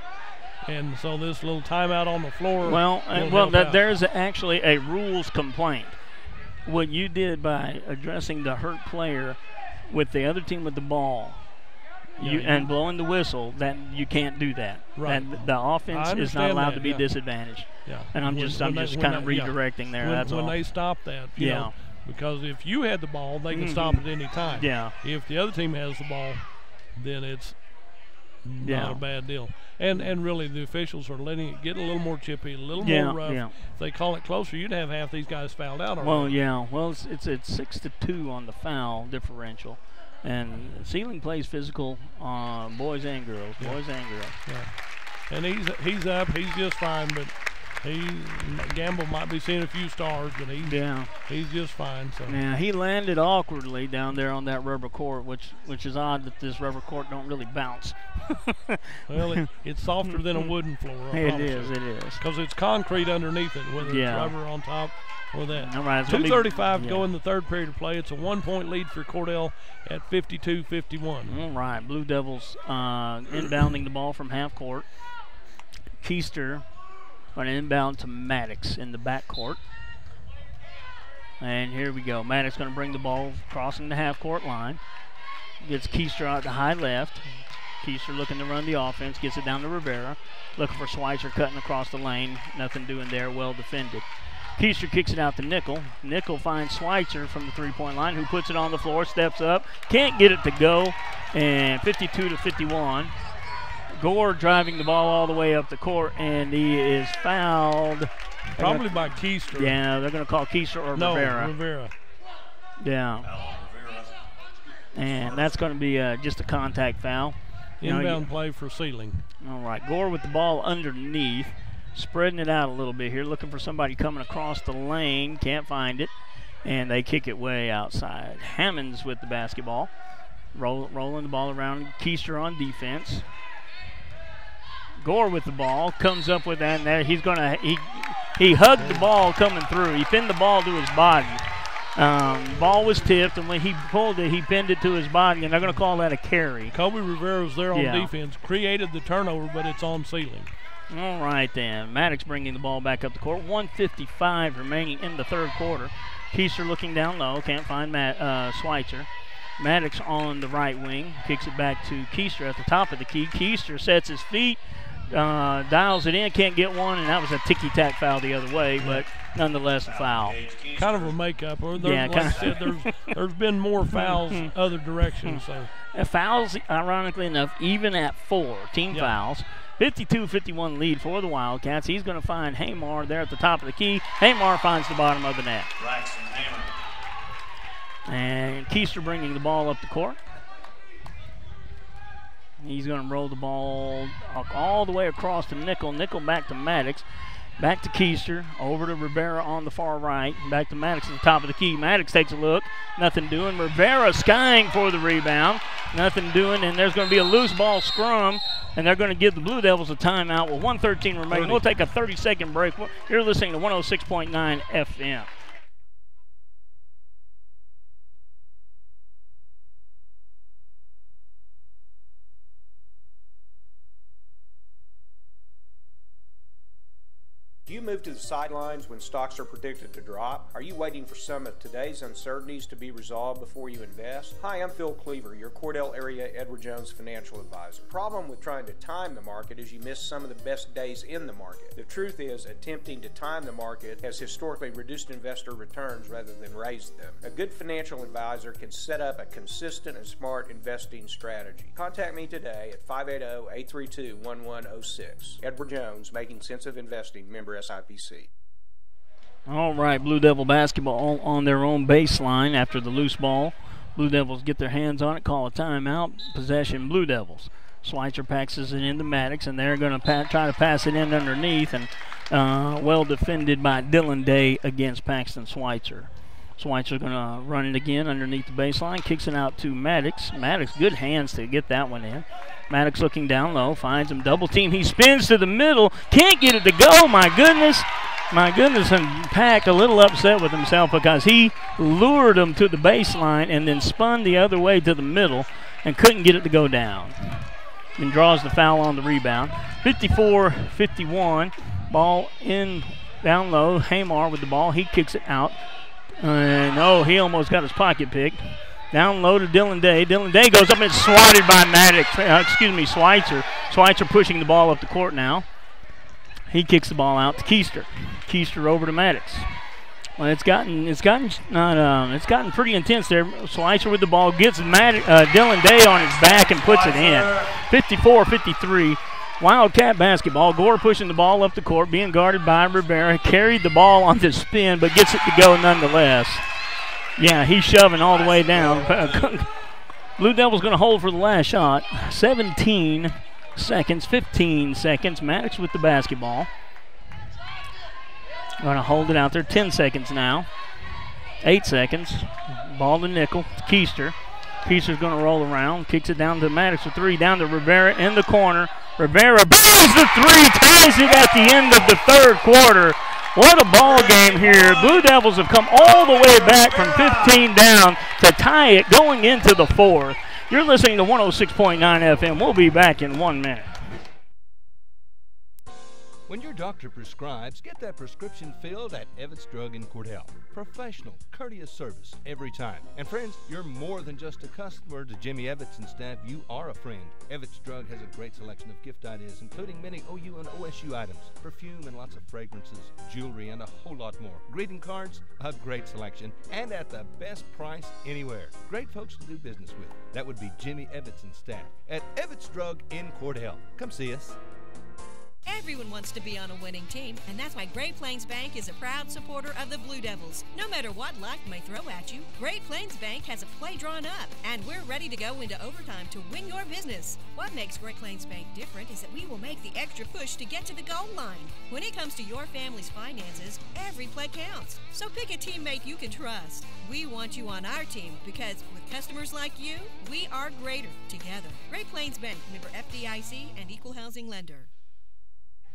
And so this little timeout on the floor. There's actually a rules complaint. What you did by addressing the hurt player with the other team with the ball, and blowing the whistle, that you can't do that. Right. And the offense is not allowed to be disadvantaged. Yeah. And I'm just kind of redirecting there. That's when all. they stop that. You know, because if you had the ball, they can stop at any time. Yeah. If the other team has the ball, then it's not a bad deal. And really, the officials are letting it get a little more chippy, a little more rough. Yeah. If they call it closer, you'd have half these guys fouled out already. Well, yeah. Well, it's 6-2 on the foul differential. And Seiling plays physical boys and girls. Boys and girls. Yeah. And he's up. He's just fine, but Gamble might be seeing a few stars, but he's just fine. So yeah, he landed awkwardly down there on that rubber court, which is odd that this rubber court don't really bounce. Well, it's softer than a wooden floor. It is. Because it's concrete underneath it, whether it's rubber on top or that. All right, 2:35 to go in the third period of play. It's a 1-point lead for Cordell at 52-51. All right, Blue Devils inbounding the ball from half court. Keister going to inbound to Maddox in the backcourt. And here we go. Maddox going to bring the ball crossing the half-court line. Gets Keister out to high left. Keister looking to run the offense. Gets it down to Rivera. Looking for Schweitzer cutting across the lane. Nothing doing there. Well defended. Keister kicks it out to Nickel. Nickel finds Schweitzer from the three-point line, who puts it on the floor, steps up. Can't get it to go. And 52-51. Gore driving the ball all the way up the court, and he is fouled. Probably by Keister. Yeah, they're going to call Keister or Rivera. Rivera. Yeah. And that's going to be just a contact foul. Inbound play for Seiling. All right, Gore with the ball underneath, spreading it out a little bit here, looking for somebody coming across the lane. Can't find it, and they kick it way outside. Hammonds with the basketball, rolling the ball around. Keister on defense. Gore with the ball, comes up with that, and there he hugged the ball coming through. He pinned the ball to his body. Ball was tipped, and when he pulled it, he pinned it to his body, and they're going to call that a carry. Kobe Rivera was there on defense, created the turnover, but it's on Seiling. All right, then. Maddox bringing the ball back up the court. 1:55 remaining in the third quarter. Keister looking down low, can't find Schweitzer. Maddox on the right wing, kicks it back to Keister at the top of the key. Keister sets his feet. Dials it in, can't get one, and that was a ticky-tack foul the other way, but nonetheless a foul. Kind of a makeup. Like I said, there's been more fouls other directions. So fouls, ironically enough, even at 4 team fouls. 52-51 lead for the Wildcats. He's going to find Hamar there at the top of the key. Hamar finds the bottom of the net. And Keister bringing the ball up the court. He's going to roll the ball all the way across to Nickel. Nickel back to Maddox. Back to Keister. Over to Rivera on the far right. Back to Maddox at the top of the key. Maddox takes a look. Nothing doing. Rivera skying for the rebound. Nothing doing. And there's going to be a loose ball scrum. And they're going to give the Blue Devils a timeout with 1:13 remaining. We'll take a 30-second break. You're listening to 106.9 FM. Do you move to the sidelines when stocks are predicted to drop? Are you waiting for some of today's uncertainties to be resolved before you invest? Hi, I'm Phil Cleaver, your Cordell area Edward Jones financial advisor. Problem with trying to time the market is you miss some of the best days in the market. The truth is, attempting to time the market has historically reduced investor returns rather than raised them. A good financial advisor can set up a consistent and smart investing strategy. Contact me today at 580-832-1106. Edward Jones, Making Sense of Investing, member SIPC. All right, Blue Devil basketball on their own baseline after the loose ball. Blue Devils get their hands on it, call a timeout. Possession, Blue Devils. Schweitzer passes it into Maddox, and they're going to try to pass it in underneath, and well defended by Dylan Day against Paxton Schweitzer. Schweitzer's going to run it again underneath the baseline, kicks it out to Maddox. Maddox, good hands to get that one in. Maddox looking down low, finds him double team. He spins to the middle, can't get it to go. My goodness, and Pack a little upset with himself because he lured him to the baseline and then spun the other way to the middle and couldn't get it to go down. And draws the foul on the rebound. 54-51, ball in down low. Hamar with the ball, he kicks it out. And he almost got his pocket picked. Down low to Dylan Day. Dylan Day goes up and it's swatted by Schweitzer. Schweitzer pushing the ball up the court now. He kicks the ball out to Keister. Keister over to Maddox. Well, it's gotten pretty intense there. Schweitzer with the ball gets Dylan Day on his back and puts it in. 54-53. Wildcat basketball. Gore pushing the ball up the court, being guarded by Rivera. Carried the ball on the spin, but gets it to go nonetheless. Yeah, he's shoving all the way down. Blue Devils going to hold for the last shot. 17 seconds, 15 seconds. Maddox with the basketball. Going to hold it out there. 10 seconds now. 8 seconds. Ball to Nickel. Keister. Keister's going to roll around. Kicks it down to Maddox for three. Down to Rivera in the corner. Rivera bangs the three. Ties it at the end of the third quarter. What a ball game here. Blue Devils have come all the way back from 15 down to tie it going into the fourth. You're listening to 106.9 FM. We'll be back in 1 minute. When your doctor prescribes, get that prescription filled at Evetts Drug in Cordell. Professional, courteous service every time. And friends, you're more than just a customer to Jimmy Evetts and staff. You are a friend. Evetts Drug has a great selection of gift ideas, including many OU and OSU items, perfume and lots of fragrances, jewelry, and a whole lot more. Greeting cards, a great selection, and at the best price anywhere. Great folks to do business with. That would be Jimmy Evetts and staff at Evetts Drug in Cordell. Come see us. Everyone wants to be on a winning team, and that's why Great Plains Bank is a proud supporter of the Blue Devils. No matter what luck may throw at you, Great Plains Bank has a play drawn up, and we're ready to go into overtime to win your business. What makes Great Plains Bank different is that we will make the extra push to get to the goal line. When it comes to your family's finances, every play counts. So pick a teammate you can trust. We want you on our team because with customers like you, we are greater together. Great Plains Bank, member FDIC and equal housing lender.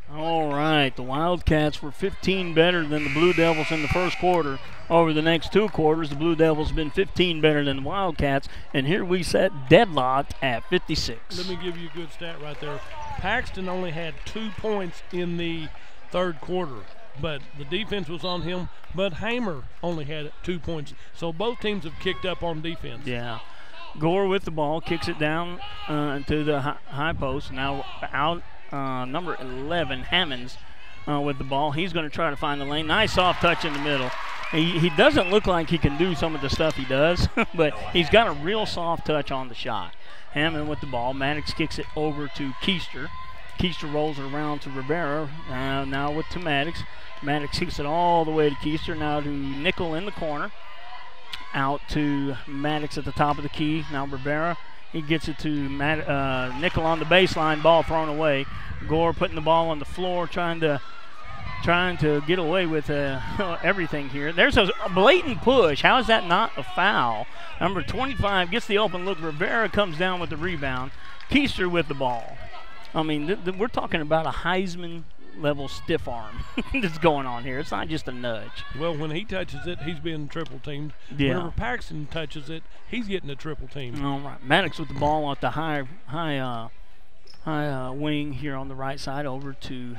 All right, the Wildcats were 15 better than the Blue Devils in the first quarter. Over the next two quarters, the Blue Devils have been 15 better than the Wildcats, and here we set deadlocked at 56. Let me give you a good stat right there. Paxton only had 2 points in the third quarter, but the defense was on him, but Hamer only had 2 points. So both teams have kicked up on defense. Yeah. Gore with the ball, kicks it down to the high post. Now out. Number 11, Hammonds, with the ball. He's going to try to find the lane. Nice soft touch in the middle. He doesn't look like he can do some of the stuff he does, but he's got a real soft touch on the shot. Hammond with the ball. Maddox kicks it over to Keister. Keister rolls it around to Rivera. Now to Maddox. Maddox kicks it all the way to Keister. Now to Nickel in the corner. Out to Maddox at the top of the key. Now Rivera. He gets it to Nickel on the baseline, ball thrown away. Gore putting the ball on the floor, trying to get away with everything here. There's a blatant push. How is that not a foul? Number 25 gets the open look. Rivera comes down with the rebound. Keister with the ball. I mean, we're talking about a Heisman level stiff arm that's going on here. It's not just a nudge. Well, when he touches it, he's being triple teamed. Yeah. Whenever Paxton touches it, he's getting a triple team. All right. Maddox with the ball at the high wing here on the right side over to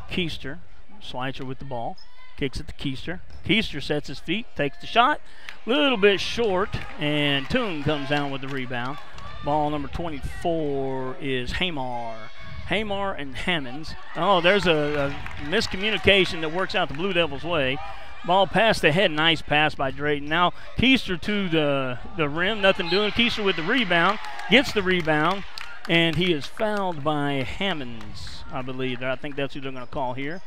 Keister. Schweitzer with the ball. Kicks it to Keister. Keister sets his feet, takes the shot. A little bit short, and Toon comes down with the rebound. Ball number 24 is Hamar. Hamar and Hammonds. Oh, there's a miscommunication that works out the Blue Devils' way. Ball past the head. Nice pass by Drayton. Now Keister to the rim. Nothing doing. Keister with the rebound. Gets the rebound. And he is fouled by Hammonds, I believe. I think that's who they're going to call here.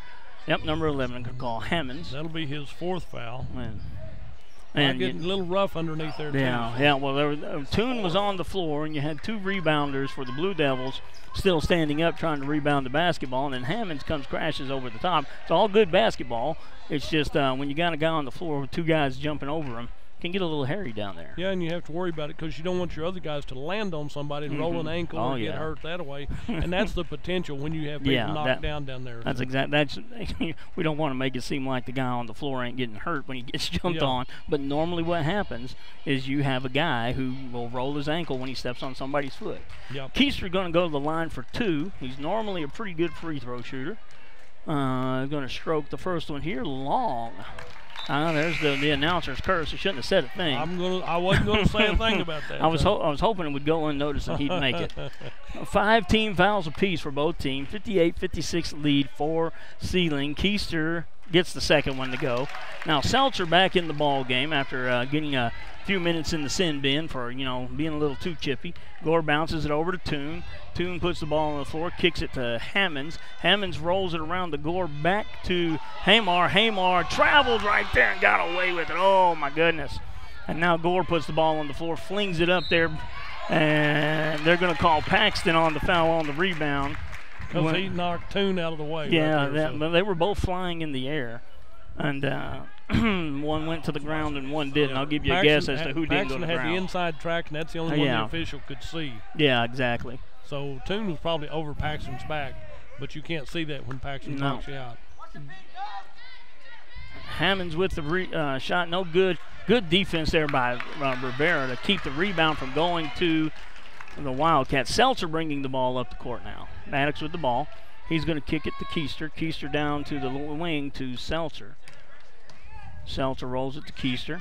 Yep, number 11 going to call Hammonds. That'll be his fourth foul. And getting a little rough underneath there. Yeah. Well, Toon was on the floor, and you had two rebounders for the Blue Devils still standing up trying to rebound the basketball, and then Hammonds crashes over the top. It's all good basketball. It's just when you got a guy on the floor with two guys jumping over him, it can get a little hairy down there. Yeah, and you have to worry about it because you don't want your other guys to land on somebody and roll an ankle or get hurt that way. And that's the potential when you have people knocked down there. That's we don't want to make it seem like the guy on the floor ain't getting hurt when he gets jumped on. But normally what happens is you have a guy who will roll his ankle when he steps on somebody's foot. Yep. Keister going to go to the line for two. He's normally a pretty good free throw shooter. Going to stroke the first one here. Long. There's the announcer's curse. He shouldn't have said a thing. I wasn't gonna say a thing about that. I was hoping it would go unnoticed and he'd make it. 5 team fouls apiece for both teams. 58-56 lead for Seiling. Keister gets the second one to go. Now Seltzer back in the ball game after getting a few minutes in the sin bin for being a little too chippy. Gore bounces it over to Toon. Toon puts the ball on the floor, kicks it to Hammonds. Hammonds rolls it around the Gore back to Hamar. Hamar traveled right there and got away with it. Oh my goodness. And now Gore puts the ball on the floor, flings it up there, and they're going to call Paxton on the foul on the rebound. Because he knocked Toon out of the way. Yeah, right there, but they were both flying in the air. And one went to the ground and one didn't. I'll give you a guess as to who didn't go to the ground. Paxton had the inside track, and that's the only one the official could see. Yeah, exactly. So Toon was probably over Paxton's back, but you can't see that when Paxton knocks you out. Hammonds with the shot, no good. Good defense there by Rivera to keep the rebound from going to the Wildcats. Seltzer bringing the ball up the court now. Maddox with the ball. He's going to kick it to Keister. Keister down to the wing to Seltzer. Seltzer rolls it to Keister.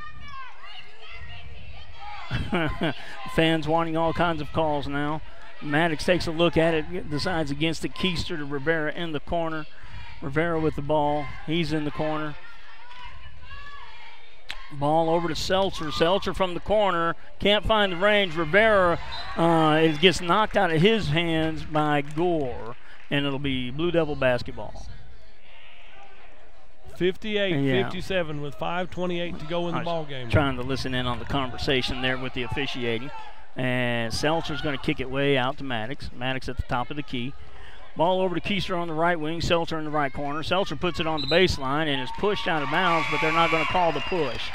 Fans wanting all kinds of calls now. Maddox takes a look at it, decides against it. Keister to Rivera in the corner. Rivera with the ball. He's in the corner. Ball over to Seltzer. Seltzer from the corner. Can't find the range. Rivera it gets knocked out of his hands by Gore, and it'll be Blue Devil basketball. 58-57 with 5:28 to go in the ball game. Trying to listen in on the conversation there with the officiating. And Seltzer's going to kick it way out to Maddox. Maddox at the top of the key. Ball over to Keister on the right wing. Seltzer in the right corner. Seltzer puts it on the baseline and is pushed out of bounds, but they're not going to call the push.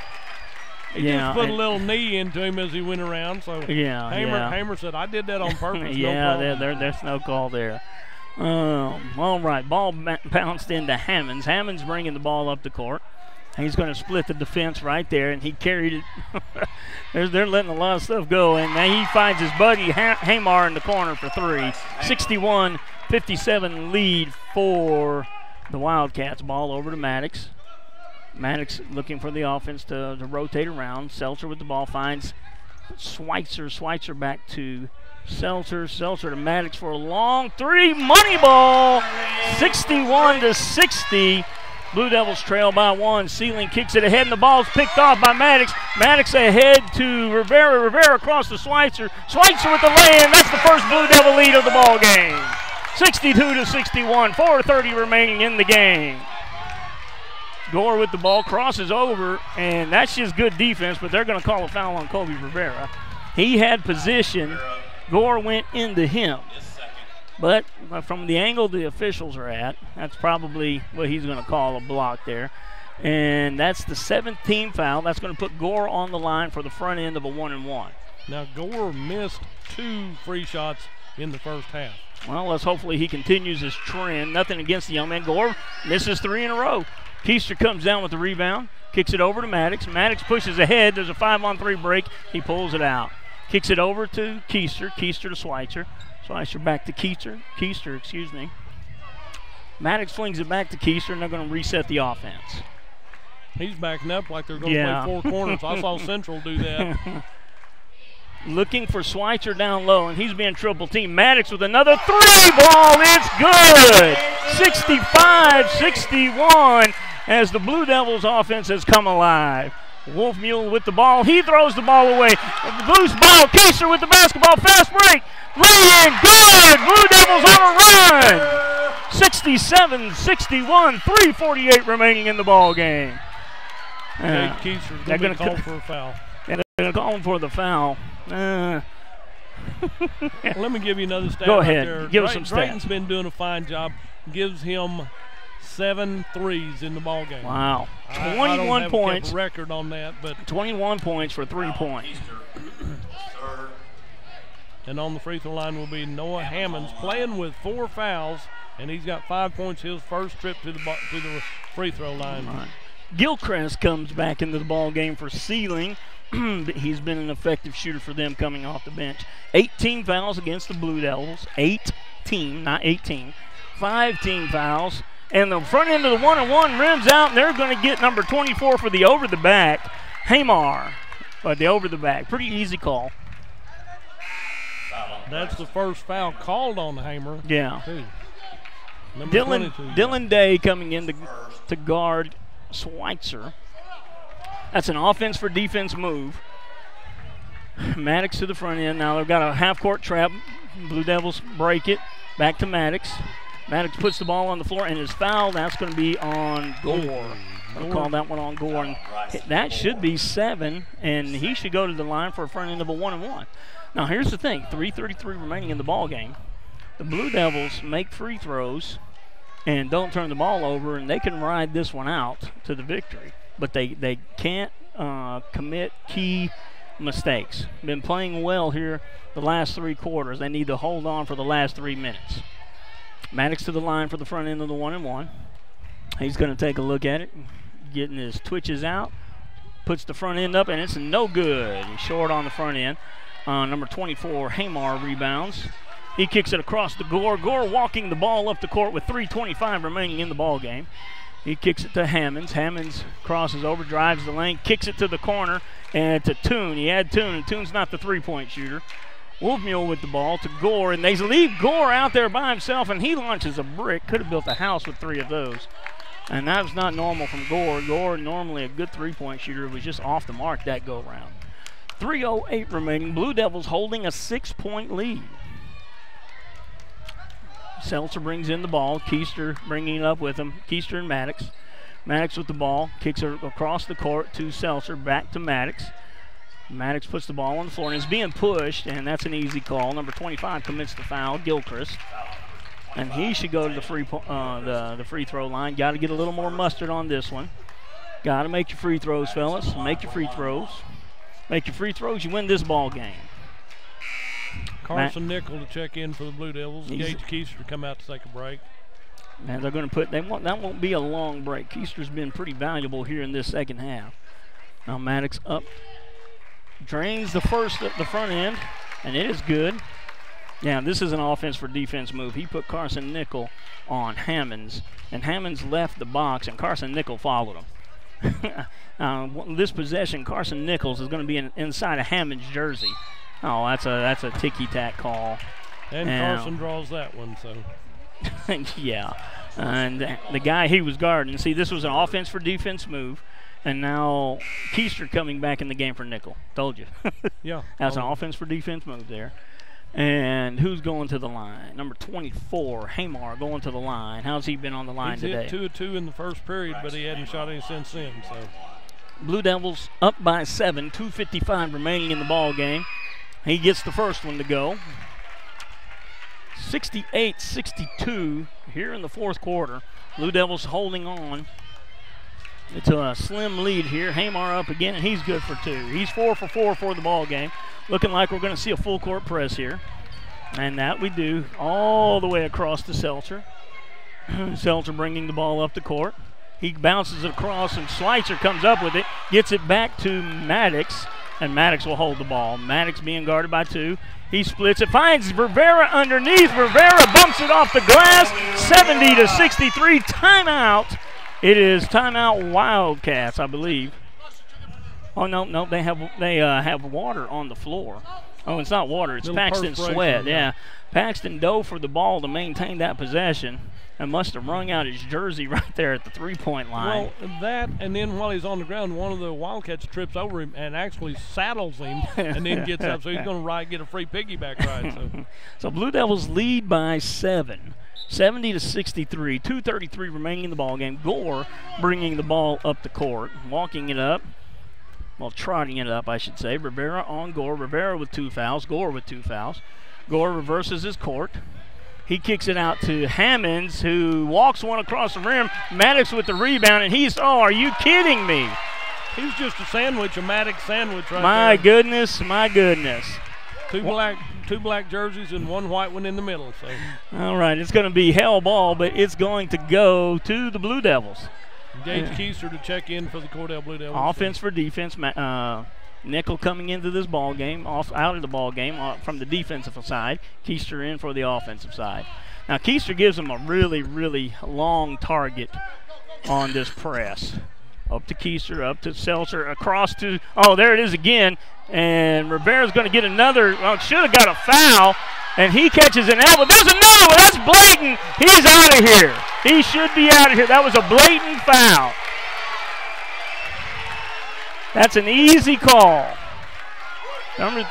He just put a little knee into him as he went around. So Hamer said, "I did that on purpose." There's no call there. All right, ball bounced into Hammonds. Hammonds bringing the ball up the court. He's going to split the defense right there, and he carried it. They're letting a lot of stuff go, and now he finds his buddy Hamar in the corner for three. 61-57 lead for the Wildcats. Ball over to Maddox. Maddox looking for the offense to rotate around. Seltzer with the ball finds Schweitzer. Schweitzer back to Seltzer. Seltzer to Maddox for a long three. Money ball. 61-60. Blue Devils trail by one. Seiling kicks it ahead, and the ball's picked off by Maddox. Maddox ahead to Rivera. Rivera across to Schweitzer. Schweitzer with the lay-in. That's the first Blue Devil lead of the ball game. 62-61. 4:30 remaining in the game. Gore with the ball, crosses over, and that's just good defense, but they're going to call a foul on Kobe Rivera. He had position. Gore went into him. But from the angle the officials are at, that's probably what he's going to call a block there. And that's the 7th foul. That's going to put Gore on the line for the front end of a 1-and-1. Now, Gore missed 2 free shots in the first half. Well, hopefully he continues his trend. Nothing against the young man. Gore misses 3 in a row. Keister comes down with the rebound, kicks it over to Maddox. Maddox pushes ahead. There's a 5-on-3 break. He pulls it out. Kicks it over to Keister. Keister to Schweitzer. Schweitzer back to Keister, excuse me. Maddox flings it back to Keister, and they're going to reset the offense. He's backing up like they're going to play 4 corners. I saw Central do that. Looking for Schweitzer down low, and he's being triple teamed. Maddox with another 3 ball. It's good. 65-61 as the Blue Devils offense has come alive. Wolf Mule with the ball. He throws the ball away. Loose ball. Keister with the basketball. Fast break. Lay in. Good. Blue Devils on a run. 67-61. 3:48 remaining in the ball game. Keister's going to call for a foul. They're going to call him for the foul. Let me give you another stat. Go ahead. There. Give us some stats. Drayton's been doing a fine job. Gives him 7 threes in the ball game. Wow. 21 I don't points. Have a record on that, but 21 points for 3 points. And on the free throw line will be Noah Hammonds playing with 4 fouls, and he's got 5 points his first trip to the free throw line. Right. Gilchrist comes back into the ball game for Seiling. He's been an effective shooter for them coming off the bench. 18 fouls against the Blue Devils. 8 team, not 18. 5 team fouls And the front end of the 1-on-1 rims out, and they're going to get number 24 for the over-the-back, Hamar. But the over-the-back, pretty easy call. That's the first foul called on the Hammer. Yeah. Too. Dylan Day coming in to guard Schweitzer. That's an offense for defense move. Maddox to the front end. Now they've got a half-court trap. Blue Devils break it. Back to Maddox. Maddox puts the ball on the floor and is fouled. That's going to be on Gore. I'll call that one on Gore. And that should be 7, and he should go to the line for a front end of a 1-and-1. Now here's the thing, 3:33 remaining in the ball game. The Blue Devils make free throws and don't turn the ball over, and they can ride this one out to the victory. But they can't commit key mistakes. Been playing well here the last 3 quarters. They need to hold on for the last 3 minutes. Maddox to the line for the front end of the 1-and-1. He's going to take a look at it, getting his twitches out, puts the front end up, and it's no good. He's short on the front end. Number 24, Hamar, rebounds. He kicks it across to Gore. Gore walking the ball up the court with 3:25 remaining in the ball game. He kicks it to Hammonds. Hammonds crosses over, drives the lane, kicks it to the corner, and to Toon. He had Toon, and Toon's not the three-point shooter. Wolfmule with the ball to Gore, and they leave Gore out there by himself, and he launches a brick. Could have built a house with 3 of those. And that was not normal from Gore. Gore, normally a good three-point shooter, was just off the mark that go-round. 3:08 remaining. Blue Devils holding a 6-point lead. Seltzer brings in the ball. Keister bringing it up with him. Keister and Maddox. Maddox with the ball. Kicks it across the court to Seltzer. Back to Maddox. Maddox puts the ball on the floor and is being pushed, and that's an easy call. Number 25 commits the foul, Gilchrist. And he should go to the free throw line. Got to get a little more mustard on this one. Got to make your free throws, fellas. Make your free throws. Make your free throws, you win this ball game. Carson Nickel to check in for the Blue Devils. Gage Keister to come out to take a break. And they're going to that won't be a long break. Keister's been pretty valuable here in this second half. Now Maddox up, drains the front end, and it is good. Yeah, this is an offense for defense move. He put Carson Nickel on Hammonds, and Hammonds left the box, and Carson Nickel followed him. This possession, Carson Nichols is going to be inside of Hammond's jersey. Oh, that's a ticky-tack call. And Carson draws that one, so. Yeah, and the guy he was guarding. See, this was an offense for defense move, and now Keister coming back in the game for Nickel. Told you. Yeah. That's an offense for defense move there. And who's going to the line? Number 24, Hamar, going to the line. How's he been on the line today? He's hit 2 of 2 in the first period, but he hadn't shot any since then. So, Blue Devils up by 7, 2:55 remaining in the ball game. He gets the first one to go. 68-62 here in the fourth quarter. Blue Devils holding on. It's a slim lead here. Hamar up again, and he's good for 2. He's 4 for 4 for the ball game. Looking like we're going to see a full court press here. And that we do all the way across to Seltzer. Seltzer bringing the ball up the court. He bounces it across, and Schweitzer comes up with it, gets it back to Maddox, and Maddox will hold the ball. Maddox being guarded by 2. He splits it, finds Rivera underneath. Rivera bumps it off the glass, 70-63. Timeout. It is timeout Wildcats, I believe. Oh, no, they have water on the floor. Oh, it's not water, it's Paxton Sweat. Yeah, Paxton dove for the ball to maintain that possession and must have wrung out his jersey right there at the three-point line. Well, that, and then while he's on the ground, one of the Wildcats trips over him and actually saddles him and then gets up, so he's going to get a free piggyback ride. So Blue Devils lead by 7. 70-63, 2:33 remaining in the ball game. Gore bringing the ball up the court, walking it up. Well, trotting it up, I should say. Rivera on Gore. Rivera with 2 fouls. Gore with 2 fouls. Gore reverses his court. He kicks it out to Hammonds, who walks one across the rim. Maddox with the rebound, and oh, are you kidding me? He's just a sandwich, a Maddox sandwich right my there. Goodness, my goodness. Two black jerseys and 1 white one in the middle. So. All right, it's going to be hell ball, but it's going to go to the Blue Devils. Gage Keister to check in for the Cordell Blue Devils. Offense for defense. Nickel coming into this ball game, out of the ball game from the defensive side. Keister in for the offensive side. Now, Keister gives them a really, really long target on this press. Up to Keister, up to Seltzer, across to, oh, there it is again. And Rivera's going to get another, well, should have got a foul. And he catches an elbow. There's another one. That's blatant. He's out of here. He should be out of here. That was a blatant foul. That's an easy call. Kobe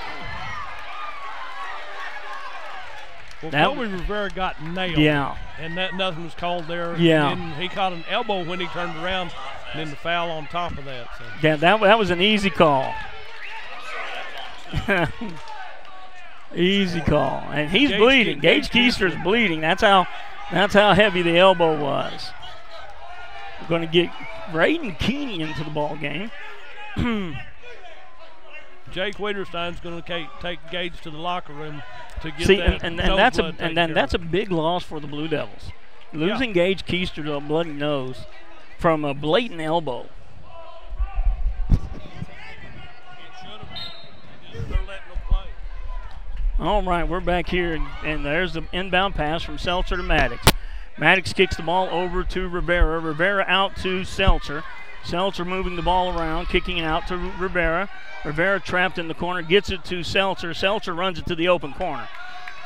Rivera got nailed. Yeah. And nothing was called there. Yeah. And he caught an elbow when he turned around, and then the foul on top of that. So. Yeah, that was an easy call. Easy call. And he's bleeding. Gage Keister's bleeding. That's how heavy the elbow was. We're going to get Braden Keeney into the ball game. Jake Wiederstein's going to take Gage to the locker room to get that. And that's a big loss for the Blue Devils. Losing Gage Keister to a bloody nose from a blatant elbow. All right, we're back here, and there's the inbound pass from Seltzer to Maddox. Maddox kicks the ball over to Rivera. Rivera out to Seltzer. Seltzer moving the ball around, kicking it out to Rivera. Rivera trapped in the corner, gets it to Seltzer. Seltzer runs it to the open corner.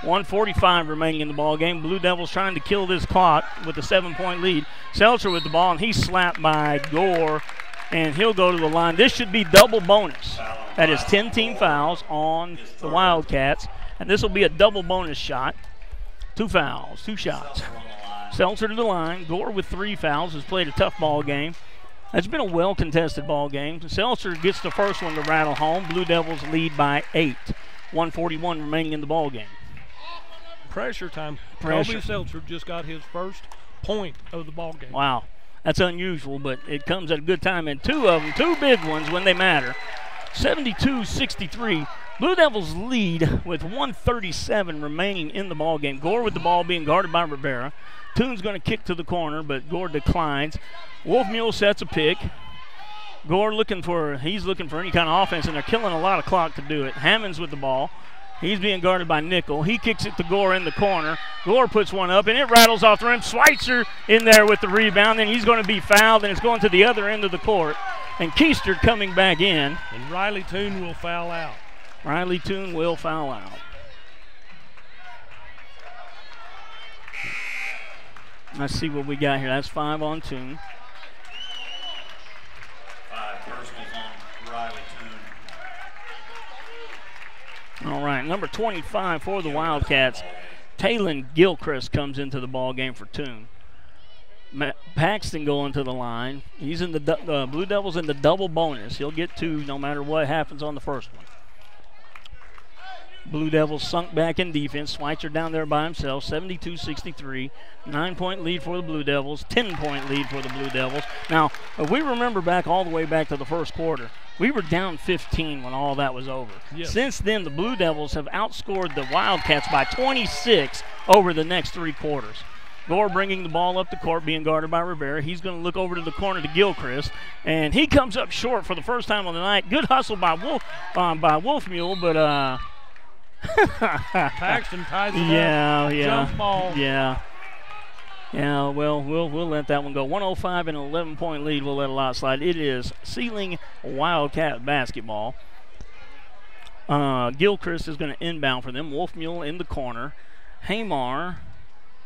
1:45 remaining in the ball game. Blue Devils trying to kill this clock with a 7-point lead. Seltzer with the ball, and he's slapped by Gore, and he'll go to the line. This should be double bonus. That is 10 team fouls on the Wildcats, and this will be a double bonus shot. 2 fouls, 2 shots. Seltzer to the line. Gore with 3 fouls has played a tough ball game. It's been a well-contested ball game. Seltzer gets the first one to rattle home. Blue Devils lead by 8. 1:41 remaining in the ball game. Pressure time. Pressure. Kobe Seltzer just got his first point of the ball game. Wow. That's unusual, but it comes at a good time. And 2 of them, 2 big ones when they matter. 72-63. Blue Devils lead with 1:37 remaining in the ball game. Gore with the ball being guarded by Rivera. Toon's going to kick to the corner, but Gore declines. Wolfmule sets a pick. Gore looking for any kind of offense, and they're killing a lot of clock to do it. Hammonds with the ball. He's being guarded by Nickel. He kicks it to Gore in the corner. Gore puts one up, and it rattles off the rim. Schweitzer in there with the rebound, and he's going to be fouled, and it's going to the other end of the court. And Keister coming back in. And Riley Toon will foul out. Riley Toon will foul out. Let's see what we got here. That's 5 on Toon. 5 personals on Riley Toon. All right, number 25 for the Wildcats, Talon Gilchrist comes into the ball game for Toon. Paxton going to the line. He's in the Blue Devils in the double bonus. He'll get 2 no matter what happens on the first one. Blue Devils sunk back in defense. Schweitzer down there by himself, 72-63. 9-point lead for the Blue Devils, 10-point lead for the Blue Devils. Now, if we remember back all the way back to the first quarter, we were down 15 when all that was over. Yes. Since then, the Blue Devils have outscored the Wildcats by 26 over the next 3 quarters. Gore bringing the ball up the court, being guarded by Rivera. He's going to look over to the corner to Gilchrist, and he comes up short for the first time on the night. Good hustle by Wolfmule, but Paxton ties it up. Jump ball. Yeah, well, we'll let that one go. 105 and an 11-point lead. We'll let a lot slide. It is Seiling Wildcat basketball. Gilchrist is going to inbound for them. Wolfmule in the corner. Hamar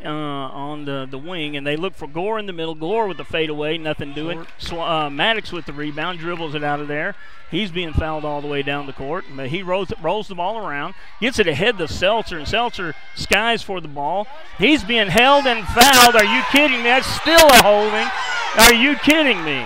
on the wing, and they look for Gore in the middle. Gore with the fadeaway, nothing doing. Maddox with the rebound, dribbles it out of there. He's being fouled all the way down the court, but he rolls the ball around, gets it ahead to Seltzer, and Seltzer skies for the ball. He's being held and fouled. Are you kidding me? That's still a holding. Are you kidding me?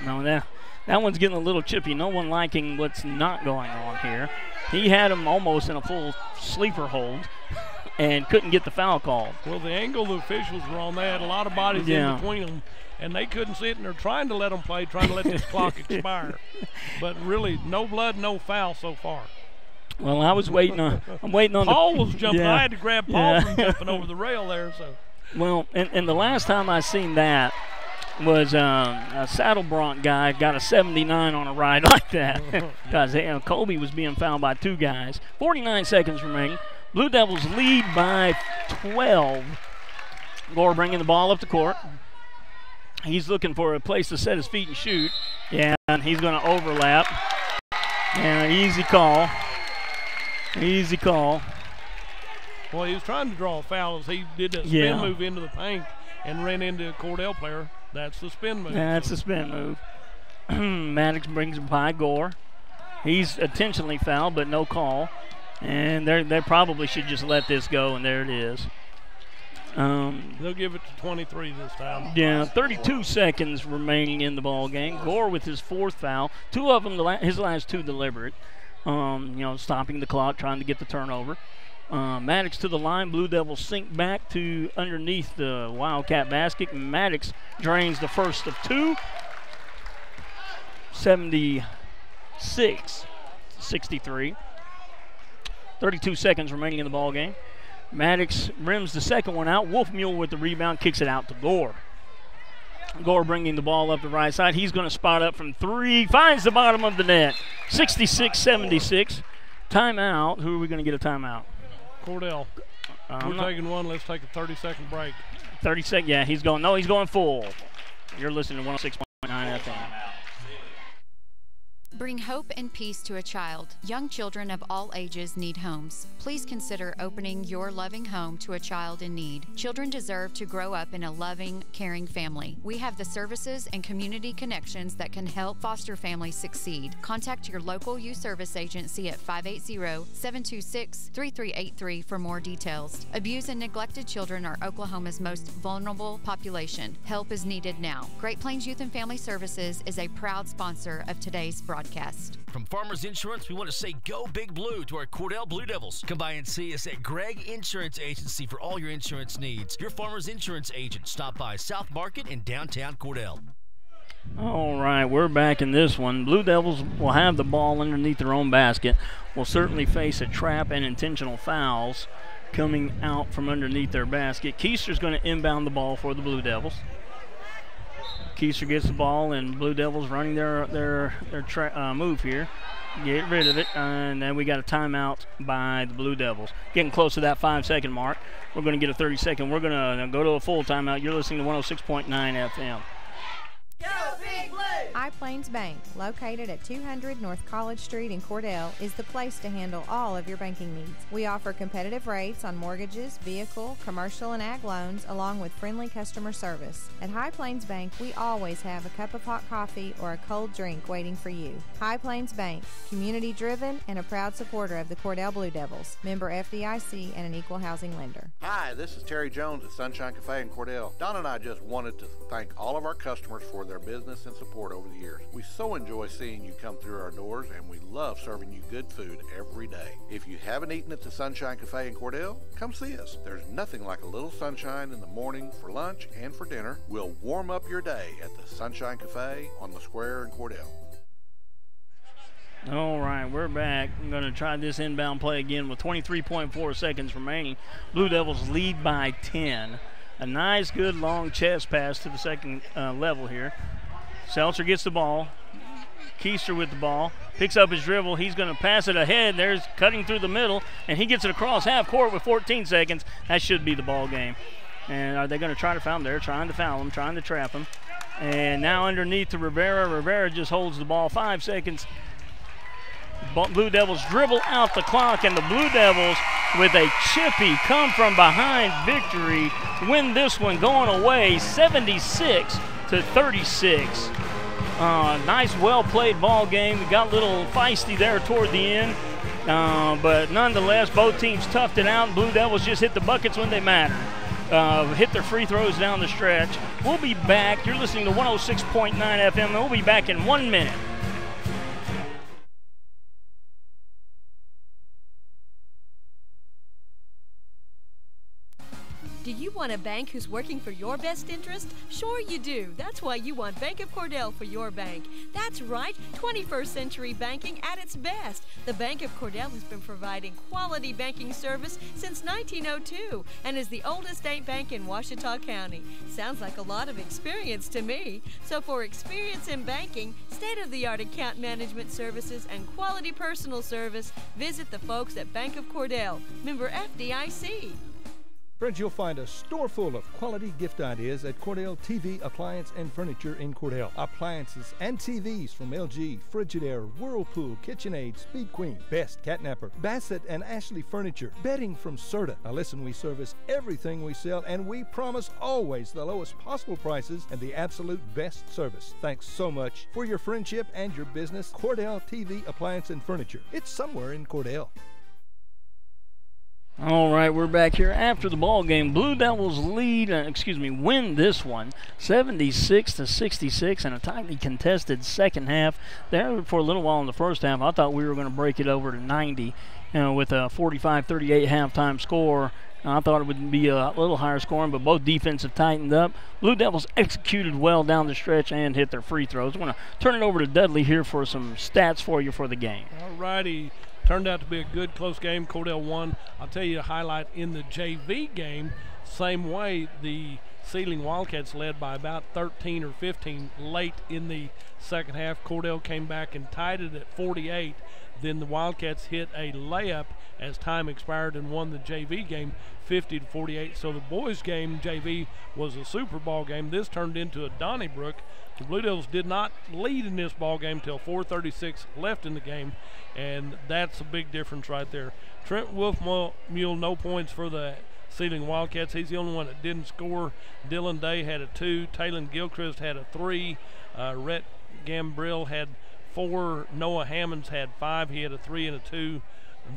No, that one's getting a little chippy. No one liking what's not going on here. He had him almost in a full sleeper hold and couldn't get the foul called. Well, the angle the officials were on, they had a lot of bodies in between them, and they couldn't see it, and they're trying to let them play, trying to let this clock expire. But really, no blood, no foul so far. Well, I'm waiting on Paul was jumping. I had to grab Paul from jumping over the rail there. So. Well, and the last time I seen that, was a saddle bronc guy got a 79 on a ride like that because Colby was being fouled by 2 guys. 49 seconds remaining. Blue Devils lead by 12. Gore bringing the ball up the court. He's looking for a place to set his feet and shoot. Yeah, and he's going to overlap. Yeah, easy call. Easy call. Well, he was trying to draw a foul as he did that spin move into the paint and ran into a Cordell player. That's the spin move. That's the spin move. Maddox brings him by Gore. He's intentionally fouled, but no call. And they probably should just let this go, and there it is. They'll give it to 23 this time. Yeah, 32 seconds remaining in the ball game. Gore with his 4th foul. 2 of them, his last 2 deliberate. Stopping the clock, trying to get the turnover. Maddox to the line. Blue Devils sink back to underneath the Wildcat basket. Maddox drains the first of 2. 76-63. 32 seconds remaining in the ball game. Maddox rims the second one out. Wolfmule with the rebound, kicks it out to Gore. Gore bringing the ball up the right side. He's going to spot up from 3. Finds the bottom of the net. 66-76. Timeout. Who are we going to get a timeout? Cordell. We're taking one. Let's take a 30-second break. 30 seconds. Yeah, he's going. No, he's going full. You're listening to 106.9 FM. Bring hope and peace to a child. Young children of all ages need homes. Please consider opening your loving home to a child in need. Children deserve to grow up in a loving, caring family. We have the services and community connections that can help foster families succeed. Contact your local youth service agency at 580-726-3383 for more details. Abused and neglected children are Oklahoma's most vulnerable population. Help is needed now. Great Plains Youth and Family Services is a proud sponsor of today's broadcast. From Farmers Insurance, we want to say go Big Blue to our Cordell Blue Devils. Come by and see us at Gregg Insurance Agency for all your insurance needs. Your Farmers Insurance agent. Stop by South Market in downtown Cordell. All right, we're back in this one. Blue Devils will have the ball underneath their own basket. Will certainly face a trap and intentional fouls coming out from underneath their basket. Keister's going to inbound the ball for the Blue Devils. Keister gets the ball, and Blue Devils running their move here. Get rid of it, and then we got a timeout by the Blue Devils. Getting close to that 5-second mark. We're going to get a 30-second. We're going to go to a full timeout. You're listening to 106.9 FM. Go Big Blue! High Plains Bank, located at 200 North College Street in Cordell, is the place to handle all of your banking needs. We offer competitive rates on mortgages, vehicle, commercial, and ag loans, along with friendly customer service. At High Plains Bank, we always have a cup of hot coffee or a cold drink waiting for you. High Plains Bank, community-driven and a proud supporter of the Cordell Blue Devils, member FDIC and an equal housing lender. Hi, this is Terry Jones at Sunshine Cafe in Cordell. Don and I just wanted to thank all of our customers for their business and support over the years. We so enjoy seeing you come through our doors, and we love serving you good food every day. If you haven't eaten at the Sunshine Cafe in Cordell, come see us. There's nothing like a little sunshine in the morning for lunch and for dinner. We'll warm up your day at the Sunshine Cafe on the square in Cordell. All right, we're back. I'm going to try this inbound play again with 23.4 seconds remaining. Blue Devils lead by 10. A nice, good, long chest pass to the second level here. Seltzer gets the ball. Keister with the ball. Picks up his dribble. He's going to pass it ahead. There's cutting through the middle, and he gets it across half court with 14 seconds. That should be the ball game. And are they going to try to foul him? They're trying to foul him, trying to trap him. And now underneath to Rivera. Rivera just holds the ball 5 seconds. Blue Devils dribble out the clock, and the Blue Devils, with a chippy come from behind victory, win this one going away 76-36. Nice, well-played ball game. We got a little feisty there toward the end, but nonetheless, both teams toughed it out. Blue Devils just hit the buckets when they mattered. Hit their free throws down the stretch. We'll be back. You're listening to 106.9 FM, and we'll be back in 1 minute. Do you want a bank who's working for your best interest? Sure you do. That's why you want Bank of Cordell for your bank. That's right, 21st century banking at its best. The Bank of Cordell has been providing quality banking service since 1902 and is the oldest state bank in Ouachita County. Sounds like a lot of experience to me. So for experience in banking, state-of-the-art account management services, and quality personal service, visit the folks at Bank of Cordell, member FDIC. Friends, you'll find a store full of quality gift ideas at Cordell TV, Appliance, and Furniture in Cordell. Appliances and TVs from LG, Frigidaire, Whirlpool, KitchenAid, Speed Queen, Best, Catnapper, Bassett, and Ashley Furniture. Bedding from Serta. Now listen, we service everything we sell, and we promise always the lowest possible prices and the absolute best service. Thanks so much for your friendship and your business. Cordell TV, Appliance, and Furniture. It's somewhere in Cordell. All right, we're back here after the ball game. Blue Devils win this one 76-66 in a tightly contested second half. There for a little while in the first half, I thought we were going to break it over to 90 with a 45-38 halftime score. I thought it would be a little higher scoring, but both defenses tightened up. Blue Devils executed well down the stretch and hit their free throws. I want to turn it over to Dudley here for some stats for you for the game. All righty. Turned out to be a good, close game. Cordell won. I'll tell you a highlight in the JV game. Same way, the Seiling Wildcats led by about 13 or 15 late in the second half. Cordell came back and tied it at 48. Then the Wildcats hit a layup as time expired and won the JV game 50-48. So the boys' game, JV, was a Super Ball game. This turned into a Donnybrook. The Blue Devils did not lead in this ball game until 4:36 left in the game, and that's a big difference right there. Trent Wolfmule, no points for the Seiling Wildcats. He's the only one that didn't score. Dylan Day had a 2. Taylon Gilchrist had a 3. Rhett Gambrill had 4. Noah Hammonds had 5. He had a 3 and a 2.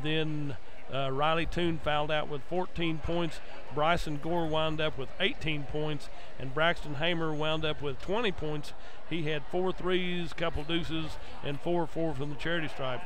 Then Riley Toon fouled out with 14 points. Bryson Gore wound up with 18 points, and Braxton Hamer wound up with 20 points. He had 4 threes, couple deuces, and 4 from the charity stripe.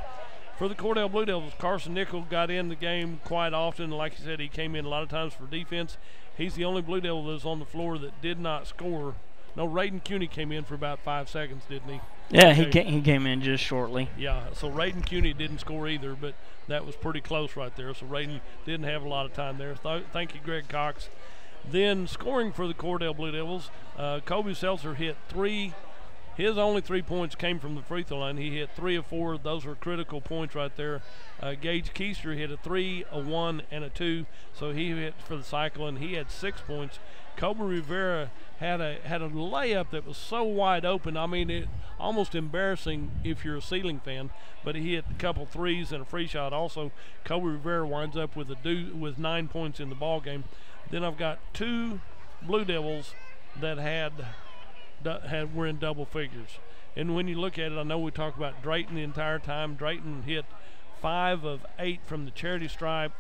For the Cordell Blue Devils, Carson Nickel got in the game quite often. Like you said, he came in a lot of times for defense. He's the only Blue Devil that's on the floor that did not score. No, Rayden Cuney came in for about 5 seconds, didn't he? Yeah, he came in just shortly. Yeah, so Rayden Cuney didn't score either, but that was pretty close right there. So Rayden didn't have a lot of time there. Thank you, Greg Cox. Then scoring for the Cordell Blue Devils, Kobe Seltzer hit 3. His only 3 points came from the free throw line. He hit 3 of 4. Those were critical points right there. Gage Keister hit a 3, a 1, and a 2. So he hit for the cycle, and he had 6 points. Kobe Rivera had a layup that was so wide open. I mean, it almost embarrassing if you're a Seiling fan. But he hit a couple threes and a free shot. Also, Kobe Rivera winds up with 9 points in the ball game. Then I've got 2 Blue Devils that were in double figures. And when you look at it, I know we talked about Drayton the entire time. Drayton hit 5 of 8 from the charity stripe,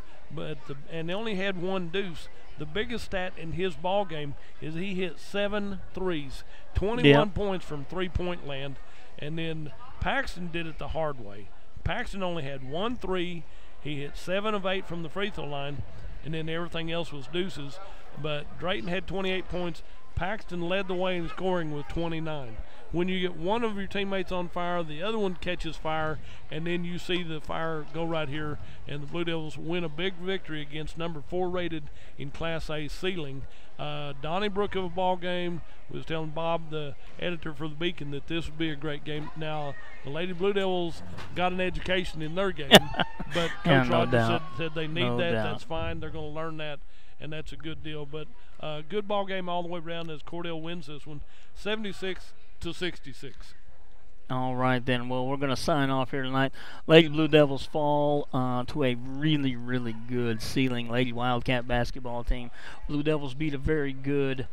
and they only had 1 deuce. The biggest stat in his ball game is he hit 7 threes, 21 points from three-point land. And then Paxton did it the hard way. Paxton only had 1 3. He hit 7 of 8 from the free throw line, and then everything else was deuces. But Drayton had 28 points. Paxton led the way in scoring with 29. When you get one of your teammates on fire, the other one catches fire, and then you see the fire go right here, and the Blue Devils win a big victory against number 4 rated in Class A Seiling. Donnybrook of a ball game. Was telling Bob, the editor for the Beacon, that this would be a great game. Now, the Lady Blue Devils got an education in their game, but Coach Rogers said they need that. That's fine. They're going to learn that, and that's a good deal. But good ball game all the way around as Cordell wins this one, 76-66. All right, then. Well, we're going to sign off here tonight. Lady Blue Devils fall to a really, really good Seiling Lady Wildcat basketball team. Blue Devils beat a very good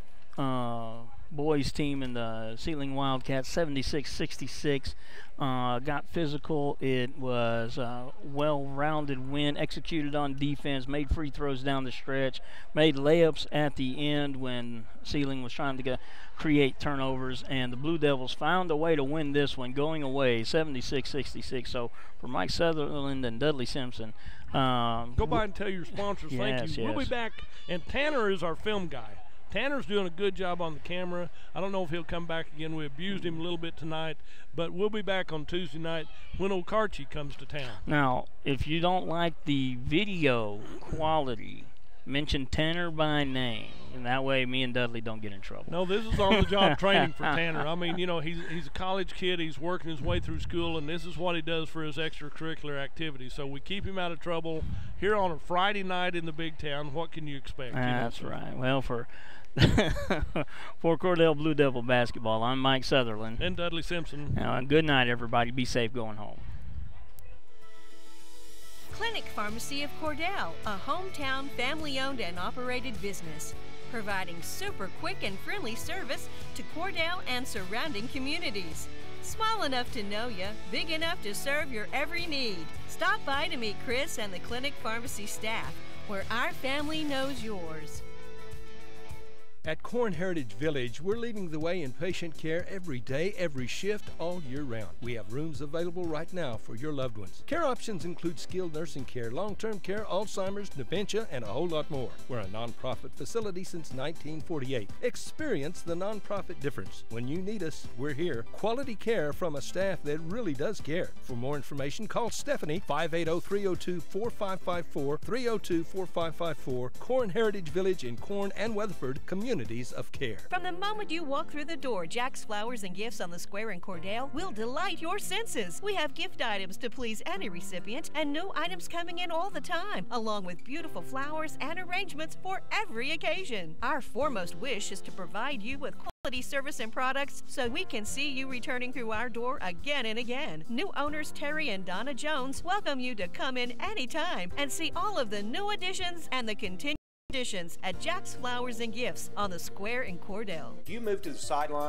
boys team in the Seiling Wildcats, 76-66. Got physical. It was a well-rounded win, executed on defense, made free throws down the stretch, made layups at the end when Seiling was trying to create turnovers, and the Blue Devils found a way to win this one, going away 76-66. So for Mike Sutherland and Dudley Simpson, Go by and tell your sponsors thank you. We'll be back, and Tanner is our film guy. Tanner's doing a good job on the camera. I don't know if he'll come back again. We abused him a little bit tonight, but we'll be back on Tuesday night when Okarche comes to town. Now, if you don't like the video quality, mention Tanner by name, and that way me and Dudley don't get in trouble. No, this is on-the-job training for Tanner. I mean, you know, he's a college kid. He's working his way through school, and this is what he does for his extracurricular activities. So we keep him out of trouble here on a Friday night in the big town. What can you expect? That's right. Well, for Cordell Blue Devil basketball, I'm Mike Sutherland. And Dudley Simpson. Good night, everybody. Be safe going home. Clinic Pharmacy of Cordell, a hometown family-owned and operated business, providing super quick and friendly service to Cordell and surrounding communities. Small enough to know you, big enough to serve your every need. Stop by to meet Chris and the Clinic Pharmacy staff, where our family knows yours. At Corn Heritage Village, we're leading the way in patient care every day, every shift, all year round. We have rooms available right now for your loved ones. Care options include skilled nursing care, long-term care, Alzheimer's, dementia, and a whole lot more. We're a nonprofit facility since 1948. Experience the nonprofit difference. When you need us, we're here. Quality care from a staff that really does care. For more information, call Stephanie, 580-302-4554, 302-4554, Corn Heritage Village in Corn and Weatherford, communities of care. From the moment you walk through the door, Jack's Flowers and Gifts on the Square in Cordell will delight your senses. We have gift items to please any recipient and new items coming in all the time, along with beautiful flowers and arrangements for every occasion. Our foremost wish is to provide you with quality service and products so we can see you returning through our door again and again. New owners Terry and Donna Jones welcome you to come in anytime and see all of the new additions and the continued additions at Jack's Flowers and Gifts on the Square in Cordell. Do you move to the sideline